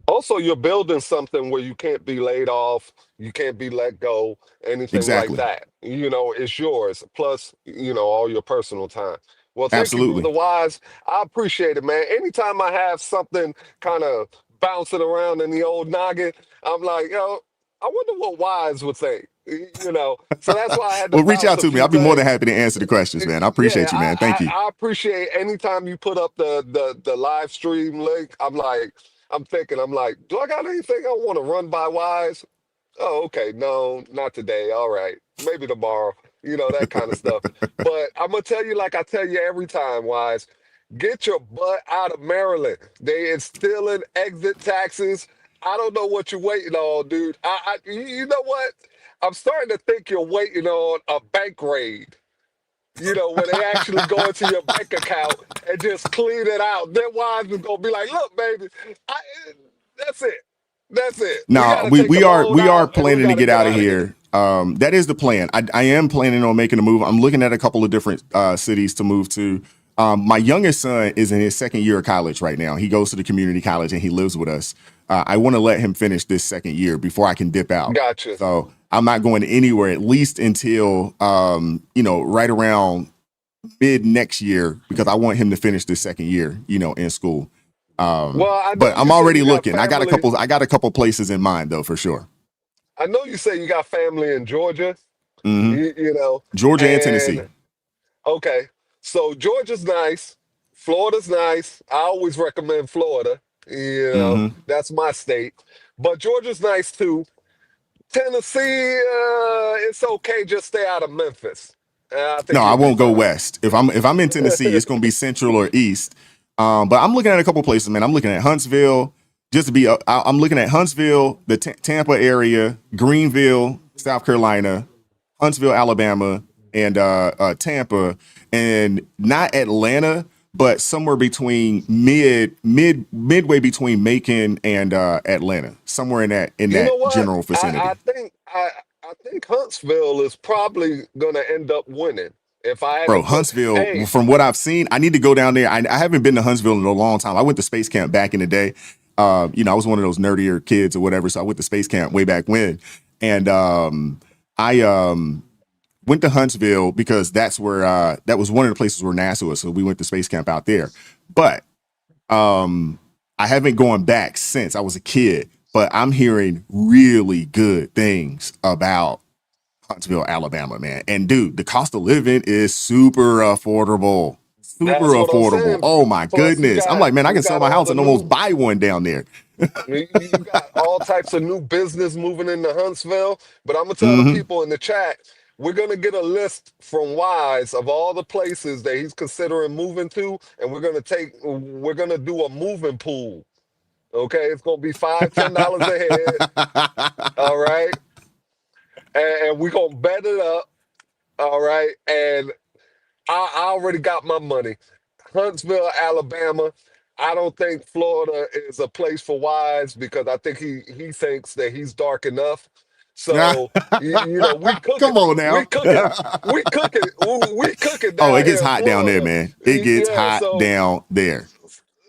Also, you're building something where you can't be laid off, you can't be let go, anything like Exactly. that. It's yours, plus, all your personal time. Well, thank you, Absolutely. Brother Wise. I appreciate it, man. Anytime I have something kind of bouncing around in the old noggin, I'm like, I wonder what Wise would think. So that's why I had to Well, reach bounce out a to me. few I'll be more than things. happy to answer the questions, man. I Yeah, appreciate you, man. Thank you. I appreciate anytime you put up the live stream link. I'm like, do I got anything I want to run by Wise? Oh, okay. No, not today. All right. Maybe tomorrow. That kind of stuff. But I'm gonna tell you like I tell you every time, Wise, get your butt out of Maryland. They instilling exit taxes. I don't know what you're waiting on, dude. You know what? I'm starting to think you're waiting on a bank raid. When they actually go into your bank account and just clean it out. Then Wise is gonna be like, look, baby, I, that's it. That's it. We No, gotta we take the we are loan we are out and we planning to gotta get get out of out of here. here. That is the plan. I am planning on making a move. I'm looking at a couple of different cities to move to. My youngest son is in his second year of college right now. He goes to the community college and he lives with us. I want to let him finish this second year before I can dip out. Gotcha. So I'm not going anywhere at least until right around mid next year because I want him to finish this second year, in school. Well, I know But I'm you say already you got looking. I got family. a couple places in mind though, for sure. I know you say you got family in Georgia. Hmm. You know, Georgia and Tennessee. and okay, so Georgia's nice, Florida's nice. I always recommend Florida. Hmm. That's my state, but Georgia's nice too. Tennessee, it's okay. Just stay out of Memphis. I No, think I you'll be won't go fine. west. If I'm in Tennessee, it's gonna be central or east. But I'm looking at a couple places, man. I'm looking at Huntsville, just to be. I'm looking at Huntsville, the Tampa area, Greenville, South Carolina, Huntsville, Alabama, and Tampa, and not Atlanta, but somewhere between midway between Macon and Atlanta, somewhere in You know that what? general I vicinity. think I think Huntsville is probably gonna end up winning. If I had to Bro, put, Huntsville, hey, from what I've seen, I need to go down there. I haven't been to Huntsville in a long time. I went to space camp back in the day. I was one of those nerdier kids or whatever. So I went to space camp way back when. And I went to Huntsville because that's where that was one of the places where NASA was. So we went to space camp out there. But I haven't gone back since I was a kid. But I'm hearing really good things about Huntsville, Alabama, man. And dude, the cost of living is super affordable. Super that's what I'm affordable. saying. Oh my Plus, goodness. I'm like, man, I you can sell got my all house the and almost new buy one down there. you got all types of new business moving into Huntsville. But I'm gonna tell the Hmm. people in the chat, we're gonna get a list from Wise of all the places that he's considering moving to, and we're gonna do a moving pool. Okay, it's gonna be $5, $10 a head. All right, and we're gonna bet it up. All right, and I already got my money. Huntsville, Alabama. I don't think Florida is a place for Wise because I think he thinks that he's dark enough. So we cooking, Come on we now. cooking, we cooking, we cooking Oh, it down gets here in hot down there, Florida. man. It gets Yeah, hot down there.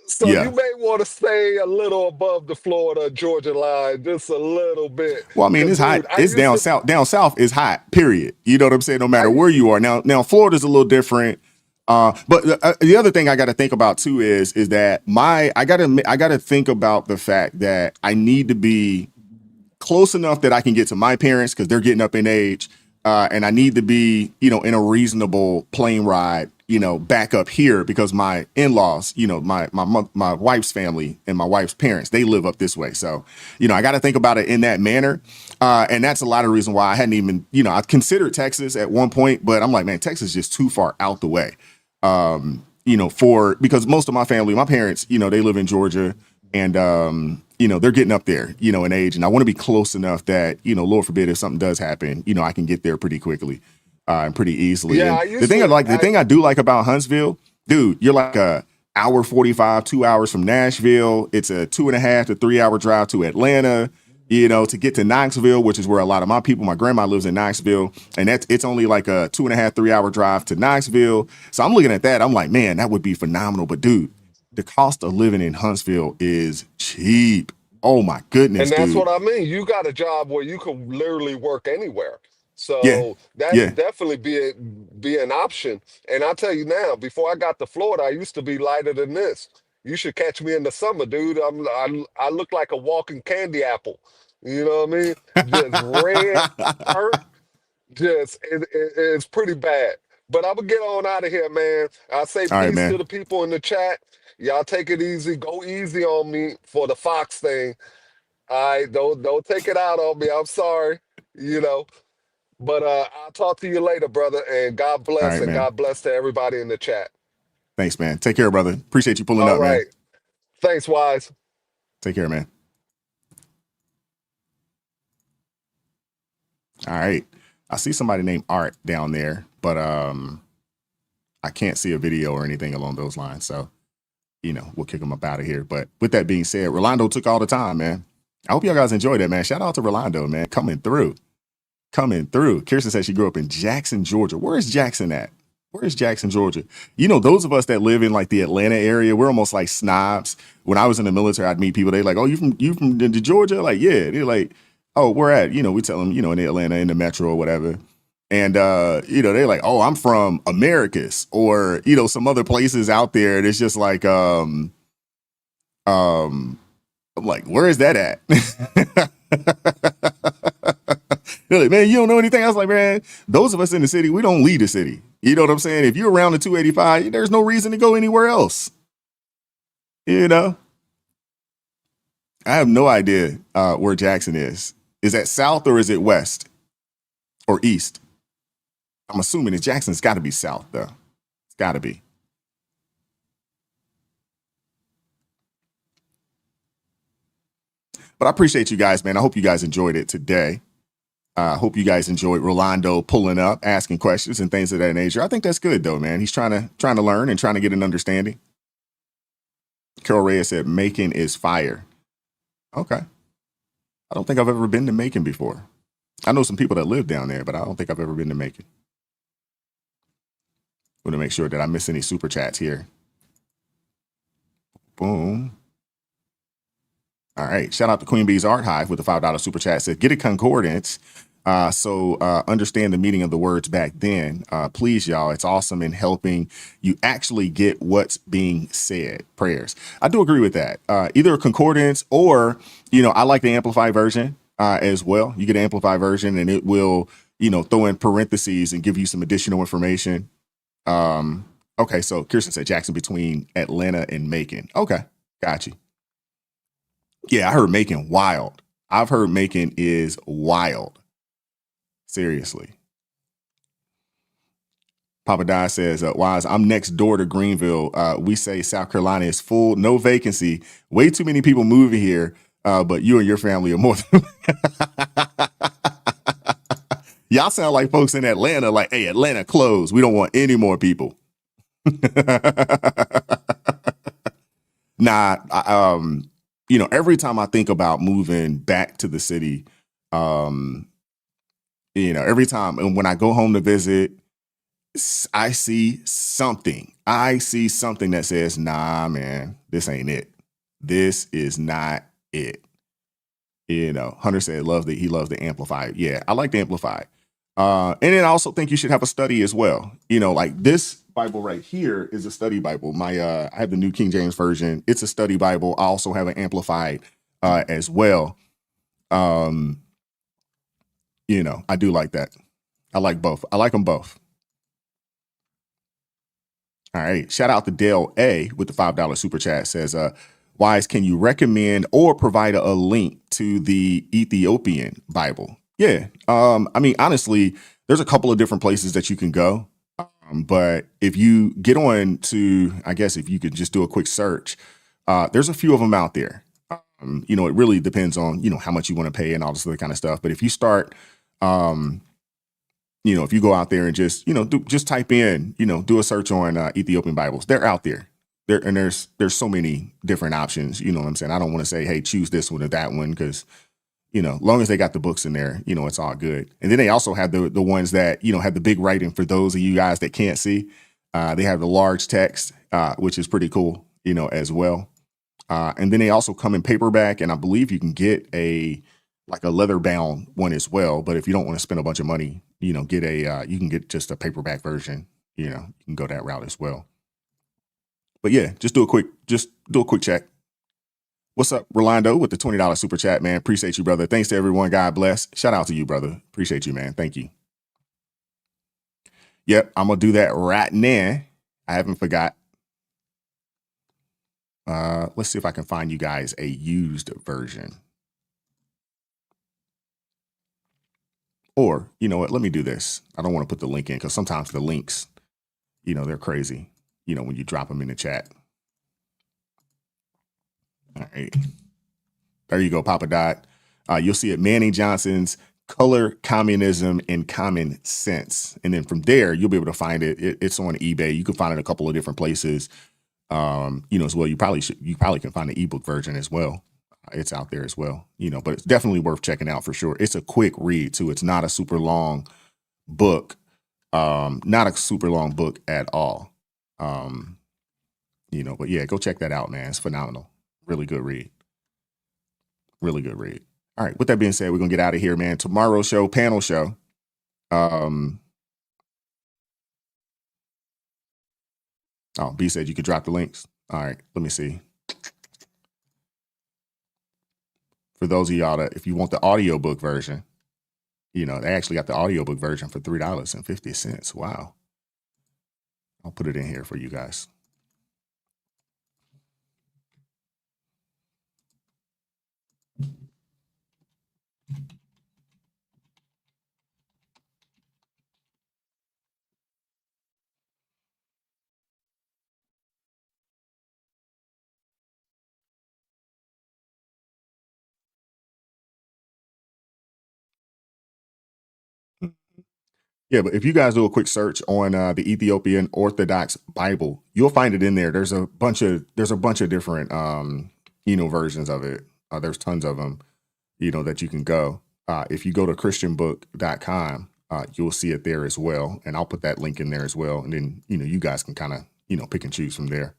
so you Yeah. may want to stay a little above the Florida Georgia line, just a little bit. Well, I mean, Cause it's hot. dude, I It's used down to, south. Down south is hot. Period. You know what I'm saying? No matter I where you are. Now Florida's a little different. But the other thing I got to think about too is that I gotta think about the fact that I need to be close enough that I can get to my parents because they're getting up in age, and I need to be in a reasonable plane ride back up here because my in-laws, my wife's family and my wife's parents, they live up this way. So I got to think about it in that manner, and that's a lot of reason why I hadn't even I considered Texas at one point, but I'm like, man, Texas is just too far out the way. Because most of my family, my parents, they live in Georgia and, they're getting up there, in age. And I want to be close enough that, Lord forbid, if something does happen, I can get there pretty quickly. and pretty easily. Yeah, And I the used thing to. the thing I do like about Huntsville, dude, you're like a hour 45, 2 hours from Nashville. It's a 2.5 to 3 hour drive to Atlanta. You know, to get to Knoxville, which is where a lot of my grandma lives in Knoxville, and it's only like a 2.5, 3 hour drive to Knoxville. So I'm looking at that. I'm like, man, that would be phenomenal. But dude, the cost of living in Huntsville is cheap. Oh my goodness, And that's dude. what I mean. You got a job where you can literally work anywhere. Yeah, So that yeah. definitely be an option. And I'll tell you now, before I got to Florida, I used to be lighter than this. You should catch me in the summer, dude. I look like a walking candy apple. You know what I mean? Just red, hurt, it's pretty bad. But I'm gonna get on out of here, man. I say All right, peace to man. the people in the chat. Y'all take it easy. Go easy on me for the Fox thing. All right, don't take it out on me. I'm sorry, you know. But I'll talk to you later, brother. And All right, man. God bless to everybody in the chat. Thanks, man. Take care, brother. Appreciate you pulling All up, man. right. Thanks, Wise. Take care, man. All right. I see somebody named Art down there, but I can't see a video or anything along those lines. So, you know, we'll kick him up out of here. But with that being said, Rolando took all the time, man. I hope y'all guys enjoyed that, man. Shout out to Rolando, man. Coming through. Kirsten said she grew up in Jackson, Georgia. Where is Jackson at? Where is Jackson, Georgia? You know, those of us that live in like the Atlanta area, we're almost like snobs. When I was in the military, I'd meet people. They like, oh, you from Georgia? Like, yeah. They're like, oh, where at? You know, we tell them, you know, in Atlanta, in the metro or whatever. And, you know, they're like, oh, I'm from Americus or, you know, some other places out there. And it's just like, I'm like, where is that at? They're like, man, you don't know anything. I was like, man, those of us in the city, we don't leave the city. You know what I'm saying? If you're around the 285, there's no reason to go anywhere else. You know? I have no idea where Jackson is. Is that south or is it west or east? I'm assuming that Jackson's got to be south, though. It's got to be. But I appreciate you guys, man. I hope you guys enjoyed it today. I hope you guys enjoyed Rolando pulling up, asking questions and things of that nature. I think that's good, though, man. He's trying to learn and trying to get an understanding. Carol Reyes said, Macon is fire. Okay. I don't think I've ever been to Macon before. I know some people that live down there, but I don't think I've ever been to Macon. Want to make sure that I miss any super chats here. Boom. All right. Shout out to Queen Bee's Art Hive with the $5 super chat. Said, get a concordance. So understand the meaning of the words back then. Please, y'all. It's awesome in helping you actually get what's being said. Prayers. I do agree with that. Either a concordance or, you know, I like the amplified version as well. You get an amplified version and it will, you know, throw in parentheses and give you some additional information. Okay. So Kirsten said Jackson between Atlanta and Macon. Okay. Got you. Yeah, I heard Macon wild. I've heard Macon is wild. Seriously. Papa Di says, Wise, I'm next door to Greenville. We say South Carolina is full, no vacancy. Way too many people moving here, but you and your family are more than... Y'all sound like folks in Atlanta, like, hey, Atlanta closed. We don't want any more people. Nah, you know, every time I think about moving back to the city, you know, every time, and when I go home to visit, I see something. I see something that says, nah, man, this ain't it. This is not it. You know, Hunter said he loves the Amplified. Yeah, I like the Amplified. And then I also think you should have a study as well. You know, like this Bible right here is a study Bible. I have the New King James Version. It's a study Bible. I also have an Amplified as well. You know, I do like that. I like both. I like them both. All right. Shout out to Dale A with the $5 super chat. Says, Wise, can you recommend or provide a link to the Ethiopian Bible? Yeah. I mean, honestly, there's a couple of different places that you can go. But if you get on to, I guess if you could just do a quick search, there's a few of them out there. You know, it really depends on, you know, how much you want to pay and all this other kind of stuff. But if you start, you if you go out there and just, just type in, do a search on Ethiopian Bibles, they're out there. There's so many different options. You know what I'm saying? I don't want to say, hey, choose this one or that one, because, long as they got the books in there, it's all good. And then they also have the ones that, have the big writing for those of you guys that can't see. They have the large text, which is pretty cool, as well. And then they also come in paperback, and I believe you can get a leather bound one as well. But if you don't want to spend a bunch of money, you can get just a paperback version. You can go that route as well. But yeah, just do a quick check. What's up, Rolando, with the $20 super chat, man? Appreciate you, brother. Thanks to everyone. God bless. Shout out to you, brother. Appreciate you, man. Thank you. Yep, I'm gonna do that right now. I haven't forgot. Let's see if I can find you guys a used version. Or, you know what? Let me do this. I don't want to put the link in because sometimes the links, they're crazy, when you drop them in the chat. All right. There you go, Papa Dot. You'll see it, Manning Johnson's Color, Communism, and Common Sense. And then from there, you'll be able to find it. It's on eBay. You can find it a couple of different places, as well. You probably can find the ebook version as well. It's out there as well, but it's definitely worth checking out for sure. It's a quick read too. It's not a super long book, not a super long book at all. But yeah, go check that out, man. It's phenomenal. Really good read. Really good read. All right. With that being said, we're going to get out of here, man. Tomorrow's show, panel show. B said you could drop the links. All right. Let me see. For those of y'all that, if you want the audiobook version, they actually got the audiobook version for $3.50. Wow. I'll put it in here for you guys. Yeah, but if you guys do a quick search on the Ethiopian Orthodox Bible, you'll find it in there. There's a bunch of different versions of it. There's tons of them, that you can go. If you go to christianbook.com, you'll see it there as well. And I'll put that link in there as well. And then, you guys can kind of, pick and choose from there.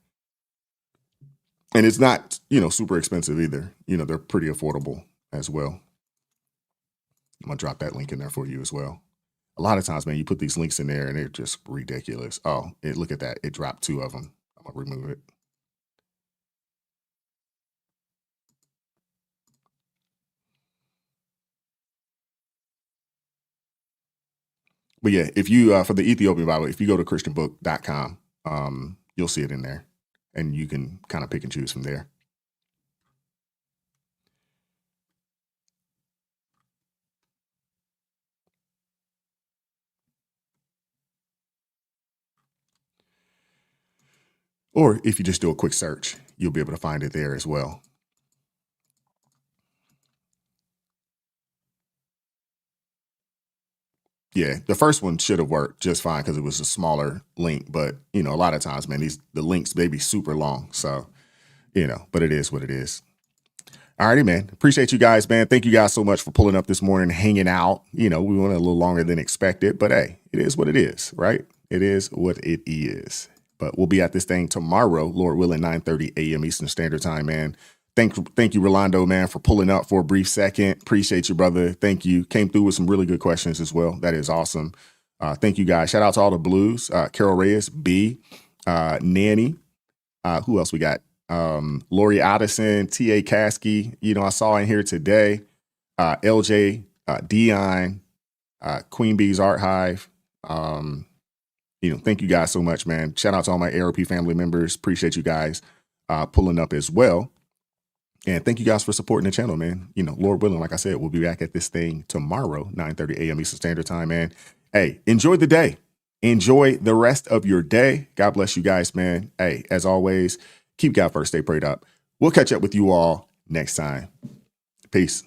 And it's not, super expensive either. They're pretty affordable as well. I'm going to drop that link in there for you as well. A lot of times, man, you put these links in there and they're just ridiculous. Oh, look at that. It dropped 2 of them. I'm going to remove it. But yeah, if you, for the Ethiopian Bible, if you go to christianbook.com, you'll see it in there and you can kind of pick and choose from there. Or if you just do a quick search, you'll be able to find it there as well. Yeah, the first one should have worked just fine because it was a smaller link. But, a lot of times, man, the links, they be super long. So, but it is what it is. All righty, man. Appreciate you guys, man. Thank you guys so much for pulling up this morning, hanging out. We went a little longer than expected. But, hey, it is what it is, right? It is what it is. But we'll be at this thing tomorrow, Lord willing, 9:30 a.m. Eastern Standard Time, man. Thank you, Rolando, man, for pulling up for a brief second. Appreciate you, brother. Thank you. Came through with some really good questions as well. That is awesome. Thank you, guys. Shout out to all the Blues. Carol Reyes, B, Nanny. Who else we got? Lori Addison, T.A. Caskey. I saw in here today. LJ, Dion, Queen Bee's Art Hive. Thank you guys so much, man. Shout out to all my ARP family members. Appreciate you guys pulling up as well. And thank you guys for supporting the channel, man. Lord willing, like I said, we'll be back at this thing tomorrow, 9:30 a.m. Eastern Standard Time, man. Hey, enjoy the day. Enjoy the rest of your day. God bless you guys, man. Hey, as always, keep God first. Stay prayed up. We'll catch up with you all next time. Peace.